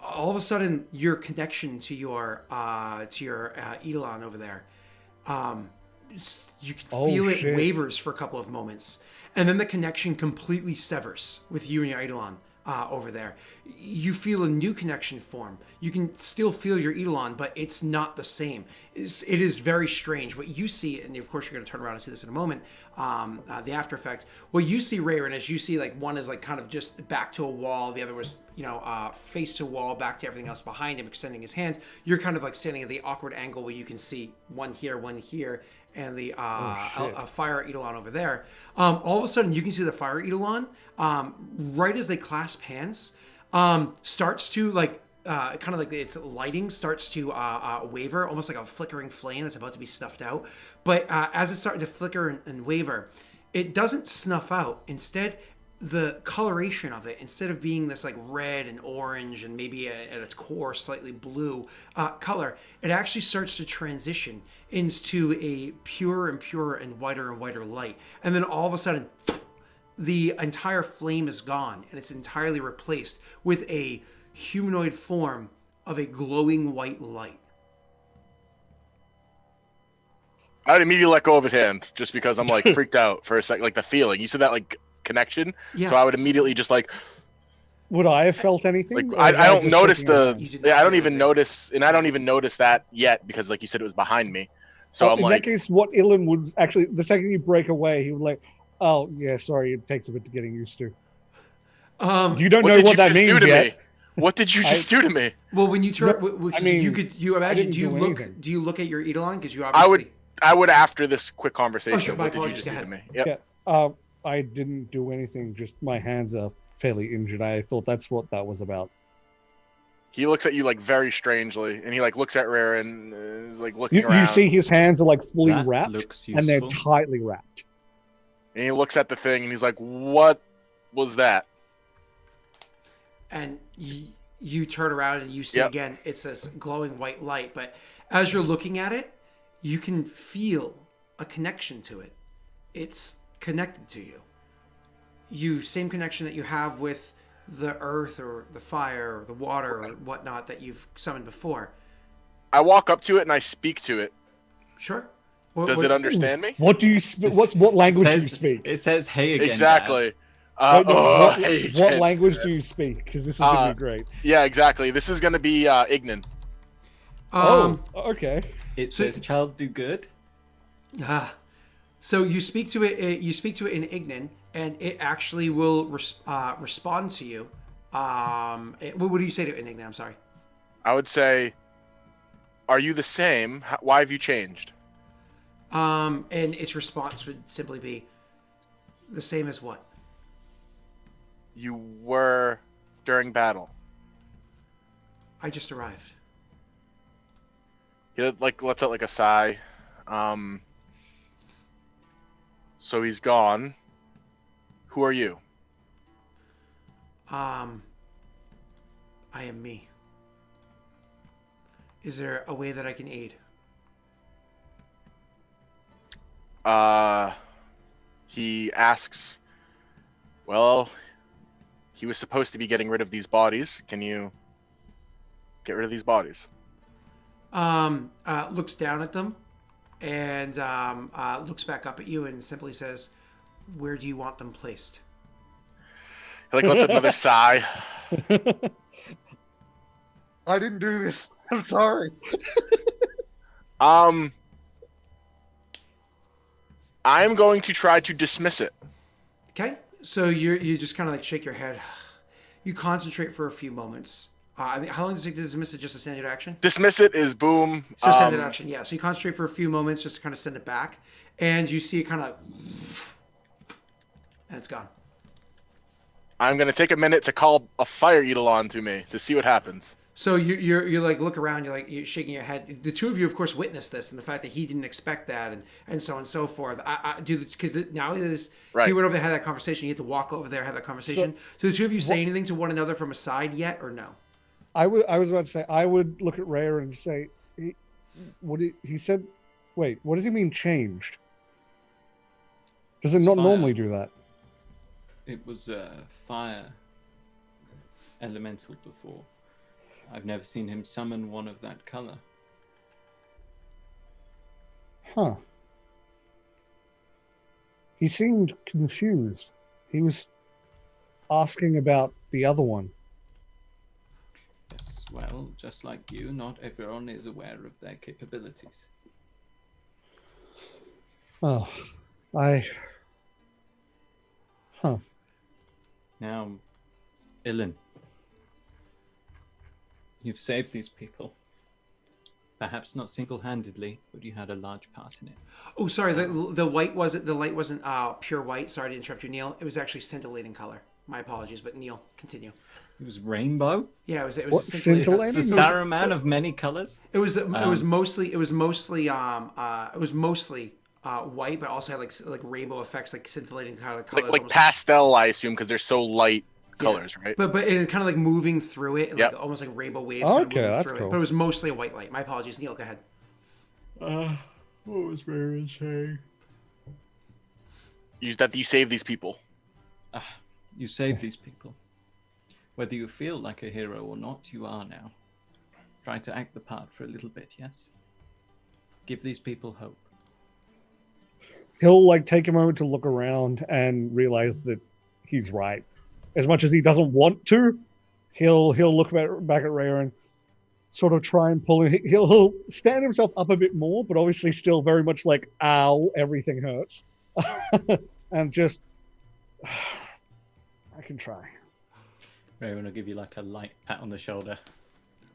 All of a sudden, your connection to your Eidolon over there, you can feel it wavers for a couple of moments, and then the connection completely severs with you and your Eidolon over there. You feel a new connection form. You can still feel your Eidolon, but it's not the same. It is very strange. What you see, and of course you're going to turn around and see this in a moment, the after effect. What you see, Rayrin, is you see like one is like kind of just back to a wall. The other was, face to a wall, back to everything else behind him, extending his hands. You're kind of like standing at the awkward angle where you can see one here, and the fire Eidolon over there. All of a sudden, you can see the fire Eidolon, right as they clasp hands, starts to like, kind of like its lighting starts to waver, almost like a flickering flame that's about to be snuffed out. But as it's starting to flicker and waver, it doesn't snuff out. Instead, the coloration of it, instead of being this like red and orange and maybe at its core slightly blue color, it actually starts to transition into a purer and whiter light. And then all of a sudden, the entire flame is gone, and it's entirely replaced with a humanoid form of a glowing white light. I would immediately let go of his hand just because I'm like freaked out for a second, like the feeling. You said that like connection, so I would immediately just like. Would I have felt anything? Like I don't notice I don't even notice, and I don't even notice that yet because, like you said, it was behind me. So I'm in that case, what Ilan would actually, the second you break away, he would like, oh yeah, sorry, it takes a bit to getting used to. You don't know what that means yet. What did you just do to me? Well, when you turn, you imagine. Do you look at your Eidolon? Because you obviously. I would after this quick conversation. Oh, sure, what did you just do to me? Yep. Yeah. I didn't do anything. Just my hands are fairly injured. I thought that's what that was about. He looks at you like very strangely, and he like looks at Rare and is like looking around. You see his hands are like fully wrapped, and they're tightly wrapped. And he looks at the thing, and he's like, "What was that?" And you turn around and you see again, it's this glowing white light. But as you're looking at it, you can feel a connection to it. It's connected to you. Same connection that you have with the earth or the fire or the water or whatnot that you've summoned before. I walk up to it and I speak to it. Sure. Does it understand me? What do you? What language do you speak? It says "Hey" again. Exactly. What language do you speak? Because this is gonna be great. Yeah, exactly. This is gonna be Ignan. Okay. It says "Child, do good." So you speak to it. You speak to it in Ignan, and it actually will respond to you. What do you say to it in Ignan? I'm sorry. I would say, "Are you the same? Why have you changed?" And its response would simply be, "The same as what?" You were during battle. I just arrived. He like lets out like a sigh. So he's gone. Who are you? I am me. Is there a way that I can aid? He asks, well, he was supposed to be getting rid of these bodies. Can you get rid of these bodies? Looks down at them and looks back up at you and simply says, where do you want them placed? He like lets another sigh. I didn't do this. I'm sorry. I'm going to try to dismiss it. Okay, so you just kind of like shake your head. You concentrate for a few moments. How long does it take to dismiss it? Just a standard action? Dismiss it is boom. So standard action, yeah. So you concentrate for a few moments just to kind of send it back. And you see it kind of... And it's gone. I'm going to take a minute to call a fire eidolon to me to see what happens. So you're like look around, you're shaking your head. The two of you, of course, witnessed this, and the fact that he didn't expect that, and so on and so forth. I do, because now it is right. He went over there, had that conversation. You had to walk over there, have that conversation. So the two of you say anything to one another from a side yet, or no? I was about to say I would look at Rhea and say, he said. Wait, what does he mean changed? Does it not fire. Normally do that? It was a fire elemental before. I've never seen him summon one of that color. Huh. He seemed confused. He was asking about the other one. Yes, well, just like you, not everyone is aware of their capabilities. Oh, Huh. Now, Ilan, you've saved these people. Perhaps not single-handedly, but you had a large part in it. Oh, sorry. The white wasn't. The light wasn't pure white. Sorry to interrupt you, Neil. It was actually scintillating color. My apologies, but Neil, continue. It was rainbow. Yeah, it was. What, Scintillating. The Saruman of many colors. It was mostly white, but also had like rainbow effects, like scintillating kind of colors, like pastel, I assume, because they're so light colors, right? But it kind of like moving through it, and like almost like rainbow waves. Okay, kind of moving that's through cool. it. But it was mostly a white light. My apologies, Neil. Go ahead. What was Raven saying? Use that you save these people. You saved these people. Whether you feel like a hero or not, you are now. Try to act the part for a little bit, yes? Give these people hope. He'll like take a moment to look around and realize that he's right. As much as he doesn't want to, he'll look back at Rhea and sort of try and pull in. He'll stand himself up a bit more, but obviously still very much like, ow, everything hurts. And just, I can try. Raven will give you like a light pat on the shoulder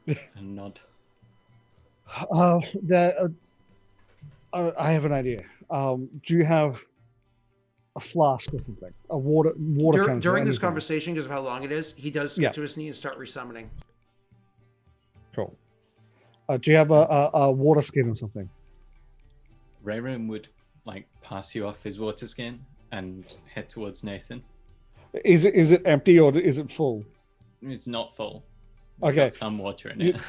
and nod. I have an idea. Do you have a flask or something? A water canister? During this anything? conversation, because of how long it is, he does get to his knee and start resummoning. Cool. Do you have a water skin or something? Raven would like pass you off his water skin and head towards Nathan. Is it empty or is it full? It's not full. It's Okay. got some water in it.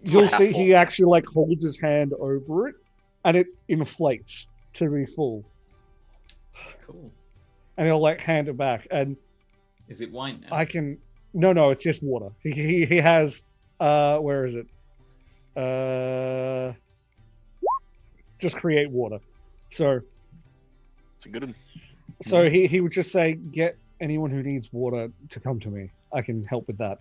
You'll see half full. he actually like holds his hand over it and it inflates to be full. Cool. And he'll like hand it back and Is it wine now? I can no, it's just water. He has where is it? Just create water. So It's a good one. So Nice. he would just say, get anyone who needs water to come to me. I can help with that.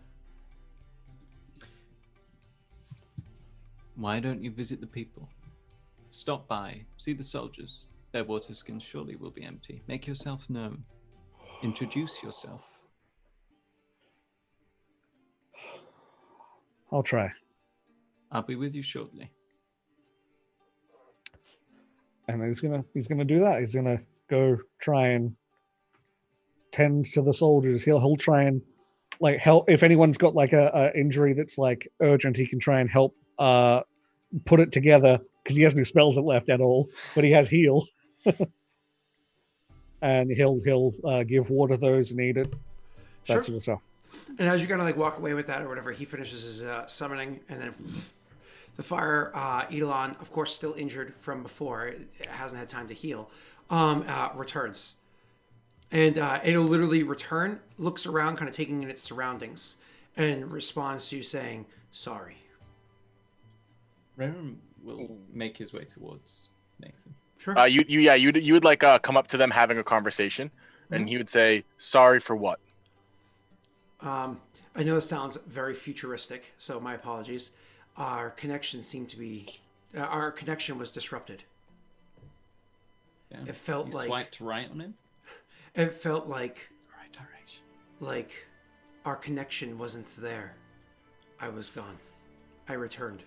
Why don't you visit the people? Stop by, see the soldiers. Their water skins surely will be empty. Make yourself known. Introduce yourself. I'll try. I'll be with you shortly. And then he's gonna do that. He's gonna go try and tend to the soldiers. He'll try and like help if anyone's got like a injury that's like urgent. He can try and help put it together because he has no spells left at all. But he has heal. and he'll give water to those who need it. That Sure. sort of stuff. And as you kind of like walk away with that or whatever, he finishes his summoning, and then the fire Eidolon, of course, still injured from before, it hasn't had time to heal, returns. And it'll literally return, looks around, kind of taking in its surroundings, and responds to you saying, sorry. Rerum will make his way towards Nathan. Sure. You would like come up to them having a conversation, and he would say, "Sorry for what?" I know this sounds very futuristic, so my apologies. Our connection our connection was disrupted. Yeah. It felt you like swiped right on him. It felt like Right direction. like our connection wasn't there. I was gone. I returned.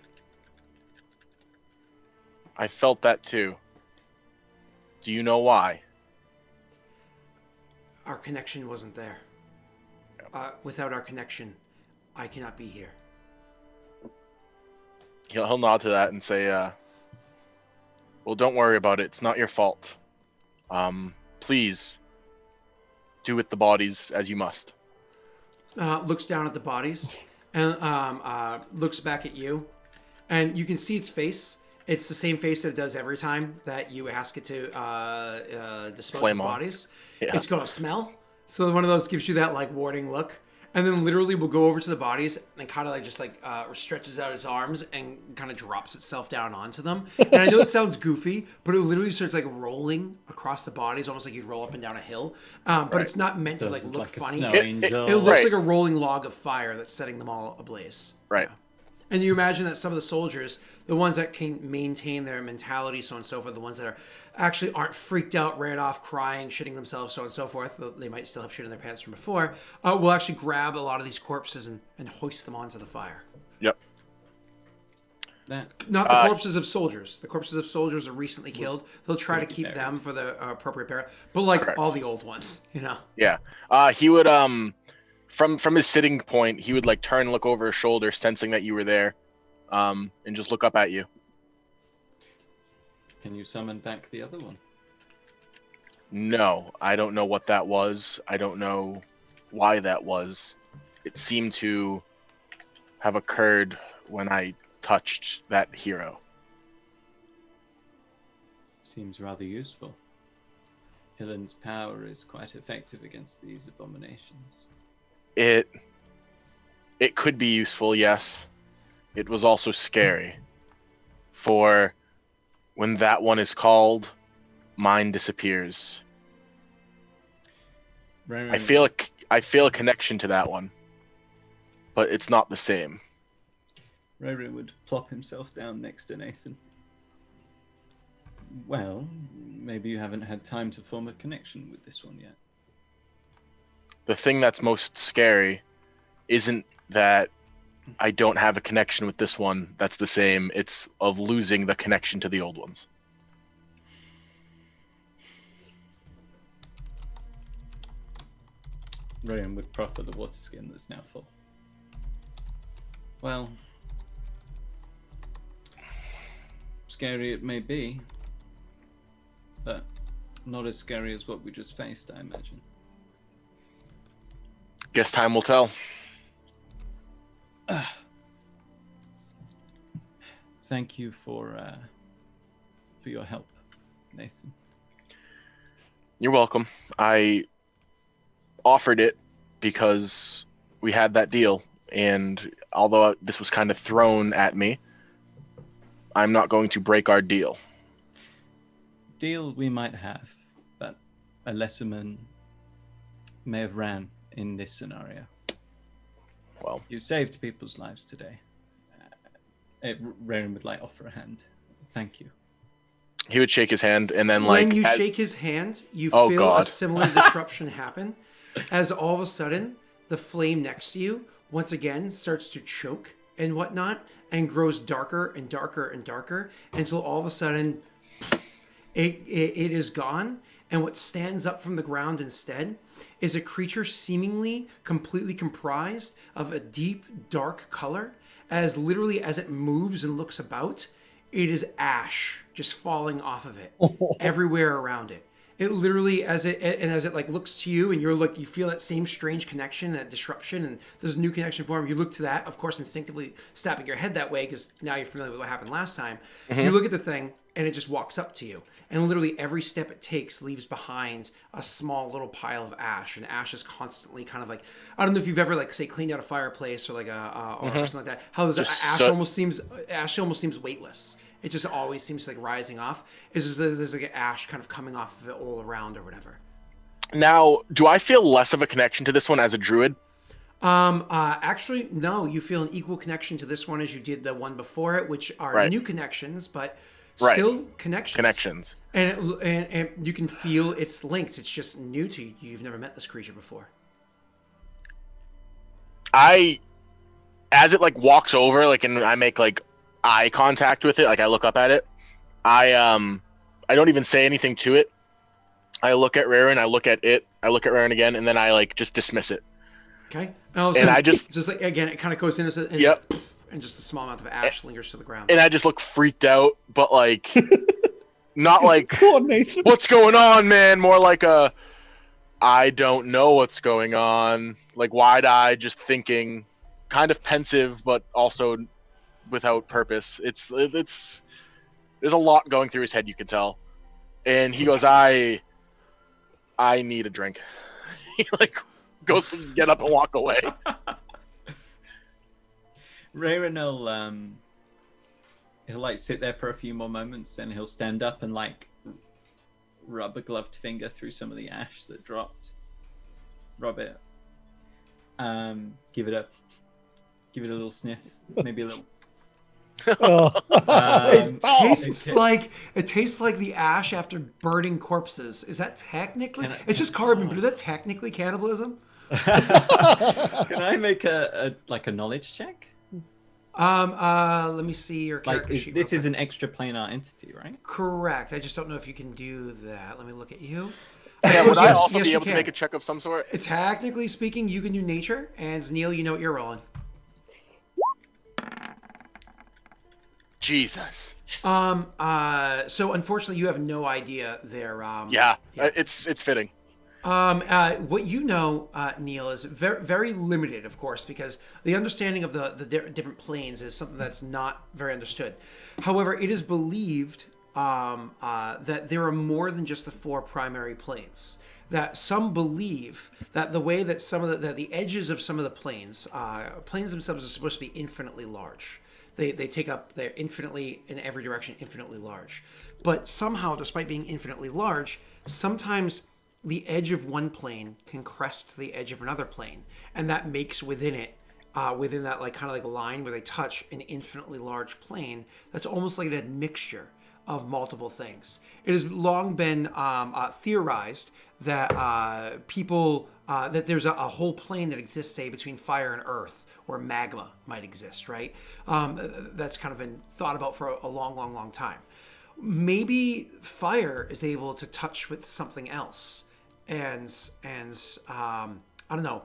I felt that too. Do you know why? Our connection wasn't there. Without our connection, I cannot be here. He'll nod to that and say, "Well, don't worry about it. It's not your fault. Please do with the bodies as you must." Looks down at the bodies and looks back at you, and you can see its face. It's the same face that it does every time that you ask it to dispose Flame of on. bodies. Yeah. It's gonna smell. So one of those gives you that like warning look, and then literally will go over to the bodies and kind of like just like stretches out its arms and kind of drops itself down onto them. And I know it sounds goofy, but it literally starts like rolling across the bodies, almost like you'd roll up and down a hill. But Right. it's not meant to like Does look like a funny. snow It- angel. It looks Right. like a rolling log of fire that's setting them all ablaze. Right. And you imagine that some of the soldiers, the ones that can maintain their mentality, so on and so forth, the ones that are actually aren't freaked out, ran off, crying, shitting themselves, so on and so forth, though they might still have shit in their pants from before, will actually grab a lot of these corpses and hoist them onto the fire. Yep. That Not the corpses of soldiers. The corpses of soldiers are recently killed. They'll try to keep buried. them for the appropriate burial, but like Correct. all the old ones, you know. Yeah. He would from his sitting point, he would like turn and look over his shoulder, sensing that you were there, and just look up at you. Can you summon back the other one? No, I don't know what that was. I don't know why that was. It seemed to have occurred when I touched that hero. Seems rather useful. Hillen's power is quite effective against these abominations. It could be useful, yes. It was also scary. For when that one is called, mine disappears. I feel a connection to that one, but it's not the same. Roro would plop himself down next to Nathan. Well, maybe you haven't had time to form a connection with this one yet. The thing that's most scary isn't that I don't have a connection with this one that's the same. It's of losing the connection to the old ones. Rorian would proffer the water skin that's now full. Well, scary it may be, but not as scary as what we just faced, I imagine. Guess time will tell. Thank you for your help, Nathan. You're welcome. I offered it because we had that deal, and although this was kind of thrown at me, I'm not going to break our deal. Deal we might have, but a lesserman may have ran in this scenario. Well, You saved people's lives today. Raren would like offer a hand. Thank you. he would shake his hand, and then like When you as- shake his hand, you Oh, feel God. a similar disruption happen as all of a sudden the flame next to you once again starts to choke and whatnot and grows darker and darker and darker until all of a sudden it is gone, and what stands up from the ground instead is a creature seemingly completely comprised of a deep dark color, as literally as it moves and looks about, it is ash just falling off of it everywhere around it. it literally as it like looks to you, and you feel that same strange connection, that disruption, and there's a new connection form. You look to that, of course, instinctively snapping your head that way because now you're familiar with what happened last time. You look at the thing, and it just walks up to you, and literally every step it takes leaves behind a small little pile of ash, and ash is constantly kind of like, I don't know if you've ever like say cleaned out a fireplace or like or something like that. How ash almost seems weightless. It just always seems like rising off. It's just there's like an ash kind of coming off of it all around or whatever. Now, do I feel less of a connection to this one as a druid? Actually, no. You feel an equal connection to this one as you did the one before it, which are new connections, but still connections. And you can feel it's linked. It's just new to you. You've never met this creature before. As it like walks over, like, and I make like eye contact with it, like I look up at it, I don't even say anything to it. I look at Raren, I look at it, I look at Raren again, and then I like just dismiss it. Okay. And I just like again, it kind of goes into it. Yep. And just a small amount of ash lingers to the ground. And I just look freaked out, but like not like Nathan. What's going on, man? More like I don't know what's going on. Like wide-eyed, just thinking, kind of pensive, but also without purpose. It's there's a lot going through his head, you can tell. And he goes, I need a drink. He like goes to get up and walk away. Rayron will he'll like sit there for a few more moments, then he'll stand up and like rub a gloved finger through some of the ash that dropped. Rub it. Give it a little sniff, maybe a little. It tastes like the ash after burning corpses. Is that technically? It's just carbon, but is that technically cannibalism? Can I make a knowledge check? Let me see your character sheet. This is an extra planar entity, right? Correct. I just don't know if you can do that. Let me look at you. Yeah, would I also be able to make a check of some sort? Technically speaking, you can do nature, and Neil, you know what you're rolling. Jesus. So unfortunately, you have no idea there. It's fitting. What you know, Neil, is very, very limited, of course, because the understanding of the different planes is something that's not very understood. However, it is believed that there are more than just the 4 primary planes. That some believe that the way that that the edges of some of the planes themselves are supposed to be infinitely large. They're infinitely in every direction, infinitely large. But somehow, despite being infinitely large, sometimes the edge of one plane can crest the edge of another plane, and that makes within that like kind of like line where they touch an infinitely large plane. That's almost like an admixture of multiple things. It has long been theorized that that there's a whole plane that exists, say, between fire and earth, where magma might exist, right? That's kind of been thought about for a long, long, long time. Maybe fire is able to touch with something else, and I don't know.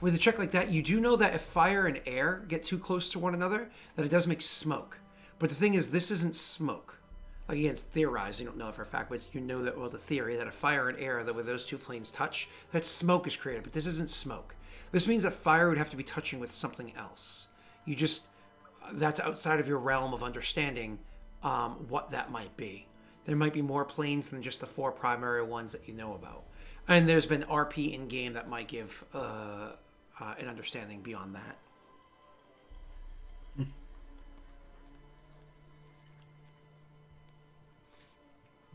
With a check like that, you do know that if fire and air get too close to one another, that it does make smoke. But the thing is, this isn't smoke. Like, again, it's theorized. You don't know it for a fact, but you know that, well, the theory that if fire and air, that when those two planes touch, that smoke is created. But this isn't smoke. This means that fire would have to be touching with something else. That's outside of your realm of understanding what that might be. There might be more planes than just the 4 primary ones that you know about. And there's been RP in-game that might give an understanding beyond that.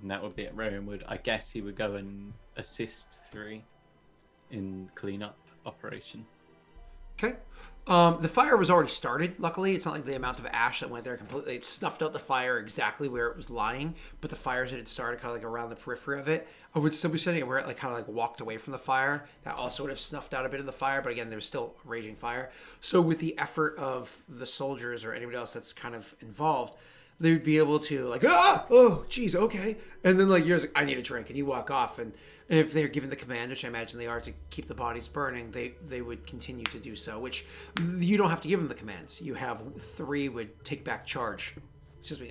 And that would be it. Rowan I guess he would go and assist 3 in cleanup operation. Okay. The fire was already started, luckily. It's not like the amount of ash that went there completely. It snuffed out the fire exactly where it was lying, but the fires that had started kind of like around the periphery of it, I would still be sitting it where it like kind of like walked away from the fire. That also would have snuffed out a bit of the fire, but again, there was still a raging fire. So with the effort of the soldiers or anybody else that's kind of involved, they would be able to like, oh, geez, okay. And then like, you're like, I need a drink. And you walk off. And if they're given the command, which I imagine they are, to keep the bodies burning, they would continue to do so, which you don't have to give them the commands. You have 3 would take back charge,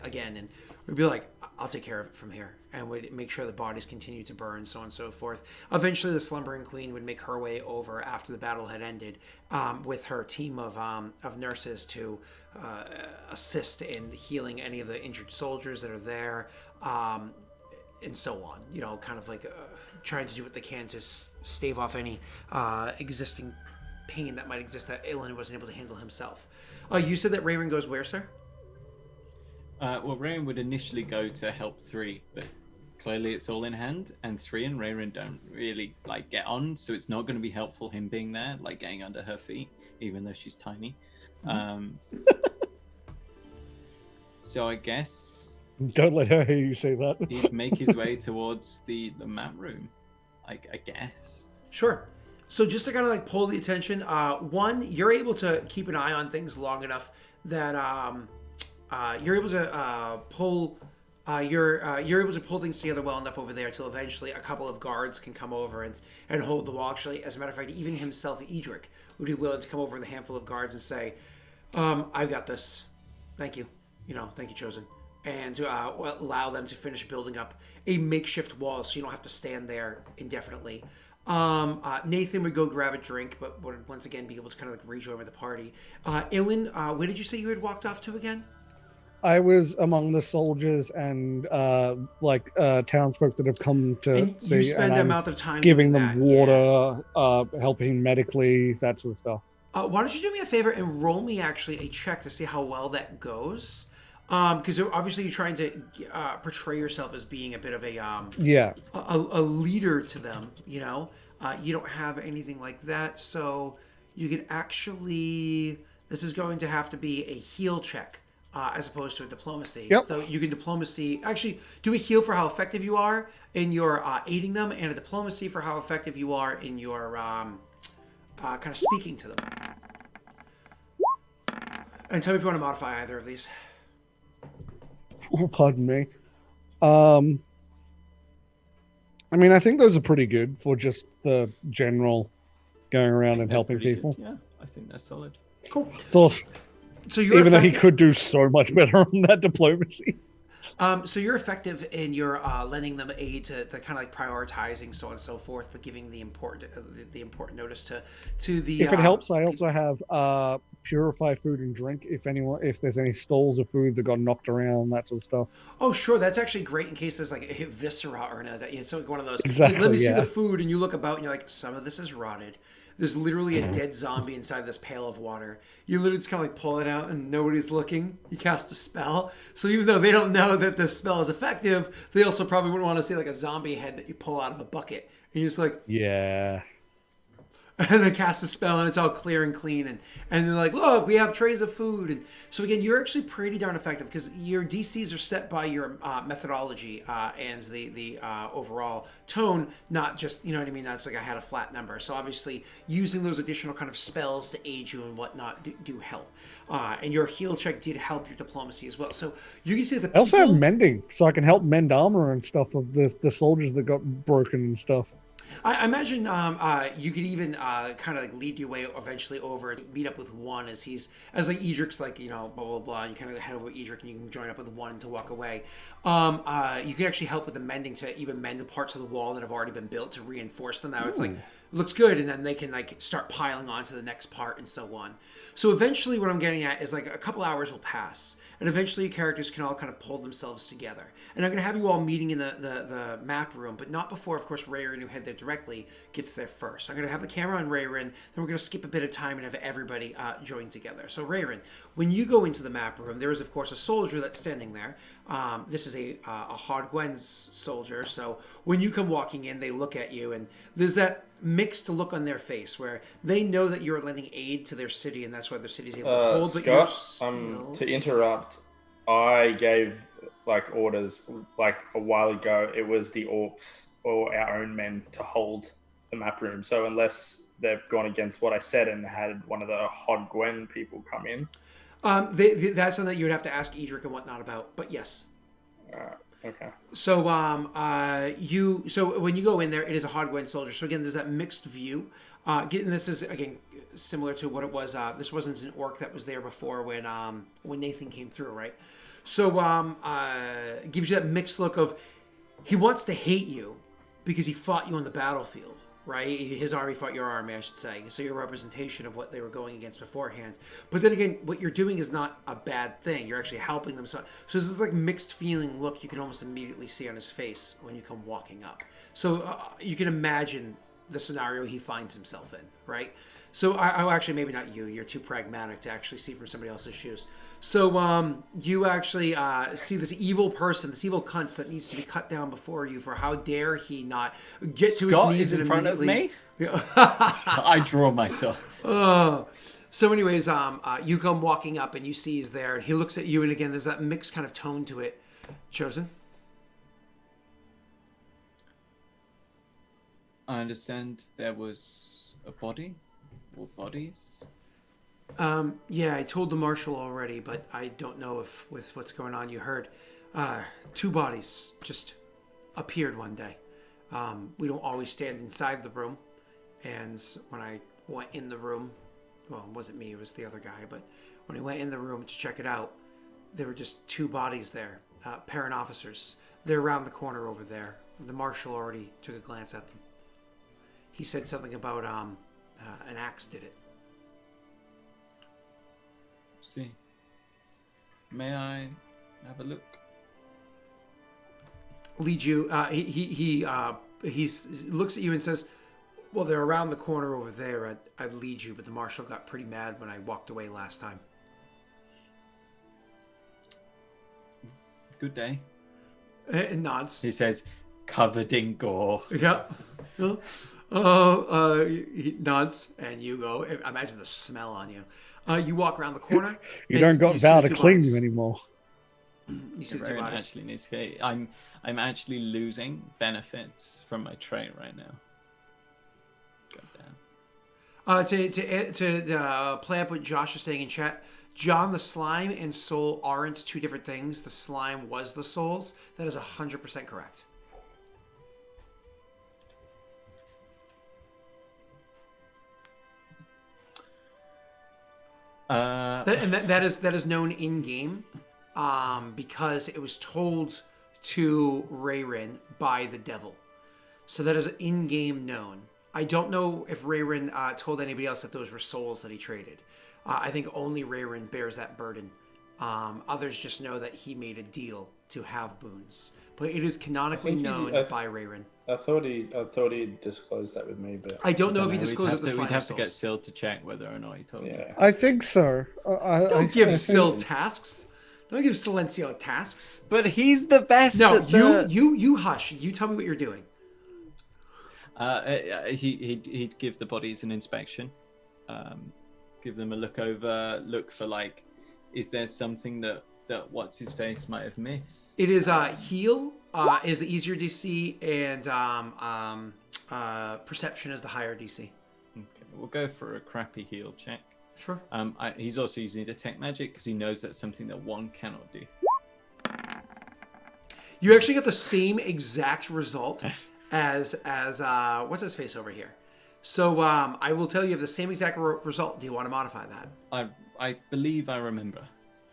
again, and would be like, I'll take care of it from here, and would make sure the bodies continue to burn, so on and so forth. Eventually, the slumbering queen would make her way over after the battle had ended, with her team of nurses to assist in healing any of the injured soldiers that are there, and so on. You know, kind of like trying to do what they can to stave off any existing pain that might exist that Aelin wasn't able to handle himself. You said that Rayron goes where, sir? Well, Rayron would initially go to help 3, but clearly it's all in hand, and 3 and Rayron don't really like get on, so it's not going to be helpful him being there, like getting under her feet, even though she's tiny. So I guess Don't let her hear you say that. he'd make his way towards the map room, I guess. Sure. So just to kind of like pull the attention, one, you're able to keep an eye on things long enough that you're able to pull you're able to pull things together well enough over there till eventually a couple of guards can come over and hold the wall. Actually, as a matter of fact, even himself, Idric, would be willing to come over with a handful of guards and say, "I've got this. Thank you. Thank you, Chosen." And to allow them to finish building up a makeshift wall so you don't have to stand there indefinitely. Nathan would go grab a drink, but would once again be able to kind of like rejoin with the party. Ilan, where did you say you had walked off to again? I was among the soldiers and townsfolk that have come to And see. you spend and the I'm amount of time giving doing them that, water, helping medically, that sort of stuff. Why don't you do me a favor and roll me actually a check to see how well that goes? Because obviously you're trying to portray yourself as being a bit of a leader to them. You don't have anything like that, so you can actually. This is going to have to be a heal check as opposed to a diplomacy. Yep. So you can diplomacy actually do a heal for how effective you are in your aiding them, and a diplomacy for how effective you are in your kind of speaking to them. And tell me if you want to modify either of these. Oh, pardon me. I mean, I think those are pretty good for just the general going around and helping Pretty people. good. Yeah, I think they're solid. Cool. So you're even though he effective- could do so much better on that diplomacy. So you're effective in your lending them aid to kind of like prioritizing so on and so forth, but giving the important notice to the. If it helps, I also have purify food and drink. If there's any stalls of food that got knocked around, that sort of stuff. Oh, sure, that's actually great in case there's like a viscera or anything. It's like one of those. Exactly, Like, let me see yeah. the food, and you look about, and you're like, some of this is rotted. There's literally a dead zombie inside this pail of water. You literally just kind of like pull it out and nobody's looking. You cast a spell. So even though they don't know that the spell is effective, they also probably wouldn't want to see like a zombie head that you pull out of a bucket. And you're just like, Yeah. and they cast a spell and it's all clear and clean. And they're like, look, we have trays of food. And so again, you're actually pretty darn effective because your DCs are set by your methodology and the overall tone, not just, you know what I mean? That's like I had a flat number. So obviously using those additional kind of spells to aid you and whatnot do help. And your heal check did help your diplomacy as well. So you can see that the I also have people- mending, so I can help mend armor and stuff of the soldiers that got broken and stuff. I imagine you could even kind of like lead your way eventually over to meet up with one as like Idric's like, blah, blah, blah. And you kind of head over to Idric and you can join up with one to walk away. You can actually help with the mending to even mend the parts of the wall that have already been built to reinforce them. Now it's like, looks good. And then they can like start piling on to the next part and so on. So eventually what I'm getting at is like a couple hours will pass. And eventually your characters can all kind of pull themselves together. And I'm going to have you all meeting in the map room, but not before, of course, Rayron, who head there directly, gets there first. I'm going to have the camera on Rayron, then we're going to skip a bit of time and have everybody join together. So Rayron, when you go into the map room, there is, of course, a soldier that's standing there. This is a Hodgwen's soldier. So when you come walking in, they look at you, and there's that mixed look on their face where they know that you're lending aid to their city, and that's why their city's able to hold. But you're Scott, still... to interrupt, I gave orders a while ago. It was the orcs or our own men to hold the map room. So unless they've gone against what I said and had one of the Hodgwen people come in, that's something that you would have to ask Idric and whatnot about. But yes. okay. So so when you go in there, it is a Hodgwen soldier. So again, there's that mixed view. This is again similar to what it was. This wasn't an orc that was there before when Nathan came through, right? So gives you that mixed look of he wants to hate you because he fought you on the battlefield, right? His army fought your army, I should say. So you're a representation of what they were going against beforehand. But then again, what you're doing is not a bad thing. You're actually helping them. So this is like mixed feeling look you can almost immediately see on his face when you come walking up. So you can imagine the scenario he finds himself in, right? So actually, maybe not you. You're too pragmatic to actually see from somebody else's shoes. So you actually see this evil person, this evil cunt that needs to be cut down before you. For how dare he not get to his knees is in front of me? I draw myself. So anyways, you come walking up and you see he's there. And he looks at you, and again, there's that mixed kind of tone to it. Chosen? I understand there was a body or bodies. Yeah, I told the marshal already, but I don't know if with what's going on you heard. 2 bodies just appeared one day. We don't always stand inside the room, and when I went in the room, well, it wasn't me, it was the other guy, but when I went in the room to check it out, there were just 2 bodies there, parent officers. They're around the corner over there. The marshal already took a glance at them. He said something about an axe did it. See. May I have a look? Leads you. He looks at you and says, "Well, they're around the corner over there. I'd lead you, but the marshal got pretty mad when I walked away last time." Good day. And nods. He says, covered in gore. Yep. He nods, and you go. Imagine the smell on you. You walk around the corner. You don't got Val to clean you anymore. You see the 2 Very bodies. actually needs to. I'm actually losing benefits from my trait right now. Goddamn. To play up what Josh is saying in chat, John, the slime and soul aren't 2 different things. The slime was the souls. That is 100% correct. That is known in game, because it was told to Rayrin by the devil. So that is in game known. I don't know if Rayrin told anybody else that those were souls that he traded. I think only Rayrin bears that burden. Others just know that he made a deal to have boons, but it is canonically known by Rayrin. I thought he disclosed that with me, but I don't know if he disclosed it to the We'd have to souls. get Syl to check whether or not he told you. yeah. I think so. Don't give Syl tasks. Don't give Silencio tasks. But he's the best. No, at the... you hush. You tell me what you're doing. He'd give the bodies an inspection, give them a look over, look for like, is there something that what's his face might have missed? It is heal is the easier DC, and perception is the higher DC. Okay, we'll go for a crappy heal check. Sure. He's also using detect magic because he knows that's something that 1 cannot do. You actually get the same exact result as what's his face over here. So I will tell you have the same exact result. Do you want to modify that? I believe I remember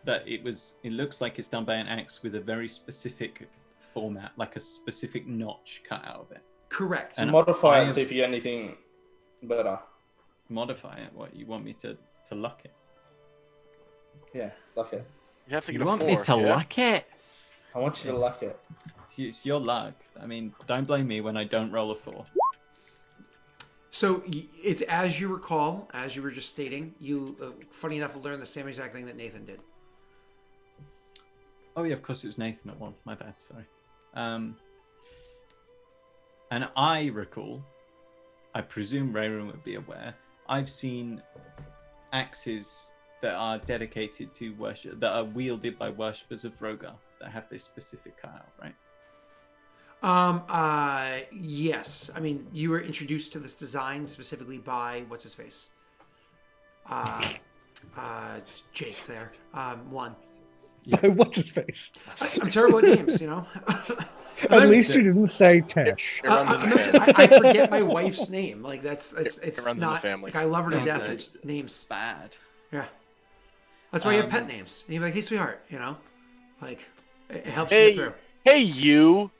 that it looks like it's done by an axe with a very specific format, like a specific notch cut out of it. Correct. And modify it, see if you get anything better. Modify it? What, you want me to luck it? Yeah, luck it. You have to get You a want 4. me to luck it? I want you to luck it. It's your luck. I mean, don't blame me when I don't roll a 4. So it's as you recall, as you were just stating, you, funny enough, learned the same exact thing that Nathan did. Oh yeah, of course it was Nathan at 1. My bad, sorry. And I recall, I presume Rayron would be aware, I've seen axes that are dedicated to worship, that are wielded by worshippers of Rogar, that have this specific cutout, right? Yes. I mean, you were introduced to this design specifically by what's his face? Jake there. 1. What's his face? I'm terrible at names, you know. At least you didn't say Tesh. I forget my wife's name. Like it's runs in the not family. like I love her to No, death. it's It's names. Bad. Yeah. That's why you have pet names. And you're like, hey, sweetheart, you know. Like, it helps you get through. Hey, you.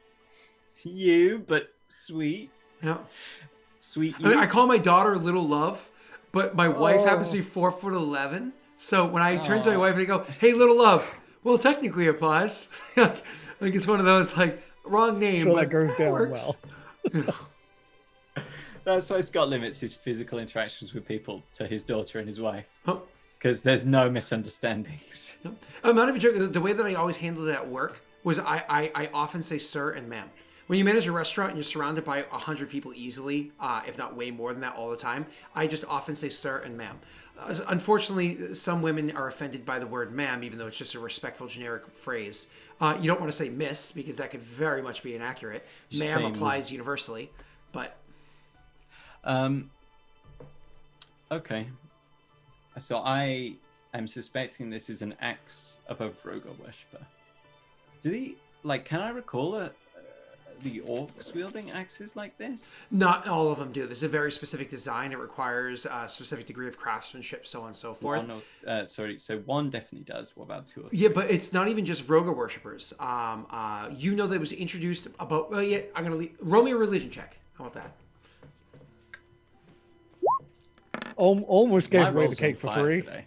You, but sweet. Yeah. Sweet I mean, you. I call my daughter Little Love, but my wife happens to be 4'11". So when I turn to my wife and I go, "Hey, Little Love," well, technically it applies. Like it's one of those like wrong name, Sure, but that goes down works. That's why Scott limits his physical interactions with people to his daughter and his wife. Oh. Because there's no misunderstandings. Yep. I'm not even joking. The way that I always handled it at work was I often say sir and ma'am. When you manage a restaurant and you're surrounded by 100 people easily, if not way more than that all the time, I just often say sir and ma'am. Unfortunately, some women are offended by the word ma'am, even though it's just a respectful generic phrase. You don't want to say miss, because that could very much be inaccurate. Ma'am applies universally, but... Okay. So I am suspecting this is an axe of a Vroga worshipper. Can I recall the orcs wielding axes like this? Not all of them do. There's a very specific design. It requires a specific degree of craftsmanship, so on and so forth. So one definitely does. What about 2 or 3? Yeah, but it's not even just Vroga worshippers. You know that it was introduced about... Well, yeah, I'm going to roll me a religion check. How about that? Almost gave My away the roll's cake on for fire free. today.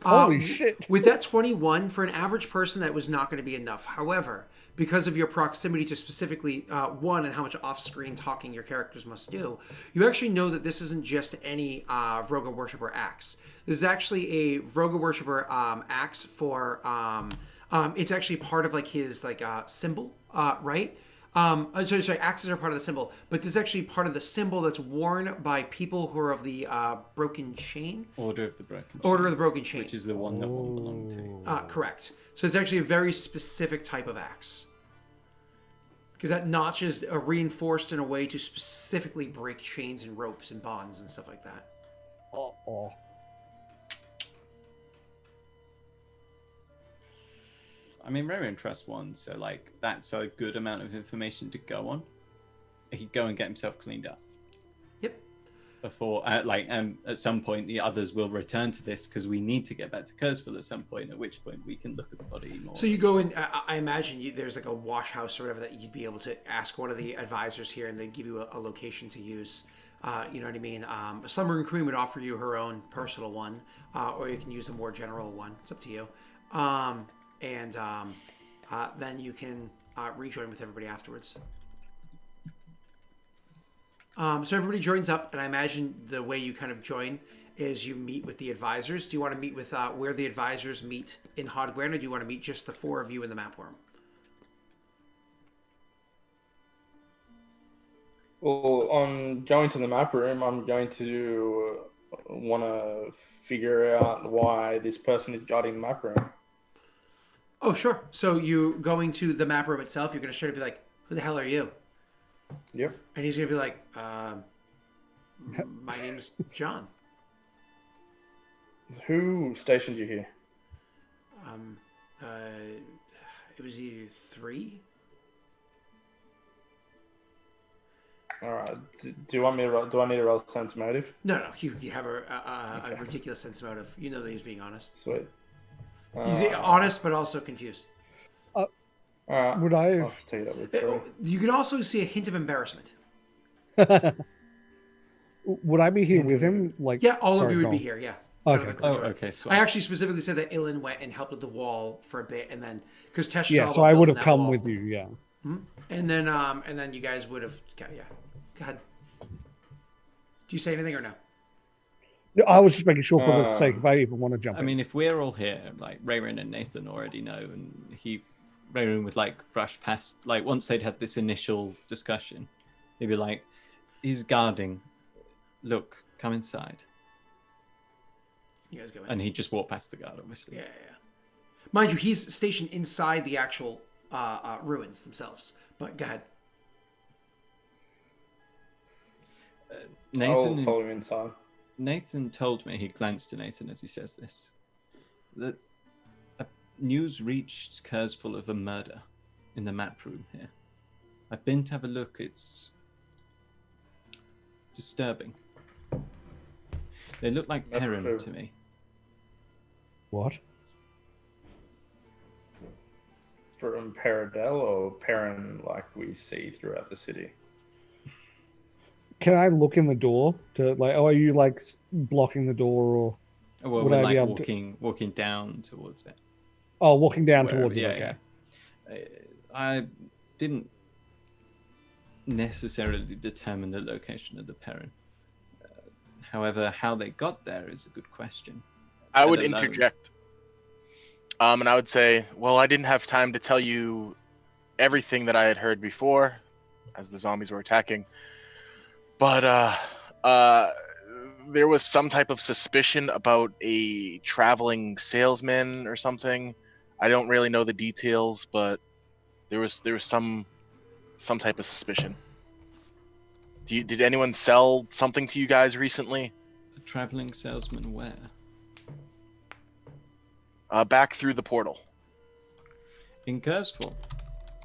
Holy shit. With that 21, for an average person, that was not going to be enough. However, because of your proximity to specifically one and how much off-screen talking your characters must do, you actually know that this isn't just any Vroga worshipper axe. This is actually a Vroga worshipper axe for... it's actually part of like his symbol, right? Sorry, axes are part of the symbol, but this is actually part of the symbol that's worn by people who are of the broken chain. Order of the Broken Chain. Order of the Broken Chain. Which is the one that one belonged to. Correct. So it's actually a very specific type of axe. Because that notch is reinforced in a way to specifically break chains and ropes and bonds and stuff like that. Oh. I mean, Rarian trusts one, so like that's a good amount of information to go on. He'd go and get himself cleaned up. Yep. Before, at some point, the others will return to this because we need to get back to Kurzville at some point. At which point, we can look at the body more. So you go in. I imagine there's like a wash house or whatever that you'd be able to ask one of the advisors here, and they'd give you a location to use. You know what I mean? Slumbering Queen would offer you her own personal one, or you can use a more general one. It's up to you. And then you can rejoin with everybody afterwards. So everybody joins up, and I imagine the way you kind of join is you meet with the advisors. Do you want to meet with where the advisors meet in Hodgwen, or do you want to meet just the 4 of you in the map worm? Well, on going to the map room, I'm going to want to figure out why this person is guarding the map room. Oh, sure. So you going to the map room itself, you're going to straight up be like, "Who the hell are you?" Yep. And he's going to be like, "My name's John." Who stationed you here? It was you 3? All right. Do you want me to roll, do I need to roll sense motive? No. You have a ridiculous sense of motive. You know that he's being honest. Sweet. He's honest, but also confused. All right. Would I? I'll have to take it up with 3. You can also see a hint of embarrassment. Would I be here with him? Like, Yeah, all of sorry, you would go be on. here. Yeah. Okay. Oh, okay. So I actually specifically said that Ilan went and helped with the wall for a bit, and then because Tesh. Yeah, so I would have come with you. Yeah. And then you guys would have. Yeah. Go ahead. Do you say anything or no? No, I was just making sure for the sake if I even want to jump I in. mean, if we're all here, like Rayrin and Nathan already know, and Rayrin would like brush past, like once they'd had this initial discussion, he'd be like, "He's guarding. Look, come inside." You guys go in. And he'd just walk past the guard, obviously. Yeah. Mind you, he's stationed inside the actual ruins themselves. But go ahead. I'll follow him inside. Nathan told me, he glanced to Nathan as he says this, that news reached Kurzville of a murder in the map room here. I've been to have a look. It's disturbing. They look like Map Perrin room. to me. What? from Paradel or Perrin like we see throughout the city? Can I look in the door to like? Oh, are you like blocking the door or? Well, Would we're I like be able to- walking down towards it. Oh, walking down Wherever- towards it. yeah, Okay. yeah. I didn't necessarily determine the location of the Perrin. However, how they got there is a good question. I would And alone. interject. And I would say, well, I didn't have time to tell you everything that I had heard before, as the zombies were attacking. But there was some type of suspicion about a traveling salesman or something. I don't really know the details, but there was some type of suspicion. Did anyone sell something to you guys recently? A traveling salesman where? Back through the portal. In Kurzfall.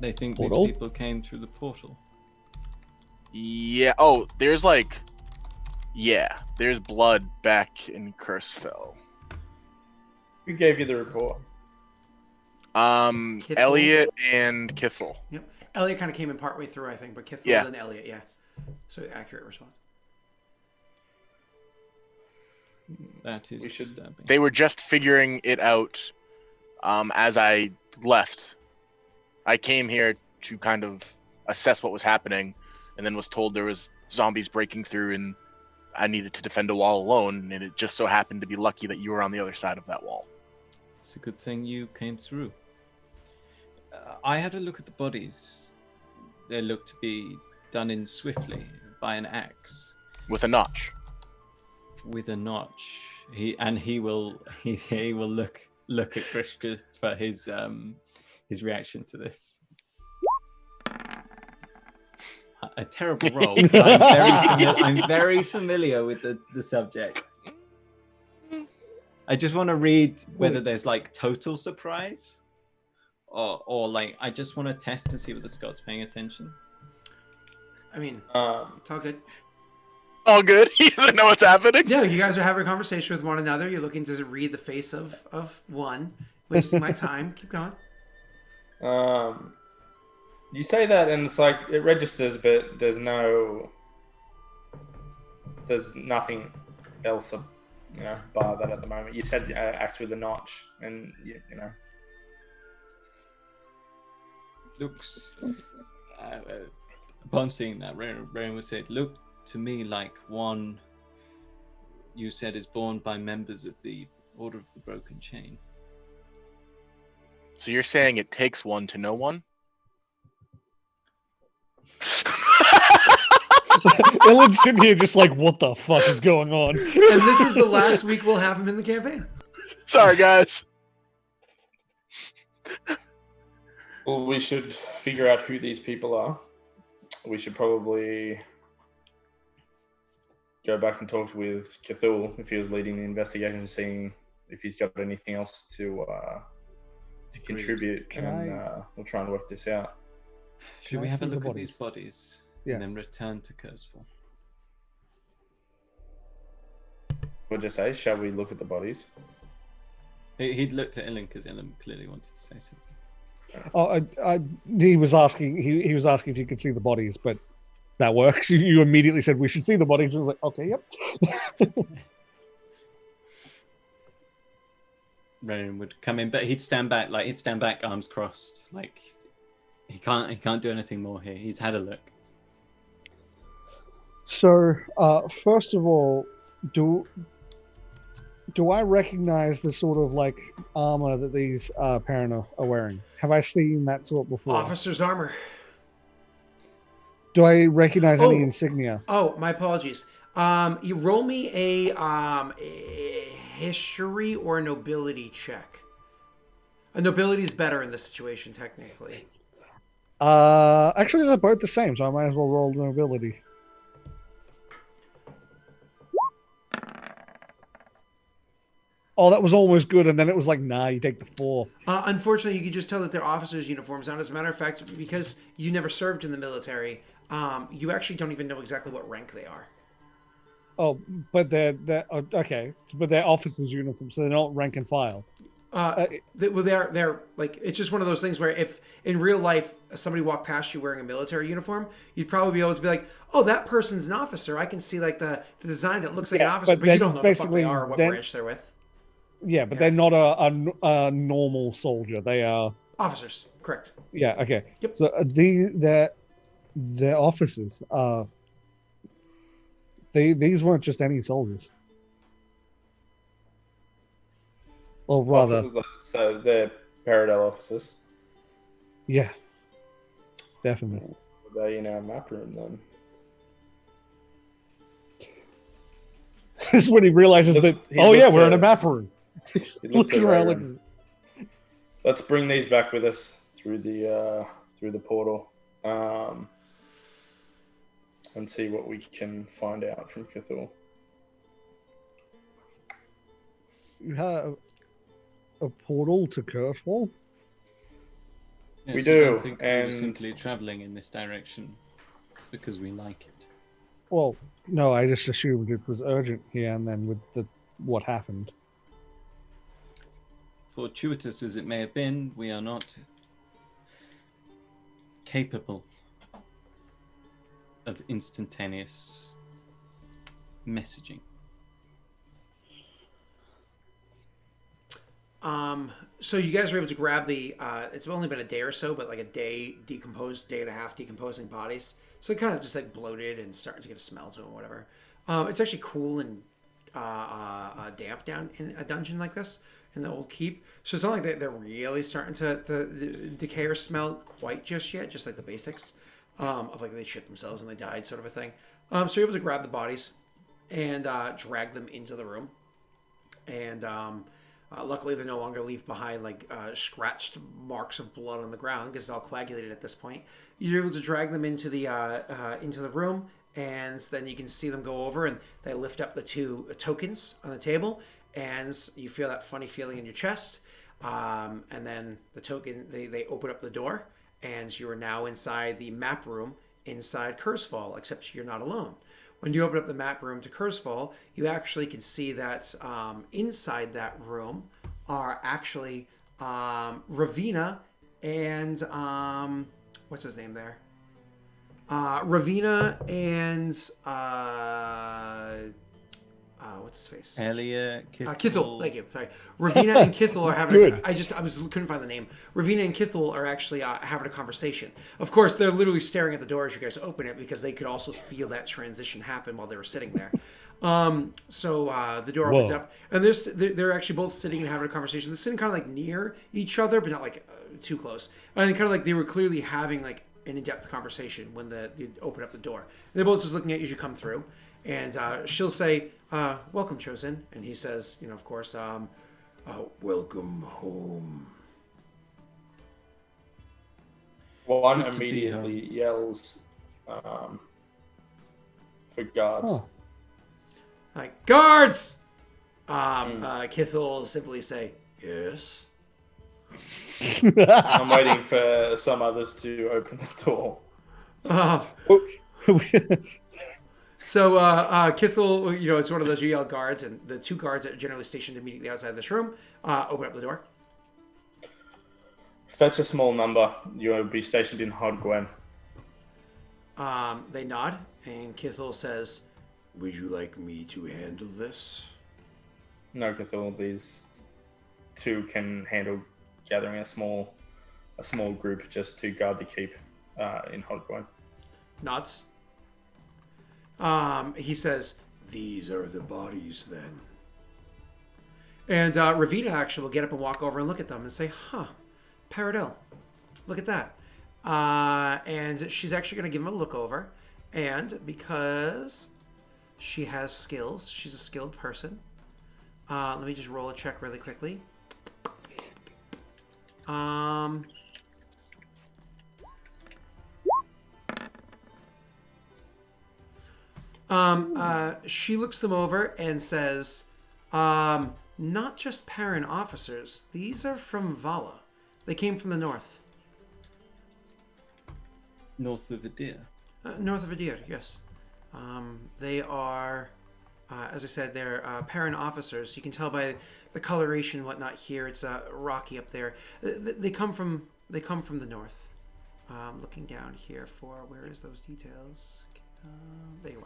They think Portal? these people came through the portal. Yeah. Oh, there's blood back in Cursefell. Who gave you the report? Kithel? Elliot and Kithel. Yep. Elliot kind of came in partway through, I think, but Kithel Yeah. and Elliot, yeah. So accurate response. That is We should- disturbing. They were just figuring it out as I left. I came here to kind of assess what was happening, and then was told there was zombies breaking through, and I needed to defend a wall alone, and it just so happened to be lucky that you were on the other side of that wall. It's a good thing you came through. I had a look at the bodies. They look to be done in swiftly by an axe With a notch. with a notch. He will look at Grishka for his reaction to this. A terrible roll. But I'm very familiar with the subject. I just want to read whether there's like total surprise, or like I just want to test and see whether Scott's paying attention. I mean, Um, it's all good. All good. He doesn't know what's happening. No, you guys are having a conversation with one another. You're looking to read the face of one. Wasting my time. Keep going. you say that, and it's like it registers, but there's nothing else, bar that at the moment. You said axe with a notch, and you know. Looks upon seeing that, Rain was said, look to me like one you said is born by members of the Order of the Broken Chain. So you're saying it takes one to know one? Ellen's sitting here just like, what the fuck is going on? And this is the last week we'll have him in the campaign. Sorry, guys. Well, we should figure out who these people are. We should probably go back and talk with Cthulhu if he was leading the investigation, seeing if he's got anything else to contribute, we'll try and work this out. Should I we have a see the look at these bodies? bodies and then return to Kurzfall? What did I say? Shall we look at the bodies? He'd looked at Ilan because Ilan clearly wanted to say something. Oh, he was asking. He was asking if you could see the bodies, but that works. You immediately said we should see the bodies. I was like, okay, yep. Renan would come in, but he'd stand back, arms crossed, like he can't do anything more here. He's had a look. So, first of all, do I recognize the sort of like armor that these Perrin are wearing? Have I seen that sort before? Officer's armor. Do I recognize any Oh. insignia? Oh, my apologies. You roll me a history or a nobility check. A nobility is better in this situation, technically. Actually, they're both the same, so I might as well roll the nobility. Oh, that was almost good, and then it was like, nah, you take the 4. Unfortunately, you can just tell that they're officers' uniforms. And as a matter of fact, because you never served in the military, you actually don't even know exactly what rank they are. Oh, but they're okay, but they're officers' uniforms, so they're not rank and file. They're like, it's just one of those things where if in real life somebody walked past you wearing a military uniform, you'd probably be able to be like, oh, that person's an officer. I can see like the design that looks like an officer, but you don't know what the fuck they are or what branch they're with. Yeah, but they're not a normal soldier. They are officers. Correct. Yeah. Okay. Yep. So their officers. These weren't just any soldiers. Or rather, so they're Paradel officers. Yeah, definitely. Are they in our map room then? This is when he realizes we're in a map room. Looks around. Let's bring these back with us through the portal, and see what we can find out from Cthulhu. You have a portal to Curveball? Yes, we do, think and we're simply traveling in this direction because we like it. Well, no, I just assumed it was urgent here, and then with what happened. Fortuitous as it may have been, we are not capable of instantaneous messaging. So you guys were able to grab the, it's only been a day or so, but like a day and a half decomposing bodies. So it kind of just like bloated and starting to get a smell to them, whatever. It's actually cool and damp down in a dungeon like this, in the old keep. So it's not like they're really starting to decay or smell quite just yet, just like the basics of like they shit themselves and they died sort of a thing. So you're able to grab the bodies and drag them into the room. And luckily, they no longer leave behind like scratched marks of blood on the ground because it's all coagulated at this point. You're able to drag them into the room, and then you can see them go over, and they lift up the two tokens on the table, and you feel that funny feeling in your chest. And then the token, they open up the door, and you are now inside the map room inside Cursefall, except you're not alone. When you open up the map room to Cursefall, you actually can see that inside that room are actually Ravina and what's his name there? Ravina and what's his face? Elliot, Kithul. Thank you. Sorry, Ravina and Kithul are having. Couldn't find the name. Ravina and Kithul are actually having a conversation. Of course, they're literally staring at the door as you guys open it because they could also feel that transition happen while they were sitting there. So the door opens up, and they're actually both sitting and having a conversation. They're sitting kind of like near each other, but not like too close. And kind of like they were clearly having like an in-depth conversation when you open up the door. And they're both just looking at you as you come through. And she'll say, welcome, Chosen. And he says, of course, welcome home. One immediately yells for guards. Oh. Like, guards! Kithul will simply say, yes. I'm waiting for some others to open the door. So Kithul, it's one of those you yell guards, and the two guards that are generally stationed immediately outside this room open up the door. Fetch a small number. You will be stationed in Hodgwen. They nod, and Kithul says, would you like me to handle this? No, Cthulhu, these two can handle gathering a small group just to guard the keep in Hodgwen. Nods. He says, these are the bodies then. And Ravina actually will get up and walk over and look at them and say, Paradel, look at that. And she's actually going to give him a look over. And because she has skills, she's a skilled person. Let me just roll a check really quickly. She looks them over and says, not just Parent officers. These are from Vala. They came from the north. North of Idir. North of Idir, yes. They are As I said, they're Perrin officers. You can tell by the coloration and whatnot here. It's rocky up there. They come from the north. Looking down here for where is those details? There you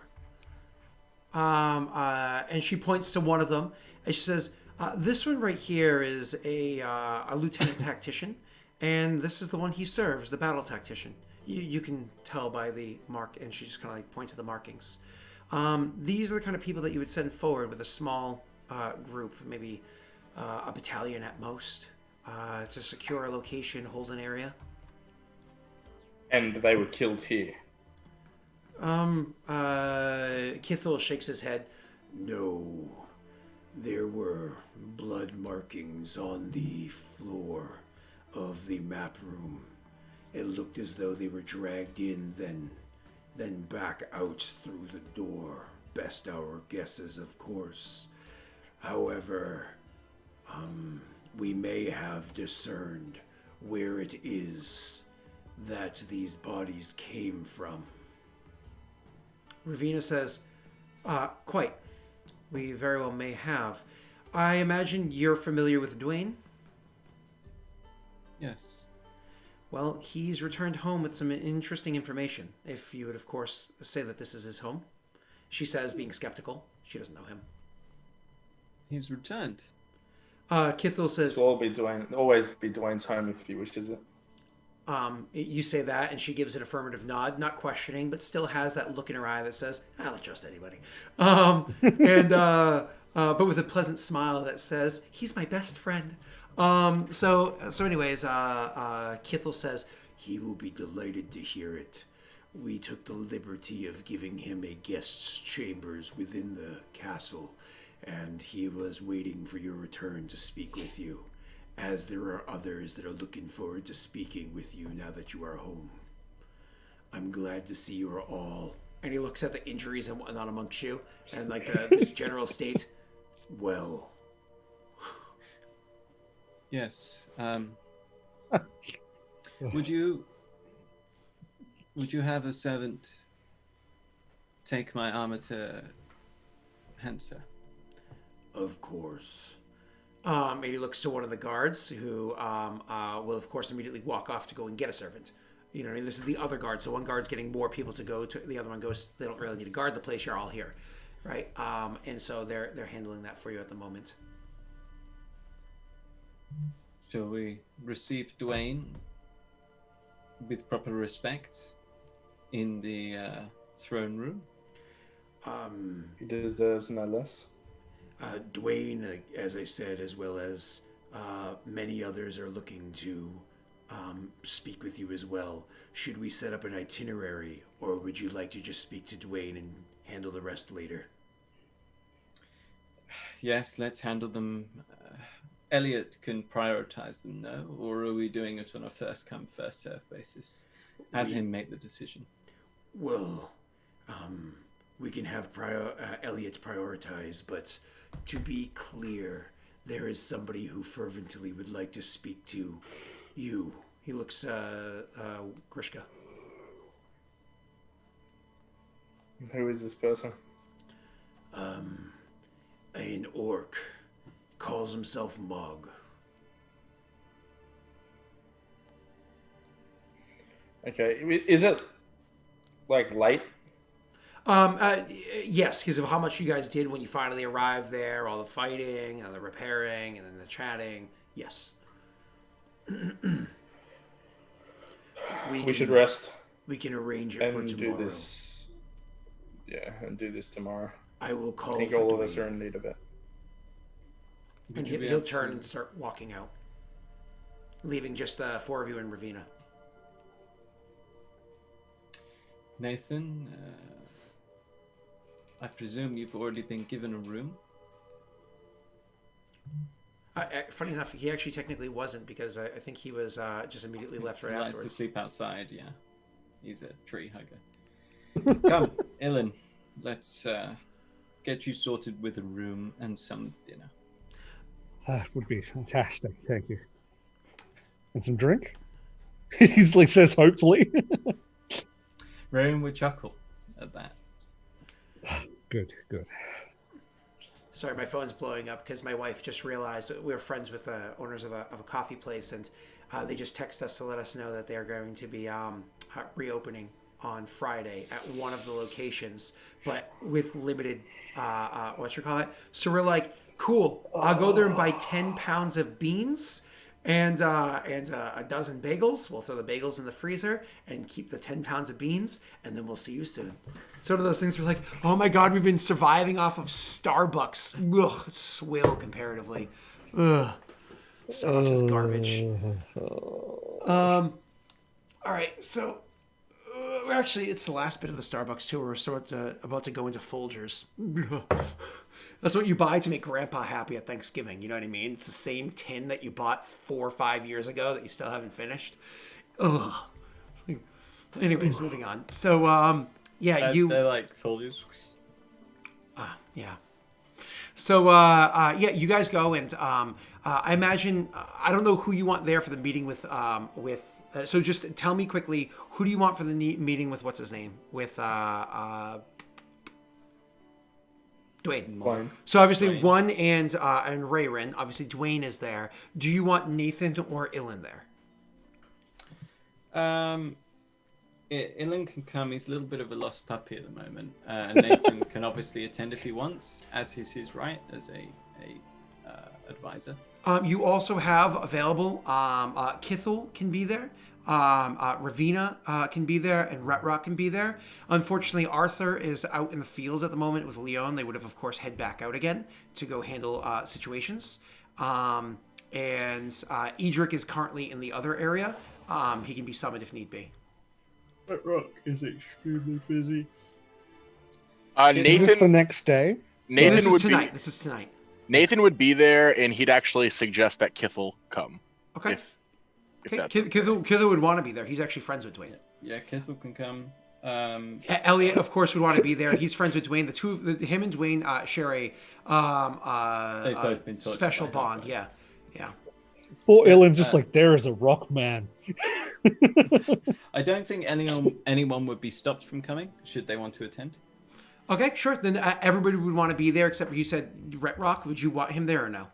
are. And she points to one of them, and she says, "This one right here is a lieutenant tactician, and this is the one he serves, the battle tactician. You can tell by the mark." And she just kind of like points to the markings. These are the kind of people that you would send forward with a small group, maybe a battalion at most, to secure a location, hold an area. And they were killed here. Kithel shakes his head. No, there were blood markings on the floor of the map room. It looked as though they were dragged in, then back out through the door. Best our guesses, of course. However, we may have discerned where it is that these bodies came from. Ravina says, quite. We very well may have. I imagine you're familiar with Dwayne? Yes. Well, he's returned home with some interesting information. If you would, of course, say that this is his home. She says, being skeptical. She doesn't know him. He's returned. Kithel says... This will always be Dwayne's home if he wishes it. You say that, and she gives an affirmative nod, not questioning, but still has that look in her eye that says, "I don't trust anybody." But with a pleasant smile that says, "He's my best friend." So anyways, Kithel says, "He will be delighted to hear it. We took the liberty of giving him a guest's chambers within the castle, and he was waiting for your return to speak with you, as there are others that are looking forward to speaking with you now that you are home. I'm glad to see you are all..." And he looks at the injuries and whatnot amongst you, and like the general state. Well. Yes. Would you have a servant take my armor to Hansa? Of course. And he looks to one of the guards who will, of course, immediately walk off to go and get a servant. You know, this is the other guard. So one guard's getting more people to go to. The other one goes, they don't really need to guard the place. You're all here. Right? And so they're handling that for you at the moment. Shall we receive Dwayne with proper respect in the throne room? He deserves no less. Dwayne, as I said, as well as many others, are looking to speak with you as well. Should we set up an itinerary, or would you like to just speak to Dwayne and handle the rest later? Yes, let's handle them. Elliot can prioritize them, no? Or are we doing it on a first-come, first-served basis? Have him make the decision. Well, we can have Elliot prioritize, but to be clear, there is somebody who fervently would like to speak to you. He looks, Grishka. Who is this person? An orc. Calls himself Mog. Okay, is it like late? Yes, because of how much you guys did when you finally arrived there, all the fighting and the repairing and then the chatting. Yes. We should rest. We can arrange it for tomorrow. Do this. Yeah, and do this tomorrow. I will call. I think all of us are in need of it. And he'll turn and start walking out, leaving just the four of you and Ravina. Nathan, I presume you've already been given a room? Funny enough, he actually technically wasn't, because I think he was just immediately left right He likes afterwards. to sleep outside, yeah. He's a tree hugger. Come, Ilan, let's get you sorted with a room and some dinner. That would be fantastic. Thank you. And some drink? He says, hopefully. Rowan would chuckle at that. Good, good. Sorry, my phone's blowing up because my wife just realized that we were friends with the owners of a coffee place, and they just texted us to let us know that they are going to be reopening on Friday at one of the locations, but with limited, So we're like, cool, I'll go there and buy 10 pounds of beans and a dozen bagels. We'll throw the bagels in the freezer and keep the 10 pounds of beans, and then we'll see you soon. It's one of those things where like, oh my God, we've been surviving off of Starbucks. Ugh, it's swill comparatively. Ugh. Starbucks is garbage. All right, so actually, it's the last bit of the Starbucks too. We're about to go into Folgers. That's what you buy to make Grandpa happy at Thanksgiving. You know what I mean? It's the same tin that you bought 4 or 5 years ago that you still haven't finished. Ugh. Anyways, moving on. So, yeah, They're like Folgers. yeah. So, yeah, you guys go and I imagine I don't know who you want there for the meeting with. So just tell me quickly, who do you want for the meeting with what's his name with Dwayne. So obviously Dwayne. One and Rayron. Obviously Dwayne is there. Do you want Nathan or Ilan there? Ilan can come. He's a little bit of a lost puppy at the moment. Nathan can obviously attend if he wants, as is his right as a advisor. You also have available Kithel can be there. Ravina can be there, and Retrock can be there. Unfortunately, Arthur is out in the field at the moment with Leon. They would have, of course, head back out again to go handle situations. And Edric is currently in the other area. He can be summoned if need be. Retrock is extremely busy. Nathan, is this the next day? Nathan this is would tonight. be, This is tonight. Nathan would be there, and he'd actually suggest that Kithel come. Okay. If Kithel would want to be there. He's actually friends with Dwayne. Yeah, Kithel can come. Elliot, of course, would want to be there. He's friends with Dwayne. Him and Dwayne share a They've both been special bond. Yeah. Poor Ilan's just like, there is a rock man. I don't think anyone would be stopped from coming should they want to attend. Okay, sure. Then everybody would want to be there except for you said Retrock. Would you want him there or no?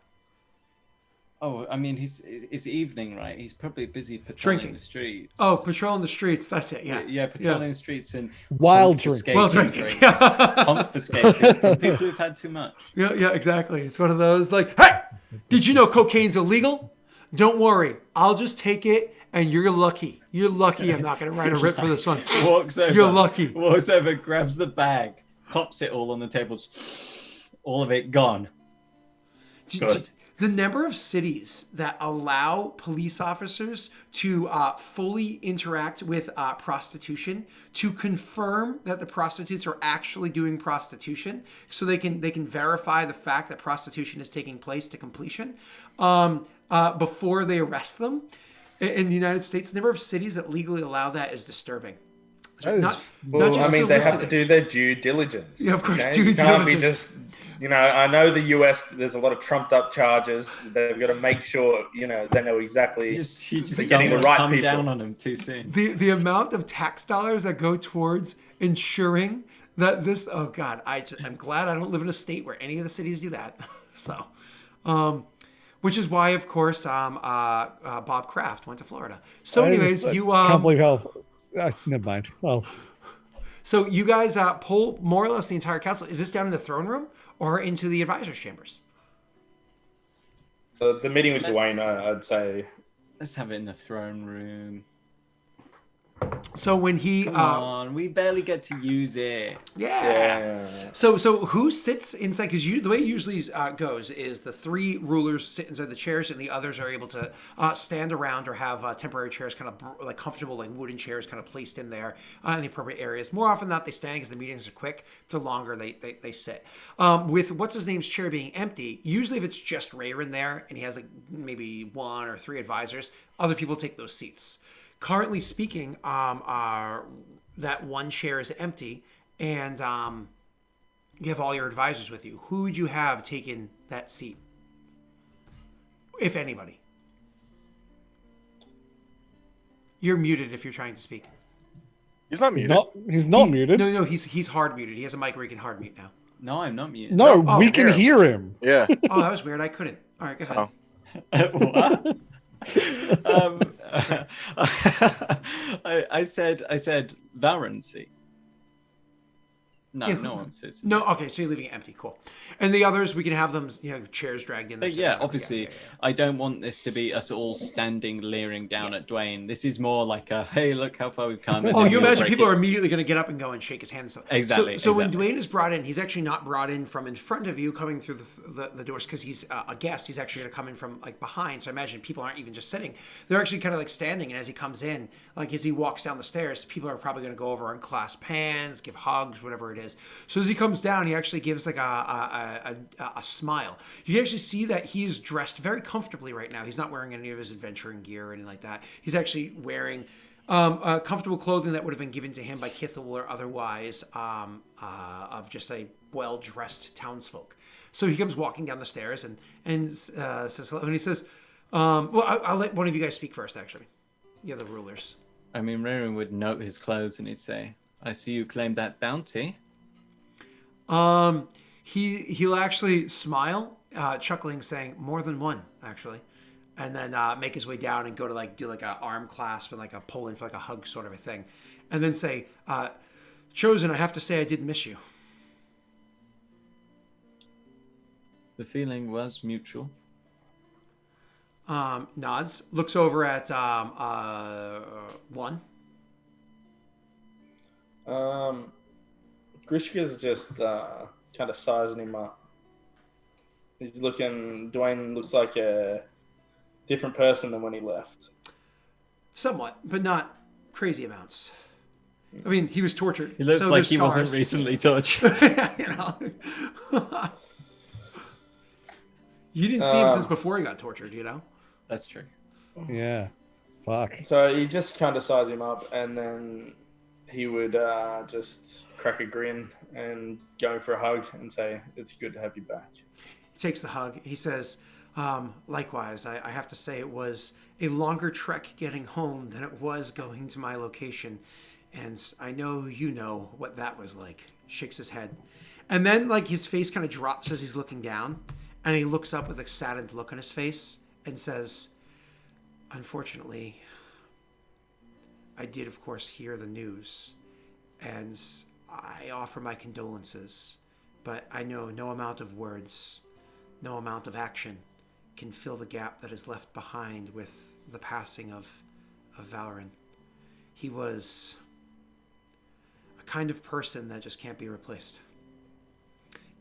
Oh, I mean, it's evening, right? He's probably busy patrolling the streets. Oh, patrolling the streets. That's it. Yeah. Yeah, patrolling the streets and wild drinking. Wild drinking. Confiscating from people who've had too much. Yeah, exactly. It's one of those like, hey, did you know cocaine's illegal? Don't worry, I'll just take it, and you're lucky. You're lucky I'm not going to write a rip for this one. Walks over. You're lucky. Walks over, grabs the bag, pops it all on the table. All of it gone. Good. The number of cities that allow police officers to fully interact with prostitution to confirm that the prostitutes are actually doing prostitution, so they can verify the fact that prostitution is taking place to completion before they arrest them. In the United States, the number of cities that legally allow that is disturbing. They have to do their due diligence. Yeah, of course. Okay? You can't be just. I know the US, there's a lot of trumped up charges. They've got to make sure, they know exactly you just getting the right come people. Down on them too soon. The amount of tax dollars that go towards ensuring that this, oh God, I'm glad I don't live in a state where any of the cities do that. So, which is why, of course, Bob Kraft went to Florida. So anyways, I can't believe how, never mind. Well, so you guys poll more or less the entire council. Is this down in the throne room or into the advisors' chambers? The meeting with Dwayne, I'd say. Let's have it in the throne room. So when he Come on, we barely get to use it. Yeah. So who sits inside? Because the way it usually goes is the 3 rulers sit inside the chairs, and the others are able to stand around or have temporary chairs, kind of like comfortable, like wooden chairs, kind of placed in there in the appropriate areas. More often than not, they stand because the meetings are quick. If they're longer, they sit. With what's his name's chair being empty, usually if it's just Rayron there and he has like maybe 1 or 3 advisors, other people take those seats. Currently speaking, that one chair is empty, and you have all your advisors with you. Who would you have taken that seat, if anybody? You're muted if you're trying to speak. He's not muted. He's not muted. No, he's hard muted. He has a mic where he can hard mute now. No, I'm not muted. No, Oh, we can hear him. Yeah. Oh, that was weird. I couldn't. All right, go ahead. Oh. What? I said Varency. No, Yeah, no one says. No, okay, so you're leaving it empty. Cool. And the others, we can have them, chairs dragged in there. But yeah, obviously, I don't want this to be us all standing, leering down at Dwayne. This is more like a, hey, look how far we've come. And Oh, then you we'll imagine break people it. are immediately going to get up and go and shake his hand and stuff. Exactly, So when exactly. Dwayne is brought in, he's actually not brought in from in front of you, coming through the doors, because he's a guest. He's actually going to come in from like behind. So I imagine people aren't even just sitting; they're actually kind of like standing. And as he comes in, like as he walks down the stairs, people are probably going to go over and clasp hands, give hugs, whatever it is. So as he comes down, he actually gives like a smile. You can actually see that he's dressed very comfortably right now. He's not wearing any of his adventuring gear or anything like that. He's actually wearing comfortable clothing that would have been given to him by Kithel or otherwise of just a well-dressed townsfolk. So he comes walking down the stairs and says hello. And he says, I'll let one of you guys speak first, actually. The other rulers. I mean, Raven would note his clothes and he'd say, I see you claimed that bounty. He'll actually smile, chuckling, saying more than one, actually, and then make his way down and go to do like a arm clasp and like a pull in for like a hug sort of a thing, and then say, Chosen, I have to say I did miss you. The feeling was mutual. Nods, looks over at one. Grishka's just kind of sizing him up. He's looking. Dwayne looks like a different person than when he left. Somewhat, but not crazy amounts. I mean, he was tortured. He looks so like there's he wasn't scars. recently tortured. You didn't see him since before he got tortured, That's true. Yeah. Fuck. So he just kind of sized him up, and then he would just crack a grin and go for a hug and say, "It's good to have you back." He takes the hug. He says, likewise, I have to say it was a longer trek getting home than it was going to my location. And I know you know what that was like. Shakes his head. And then his face kind of drops as he's looking down. And he looks up with a saddened look on his face and says, unfortunately, I did, of course, hear the news. And I offer my condolences. But I know no amount of words, no amount of action can fill the gap that is left behind with the passing of Valorant. He was a kind of person that just can't be replaced.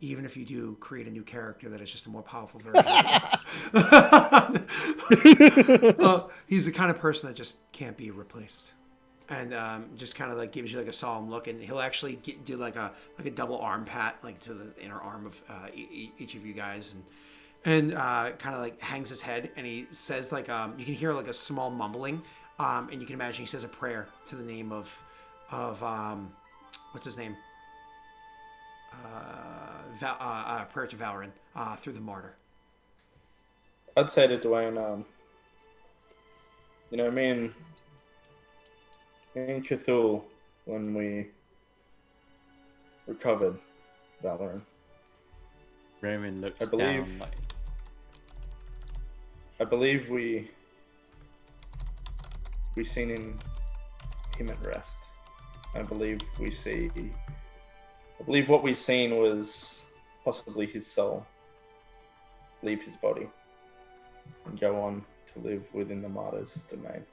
Even if you do create a new character that is just a more powerful version of him. He's the kind of person that just can't be replaced. And just kind of gives you a solemn look, and he'll actually do a double arm pat to the inner arm of each of you guys, and kind of hangs his head, and he says you can hear a small mumbling, and you can imagine he says a prayer to the name of what's his name, prayer to Valorant through the martyr. I'd say to Dwayne, me and Cthulhu, when we recovered Valorant, Raymond looks I believe- down I believe we seen him at rest. I believe what we seen was possibly his soul leave his body and go on to live within the martyr's domain.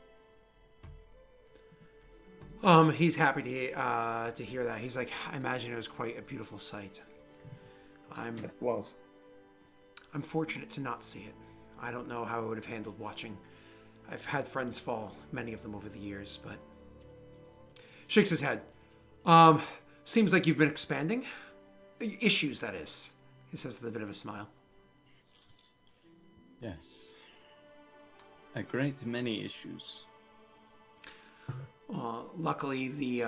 He's happy to hear that. He's like, I imagine it was quite a beautiful sight. It was. I'm fortunate to not see it. I don't know how I would have handled watching. I've had friends fall, many of them over the years, but shakes his head. Seems like you've been expanding. Issues, that is. He says with a bit of a smile. Yes. A great many issues. Luckily, the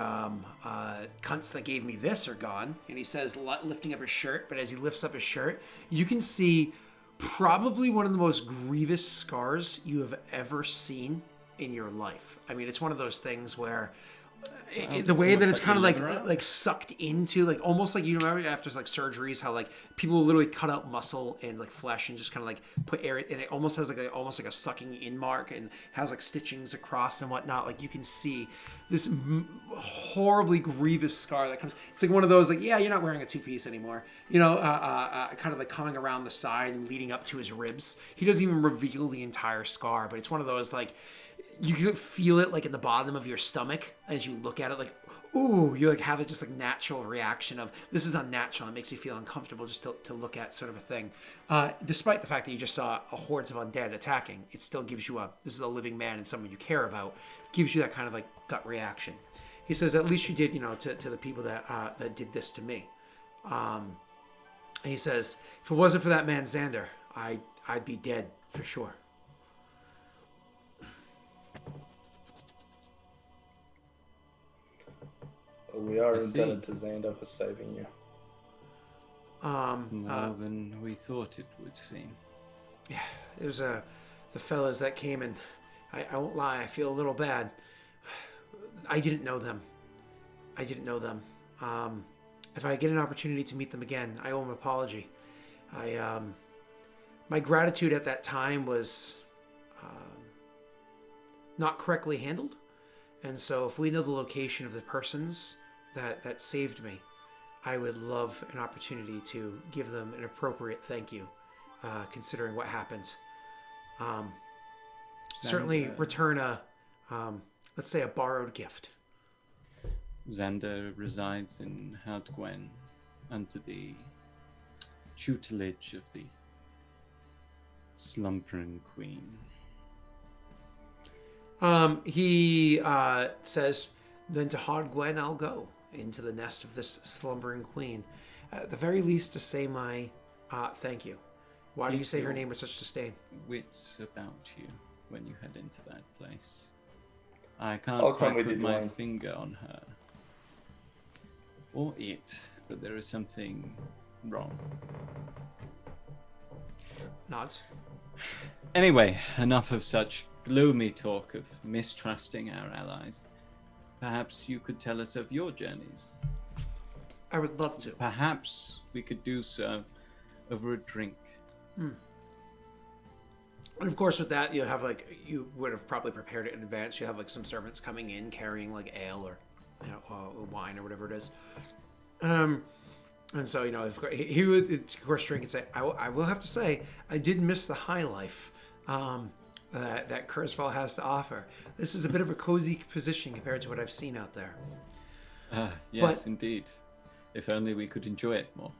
cunts that gave me this are gone. And he says, lifting up his shirt, but as he lifts up his shirt, you can see probably one of the most grievous scars you have ever seen in your life. I mean, it's one of those things where the way that it's like kind of a lever arm? like sucked into, like almost like, you remember after like surgeries how like people will literally cut out muscle and like flesh and just kind of like put air, and it almost has like almost like a sucking in mark and has like stitchings across and whatnot. Like you can see this horribly grievous scar that comes. It's like one of those like, yeah, you're not wearing a two-piece anymore, you know, kind of like coming around the side and leading up to his ribs. He doesn't even reveal the entire scar, but it's one of those like, you can feel it like in the bottom of your stomach as you look at it, like, ooh, you like have a just like natural reaction of this is unnatural. It makes you feel uncomfortable just to look at, sort of a thing. Despite the fact that you just saw a hordes of undead attacking, it still gives you this is a living man and someone you care about, gives you that kind of like gut reaction. He says, at least you did, you know, to the people that did this to me. He says, if it wasn't for that man Xander, I'd be dead for sure. We are I see. indebted to Xander for saving you. More than we thought it would seem. Yeah, it was the fellas that came, and I won't lie, I feel a little bad. I didn't know them. If I get an opportunity to meet them again, I owe them an apology. My gratitude at that time was not correctly handled, and so if we know the location of the persons that saved me, I would love an opportunity to give them an appropriate thank you, considering what happened. Certainly return let's say a borrowed gift. Xander resides in Hadgwen under the tutelage of the slumbering queen. He says, then to Hadgwen I'll go, into the nest of this slumbering queen. At the very least to say my thank you. Why do you say her name with such disdain? Wits about you when you head into that place. I can't I'll come quite with put you, my Dwayne. finger on her. Or it, but there is something wrong. Nods. Anyway, enough of such gloomy talk of mistrusting our allies. Perhaps you could tell us of your journeys. I would love to. Perhaps we could do so over a drink. And of course, with that, you have like, you would have probably prepared it in advance. You have like some servants coming in carrying like ale or, you know, wine or whatever it is. And so, you know, if he would of course drink and say, I will have to say, I did miss the high life that Kurzweil has to offer. This is a bit of a cozy position compared to what I've seen out there. Yes, But- indeed. If only we could enjoy it more.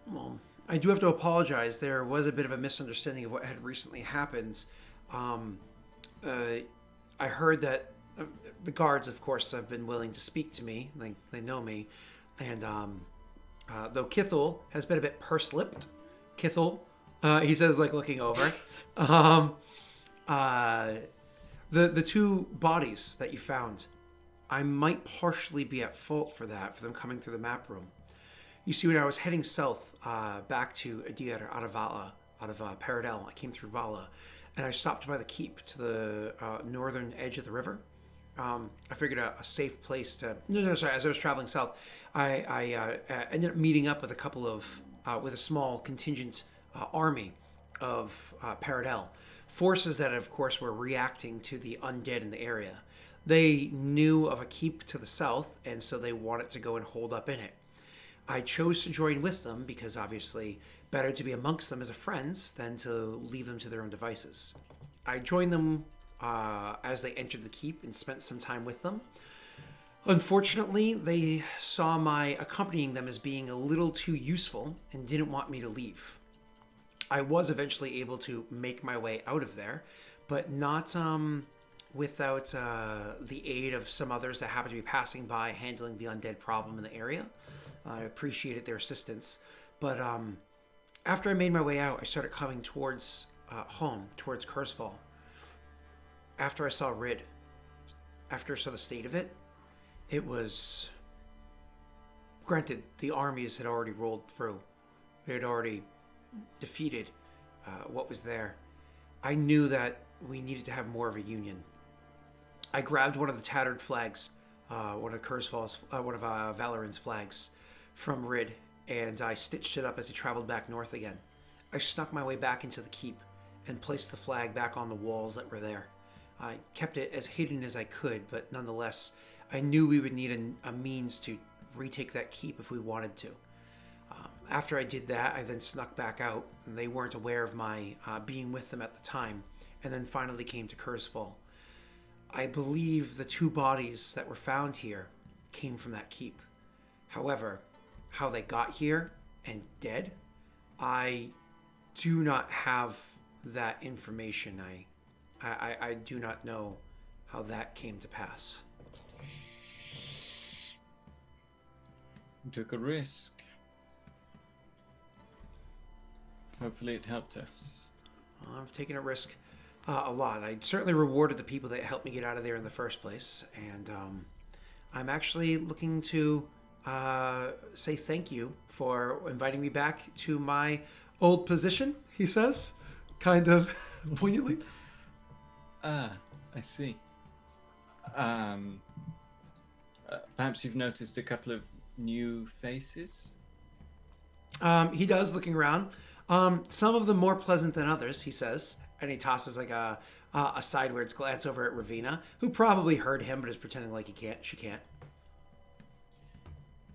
Well, I do have to apologize. There was a bit of a misunderstanding of what had recently happened. I heard that the guards, of course, have been willing to speak to me. They know me. And though Kithel has been a bit purse-lipped, he says, like, looking over, the two bodies that you found, I might partially be at fault for that, for them coming through the map room. You see, when I was heading south back to Idir, out of Vala, out of Paradel, I came through Vala, and I stopped by the keep to the northern edge of the river. I figured a safe place to... Sorry. As I was traveling south, I ended up meeting up with a couple of... with a small contingent army of Paradel. Forces that, of course, were reacting to the undead in the area. They knew of a keep to the south, and so they wanted to go and hold up in it. I chose to join with them because, obviously, better to be amongst them as friends than to leave them to their own devices. I joined them as they entered the keep and spent some time with them. Unfortunately, they saw my accompanying them as being a little too useful and didn't want me to leave. I was eventually able to make my way out of there, but not without the aid of some others that happened to be passing by handling the undead problem in the area. I appreciated their assistance. But after I made my way out, I started coming towards home, towards Kurzweil. After I saw Rid, after I saw the state of it, it was... Granted, the armies had already rolled through. They had already defeated what was there. I knew that we needed to have more of a union. I grabbed one of the tattered flags one of Valoran's flags from Rid, and I stitched it up as he traveled back north again. I snuck my way back into the keep and placed the flag back on the walls that were there. I kept it as hidden as I could, but nonetheless, I knew we would need a means to retake that keep if we wanted to. After I did that, I then snuck back out, and they weren't aware of my being with them at the time, and then finally came to Kurzfall. I believe the 2 bodies that were found here came from that keep. However, how they got here and dead, I do not have that information. I do not know how that came to pass. You took a risk. Hopefully it helped us. I've taken a risk a lot. I certainly rewarded the people that helped me get out of there in the first place. And I'm actually looking to say thank you for inviting me back to my old position, he says, kind of poignantly. Ah, I see. Perhaps you've noticed a couple of new faces? He does, looking around. Some of them more pleasant than others, he says. And he tosses like a sideways glance over at Ravina, who probably heard him but is pretending like she can't.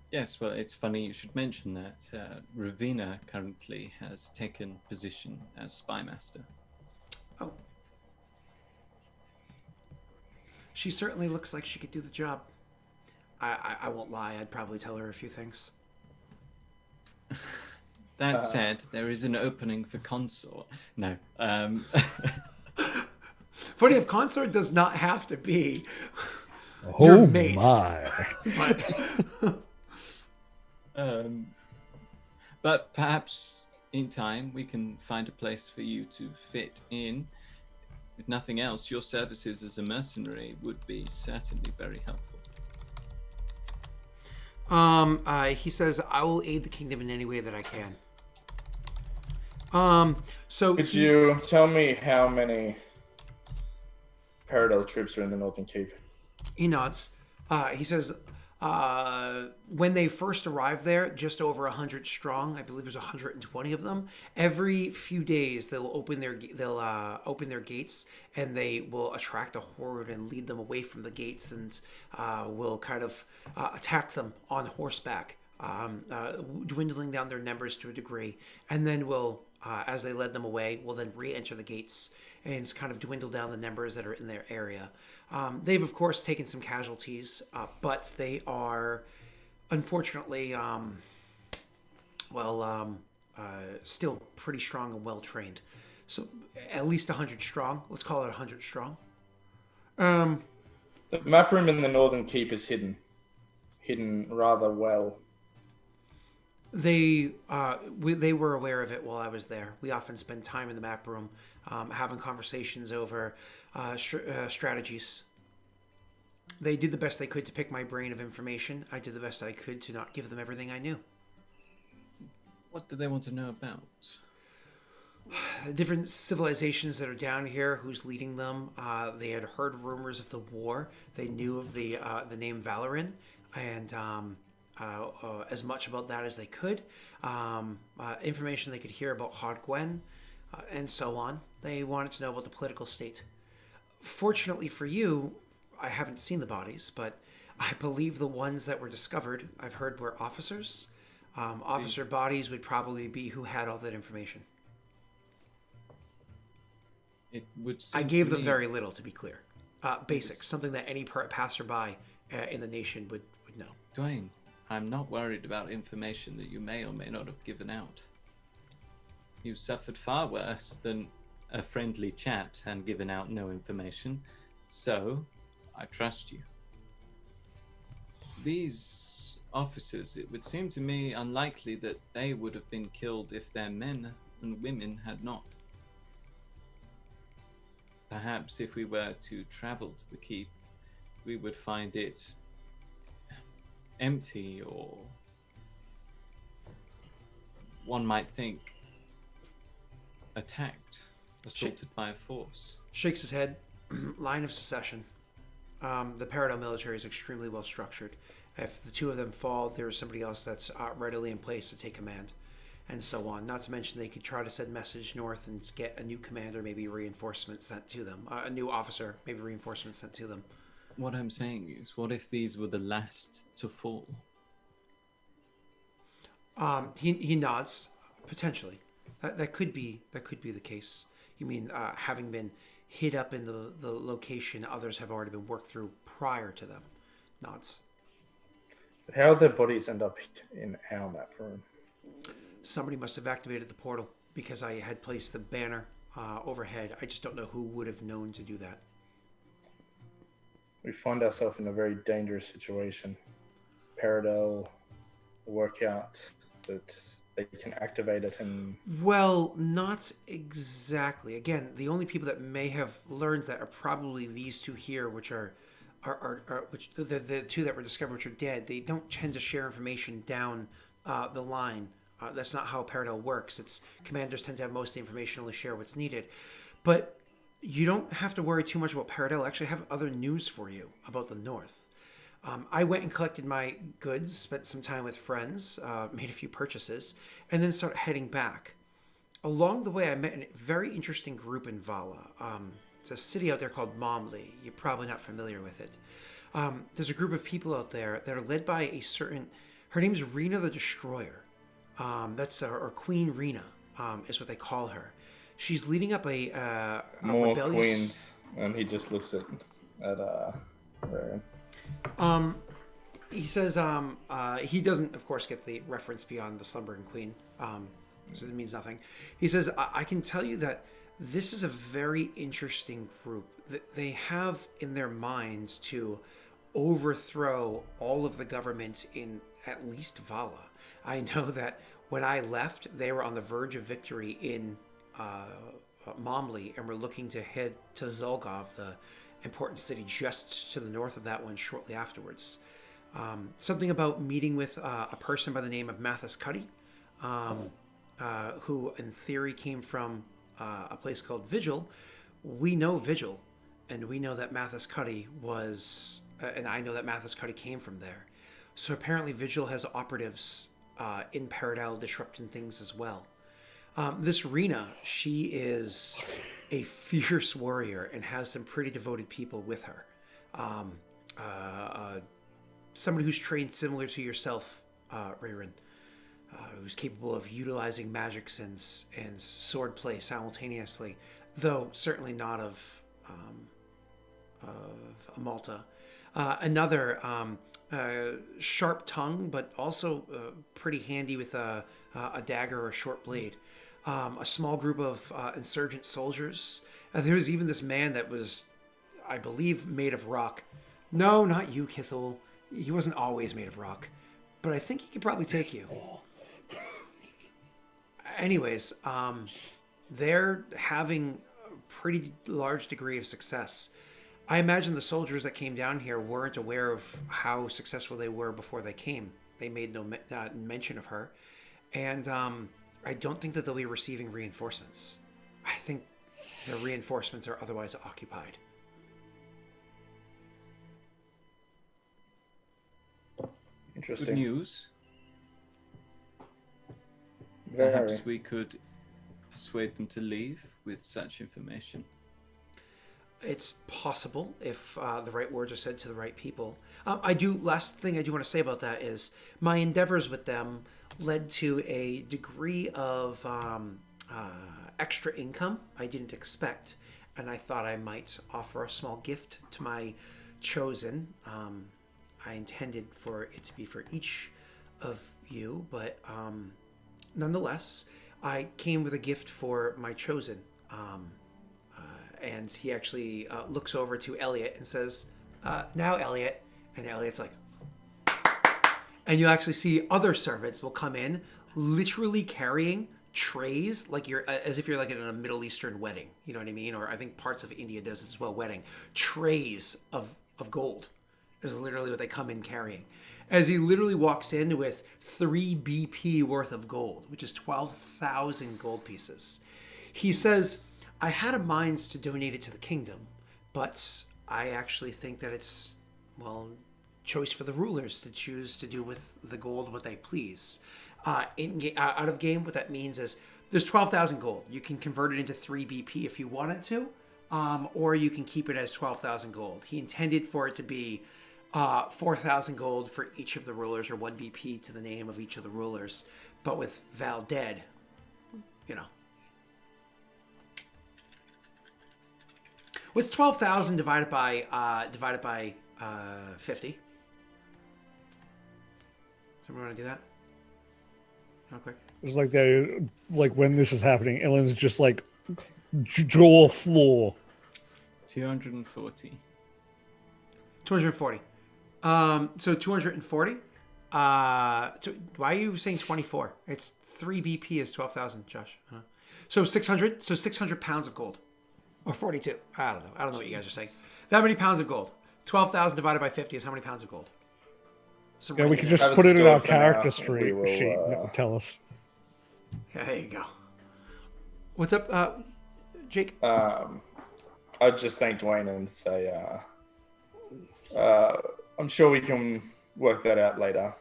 Yes, well, it's funny you should mention that. Ravina currently has taken position as spy master. Oh. She certainly looks like she could do the job. I won't lie, I'd probably tell her a few things. That said, there is an opening for consort. No. Funny, if consort does not have to be your mate. My. But perhaps in time we can find a place for you to fit in. If nothing else, your services as a mercenary would be certainly very helpful. He says, I will aid the kingdom in any way that I can. Could you tell me how many Paradol troops are in the Northern Keep? He nods. He says, when they first arrived there, just over 100 strong. I believe there's 120 of them. Every few days, they'll open their gates, and they will attract a horde and lead them away from the gates, and will kind of attack them on horseback, dwindling down their numbers to a degree, and then will, as they led them away, will then re-enter the gates and kind of dwindle down the numbers that are in their area. They've, of course, taken some casualties, but they are, unfortunately, still pretty strong and well-trained. So at least 100 strong. Let's call it 100 strong. The map room in the Northern Keep is hidden rather well. They were aware of it while I was there. We often spend time in the map room having conversations over strategies. They did the best they could to pick my brain of information. I did the best I could to not give them everything I knew. What do they want to know about? Different civilizations that are down here, who's leading them. They had heard rumors of the war. They knew of the name Valoran, and as much about that as they could. Information they could hear about Hodgwen, and so on. They wanted to know about the political state. Fortunately for you, I haven't seen the bodies, but I believe the ones that were discovered, I've heard, were officers. Officer bodies would probably be who had all that information. It would seem I gave to them me... very little, to be clear. Basics, something that any passerby in the nation would know. Dwayne, I'm not worried about information that you may or may not have given out. You suffered far worse than a friendly chat and given out no information, so I trust you. These officers, it would seem to me unlikely that they would have been killed if their men and women had not. Perhaps if we were to travel to the keep, we would find it empty, or one might think attacked, assaulted by a force. Shakes his head. Line of secession. The Peridot military is extremely well structured. If the two of them fall, there's somebody else that's readily in place to take command, and so on. Not to mention they could try to send message north and get a new commander, maybe reinforcements sent to them. A new officer, maybe reinforcements sent to them. What I'm saying is, what if these were the last to fall? He nods. Potentially, that could be the case. You mean having been hid up in the location others have already been worked through prior to them? Nods. How did their bodies end up in our map room? Somebody must have activated the portal because I had placed the banner overhead. I just don't know who would have known to do that. We find ourselves in a very dangerous situation. Paradel work out that they can activate it and... Well, not exactly. Again, the only people that may have learned that are probably these two here, which are which the two that were discovered, which are dead. They don't tend to share information down the line. That's not how Paradel works. It's commanders tend to have most of the information, only share what's needed. But you don't have to worry too much about Paradel. I actually have other news for you about the North. I went and collected my goods, spent some time with friends, made a few purchases, and then started heading back. Along the way, I met a very interesting group in Vala. It's a city out there called Momley. You're probably not familiar with it. There's a group of people out there that are led by a certain... Her name is Rena the Destroyer. Or Queen Rena is what they call her. She's leading up a more rebellious... queens, and he just looks at Rarian. He says he doesn't, of course, get the reference beyond the slumbering queen, so it means nothing. He says, I can tell you that this is a very interesting group. They have in their minds to overthrow all of the government in at least Vala. I know that when I left, they were on the verge of victory in Momley, and were looking to head to Zolgov, the important city just to the north of that one, shortly afterwards. Something about meeting with a person by the name of Mathis Cuddy, who in theory came from a place called Vigil. We know Vigil, and we know that Mathis Cuddy was, and I know that Mathis Cuddy came from there. So apparently Vigil has operatives in Paradel disrupting things as well. This Rena, she is a fierce warrior and has some pretty devoted people with her. Somebody who's trained similar to yourself, Rayrin, who's capable of utilizing magics and sword play simultaneously, though certainly not of Malta. Another sharp tongue, but also pretty handy with a dagger or a short blade. A small group of insurgent soldiers. There was even this man that was, I believe, made of rock. No, not you, Kithul. He wasn't always made of rock. But I think he could probably take you. Anyways, they're having a pretty large degree of success. I imagine the soldiers that came down here weren't aware of how successful they were before they came. They made no mention of her. And I don't think that they'll be receiving reinforcements. I think the reinforcements are otherwise occupied. Interesting. Good news. Very. Perhaps we could persuade them to leave with such information. It's possible if the right words are said to the right people. Last thing I do want to say about that is my endeavors with them led to a degree of extra income I didn't expect, and I thought I might offer a small gift to my chosen. I intended for it to be for each of you, but nonetheless, I came with a gift for my chosen. And he actually looks over to Elliot and says, now, Elliot. And Elliot's like... And you'll actually see other servants will come in, literally carrying trays, like as if you're like in a Middle Eastern wedding. You know what I mean? Or I think parts of India does it as well, wedding. Trays of gold is literally what they come in carrying. As he literally walks in with 3 BP worth of gold, which is 12,000 gold pieces. He says... I had a mind to donate it to the kingdom, but I actually think that it's, well, choice for the rulers to choose to do with the gold what they please. Out of game, what that means is there's 12,000 gold. You can convert it into 3 BP if you wanted to, or you can keep it as 12,000 gold. He intended for it to be 4,000 gold for each of the rulers, or 1 BP to the name of each of the rulers. But with Val dead, you know. What's 12,000 divided by 50? Someone want to do that? Real quick. It's like they, like when this is happening, Ellen's just like jaw floor. 240. 240. So 240. So why are you saying 24? It's 3 BP is 12,000, Josh. So 600. So 600 pounds of gold, or 42. I don't know. I don't know what you guys are saying. That many pounds of gold. 12,000 divided by 50 is how many pounds of gold? Yeah, we can just Have it put it in stored our for character now. sheet. We will, Sheet that will tell us. Yeah, there you go. What's up, Jake? I'd just thank Dwayne and say, I'm sure we can work that out later.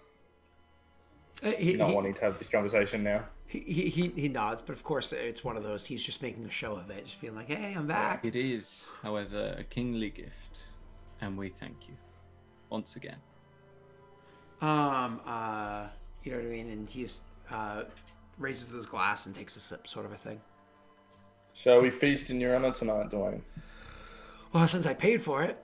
Not wanting to have this conversation now. He nods, but of course it's one of those. He's just making a show of it, just being like, "Hey, I'm back." It is, however, a kingly gift, and we thank you once again. You know what I mean? And he's raises his glass and takes a sip, sort of a thing. Shall we feast in your honor tonight, Dwayne? Well, since I paid for it.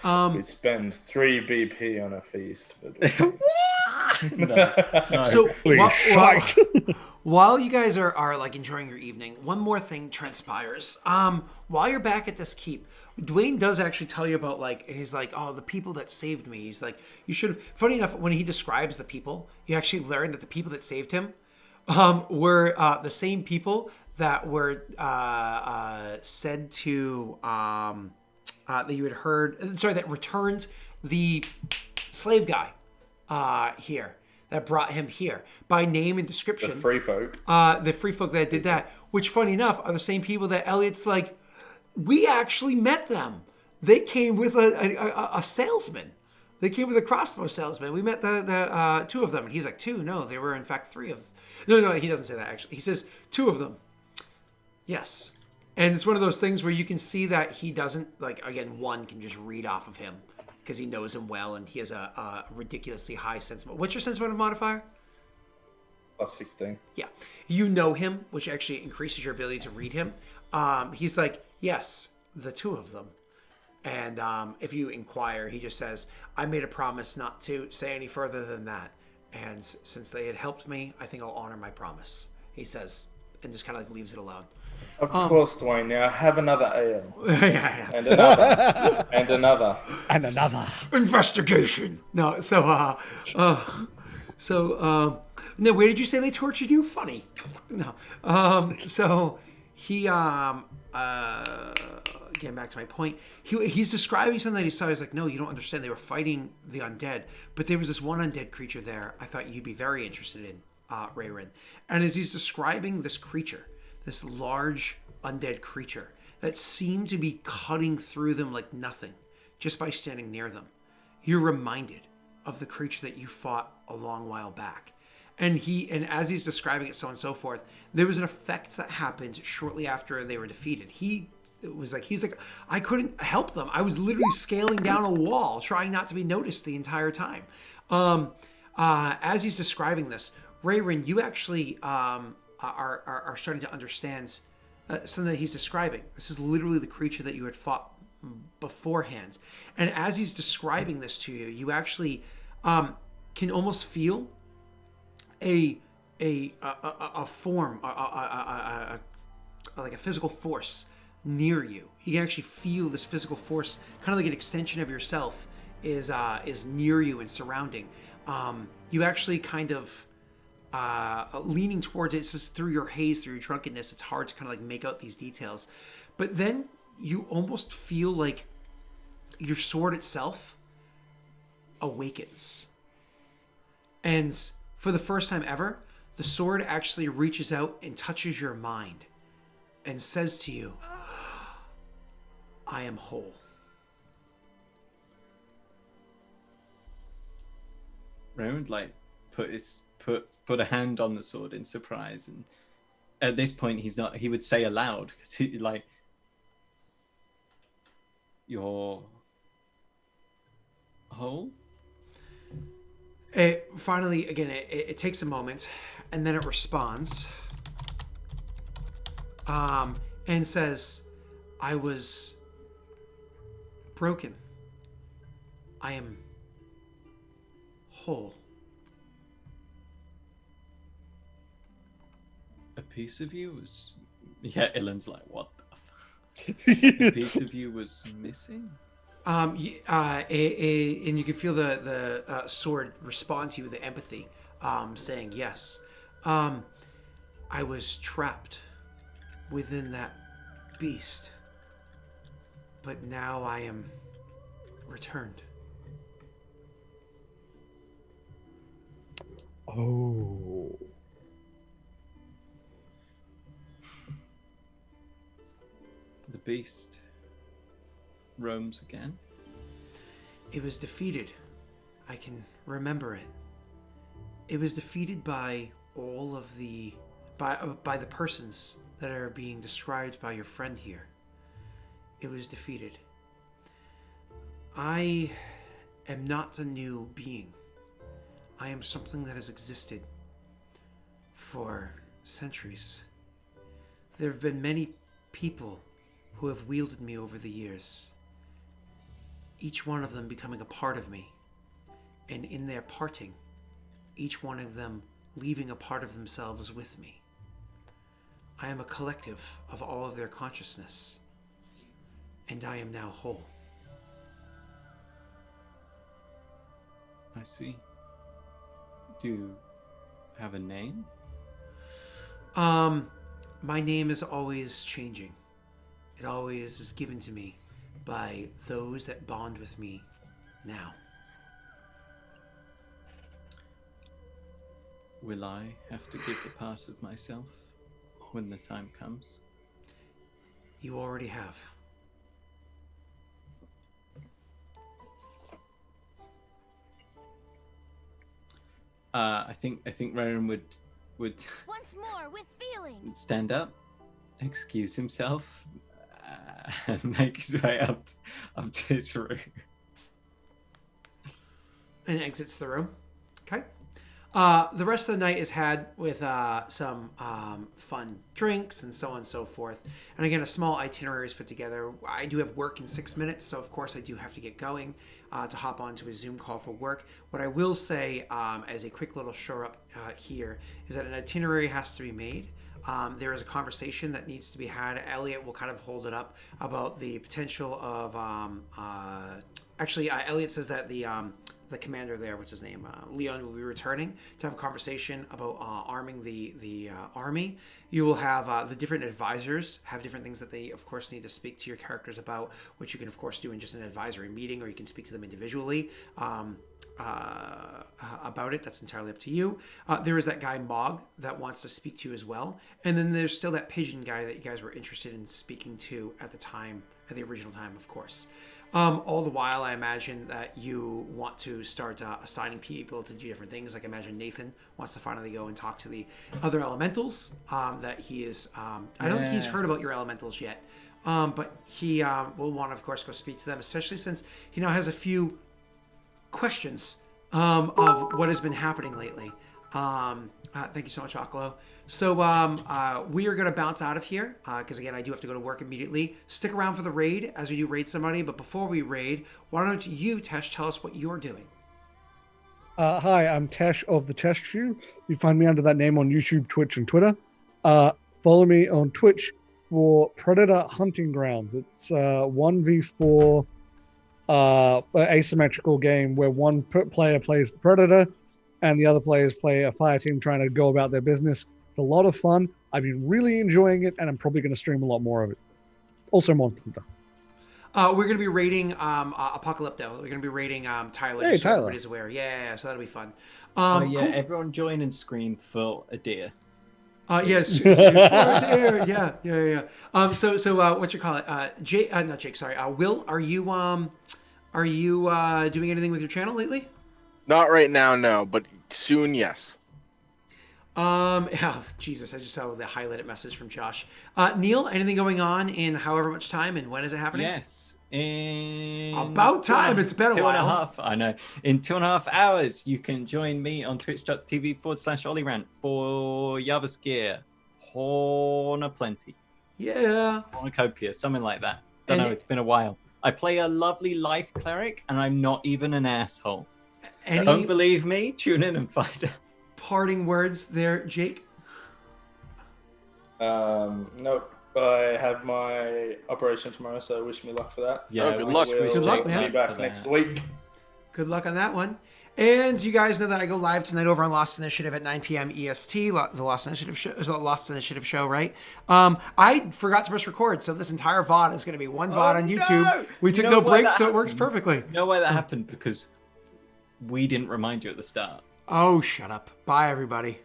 We spend 3 BP on a feast. For Dwayne. No. So Please, shite. while you guys are like enjoying your evening, one more thing transpires. While you're back at this keep, Dwayne does actually tell you about, like, and he's like, "Oh, the people that saved me." He's like, "You should have." Funny enough, when he describes the people, you actually learn that the people that saved him were the same people that were said to that you had heard. Sorry, that returned the slave guy here, that brought him here by name and description. The free folk. The free folk that did that, which, funny enough, are the same people that Elliot's like, we actually met them. They came with a salesman. They came with a crossbow salesman. We met the 2 of them. And he's like, 2? No, there were in fact 3 of them. No, he doesn't say that, actually. He says 2 of them. Yes. And it's one of those things where you can see that he doesn't, like, again, one can just read off of him because he knows him well, and he has a ridiculously high sense. What's your sense motive modifier? Plus 16. Yeah. You know him, which actually increases your ability to read him. He's like, yes, the 2 of them. And if you inquire, he just says, I made a promise not to say any further than that. And since they had helped me, I think I'll honor my promise, he says, and just kind of like leaves it alone. Of course, Dwayne. Now have another ale. Yeah. And another. And another. And another. Investigation. No, so, no, where did you say they tortured you? Funny. No. So he, getting back to my point, he's describing something that he saw. He's like, no, you don't understand. They were fighting the undead, but there was this one undead creature there I thought you'd be very interested in, Rayrin. And as he's describing this creature, this large undead creature that seemed to be cutting through them like nothing just by standing near them, you're reminded of the creature that you fought a long while back. And as he's describing it, so on and so forth, there was an effect that happened shortly after they were defeated. He's like, I couldn't help them. I was literally scaling down a wall, trying not to be noticed the entire time. As he's describing this, Rayrin, you actually are starting to understand something that he's describing. This is literally the creature that you had fought beforehand. And as he's describing this to you, you actually can almost feel a form, like a physical force near you. You can actually feel this physical force, kind of like an extension of yourself, is near you and surrounding. You actually kind of leaning towards it. It's just through your haze, through your drunkenness, it's hard to kind of like make out these details. But then you almost feel like your sword itself awakens. And for the first time ever, the sword actually reaches out and touches your mind. and says to you, I am whole. Raymond like put a hand on the sword in surprise, and at this point he would say aloud because he like, you're whole. It finally, again, it takes a moment, and then it responds, and says, I was broken. I am whole. A piece of you was... Yeah, Ilan's like, what the fuck? A piece of you was missing? And you can feel the sword respond to you with empathy, saying, yes. I was trapped within that beast, but now I am returned. Oh. The beast roams again. It was defeated. I can remember it. It was defeated by all of the... by the persons that are being described by your friend here. It was defeated. I am not a new being. I am something that has existed for centuries. There have been many people who have wielded me over the years, each one of them becoming a part of me, and in their parting, each one of them leaving a part of themselves with me. I am a collective of all of their consciousness, and I am now whole. I see. Do you have a name? My name is always changing. It always is given to me by those that bond with me now. Will I have to give a part of myself when the time comes? You already have. I think Ronan would Once more with feeling. stand up, excuse himself, and make his way up to his room. And exits the room. Okay. The rest of the night is had with some fun drinks and so on and so forth. And again, a small itinerary is put together. I do have work in 6 minutes, so of course I do have to get going to hop onto a Zoom call for work. What I will say as a quick little show up here is that an itinerary has to be made. There is a conversation that needs to be had. Elliot will kind of hold it up about the potential of... Elliot says that the commander there, what's his name, Leon, will be returning to have a conversation about arming the army. You will have the different advisors have different things that they, of course, need to speak to your characters about, which you can, of course, do in just an advisory meeting, or you can speak to them individually about it. That's entirely up to you. There is that guy, Mog, that wants to speak to you as well. And then there's still that pigeon guy that you guys were interested in speaking to at the original time, of course. All the while, I imagine that you want to start assigning people to do different things. Like, I imagine Nathan wants to finally go and talk to the other elementals that he is... I don't think he's heard about your elementals yet. But he will want to, of course, go speak to them, especially since he now has a few questions of what has been happening lately. Thank you so much, Akalo. So we are going to bounce out of here because, again, I do have to go to work immediately. Stick around for the raid as we do raid somebody. But before we raid, why don't you, Tesh, tell us what you're doing? Hi, I'm Tesh of the Tesh Shoe. You find me under that name on YouTube, Twitch, and Twitter. Follow me on Twitch for Predator Hunting Grounds. It's 1v4 asymmetrical game where one player plays the Predator and the other players play a fire team trying to go about their business. It's a lot of fun. I've been really enjoying it, and I'm probably going to stream a lot more of it. Also, Monster Hunter. We're going to be raiding Apocalypto. We're going to be raiding Tyler. Hey, just so Tyler. everybody's aware. Yeah, so that'll be fun. Yeah, Cool. everyone join and scream for Idir. Yes, yeah. So what you call it? Not Jake. Sorry. Will, are you doing anything with your channel lately? Not right now, no, but soon, yes. Oh, Jesus, I just saw the highlighted message from Josh. Neil, anything going on in however much time, and when is it happening? Yes. In About time. It's been a while. 2.5. I know. In 2.5 hours, you can join me on twitch.tv/OllyRant for Yavaskir, Horn of Plenty, Yeah. Cornucopia, something like that. Don't know. It's been a while. I play a lovely life cleric, and I'm not even an asshole. Don't believe me? Tune in and find out. Parting words there, Jake? Nope. I have my operation tomorrow, so wish me luck for that. Yeah, good luck. Good luck, man. Be back next week. Good luck on that one. And you guys know that I go live tonight over on Lost Initiative at 9 p.m. EST. The Lost Initiative show, right? I forgot to press record, so this entire VOD is going to be one VOD on YouTube. No! We took no breaks, so it works perfectly. You know why that happened? Because we didn't remind you at the start. Oh, shut up. Bye, everybody.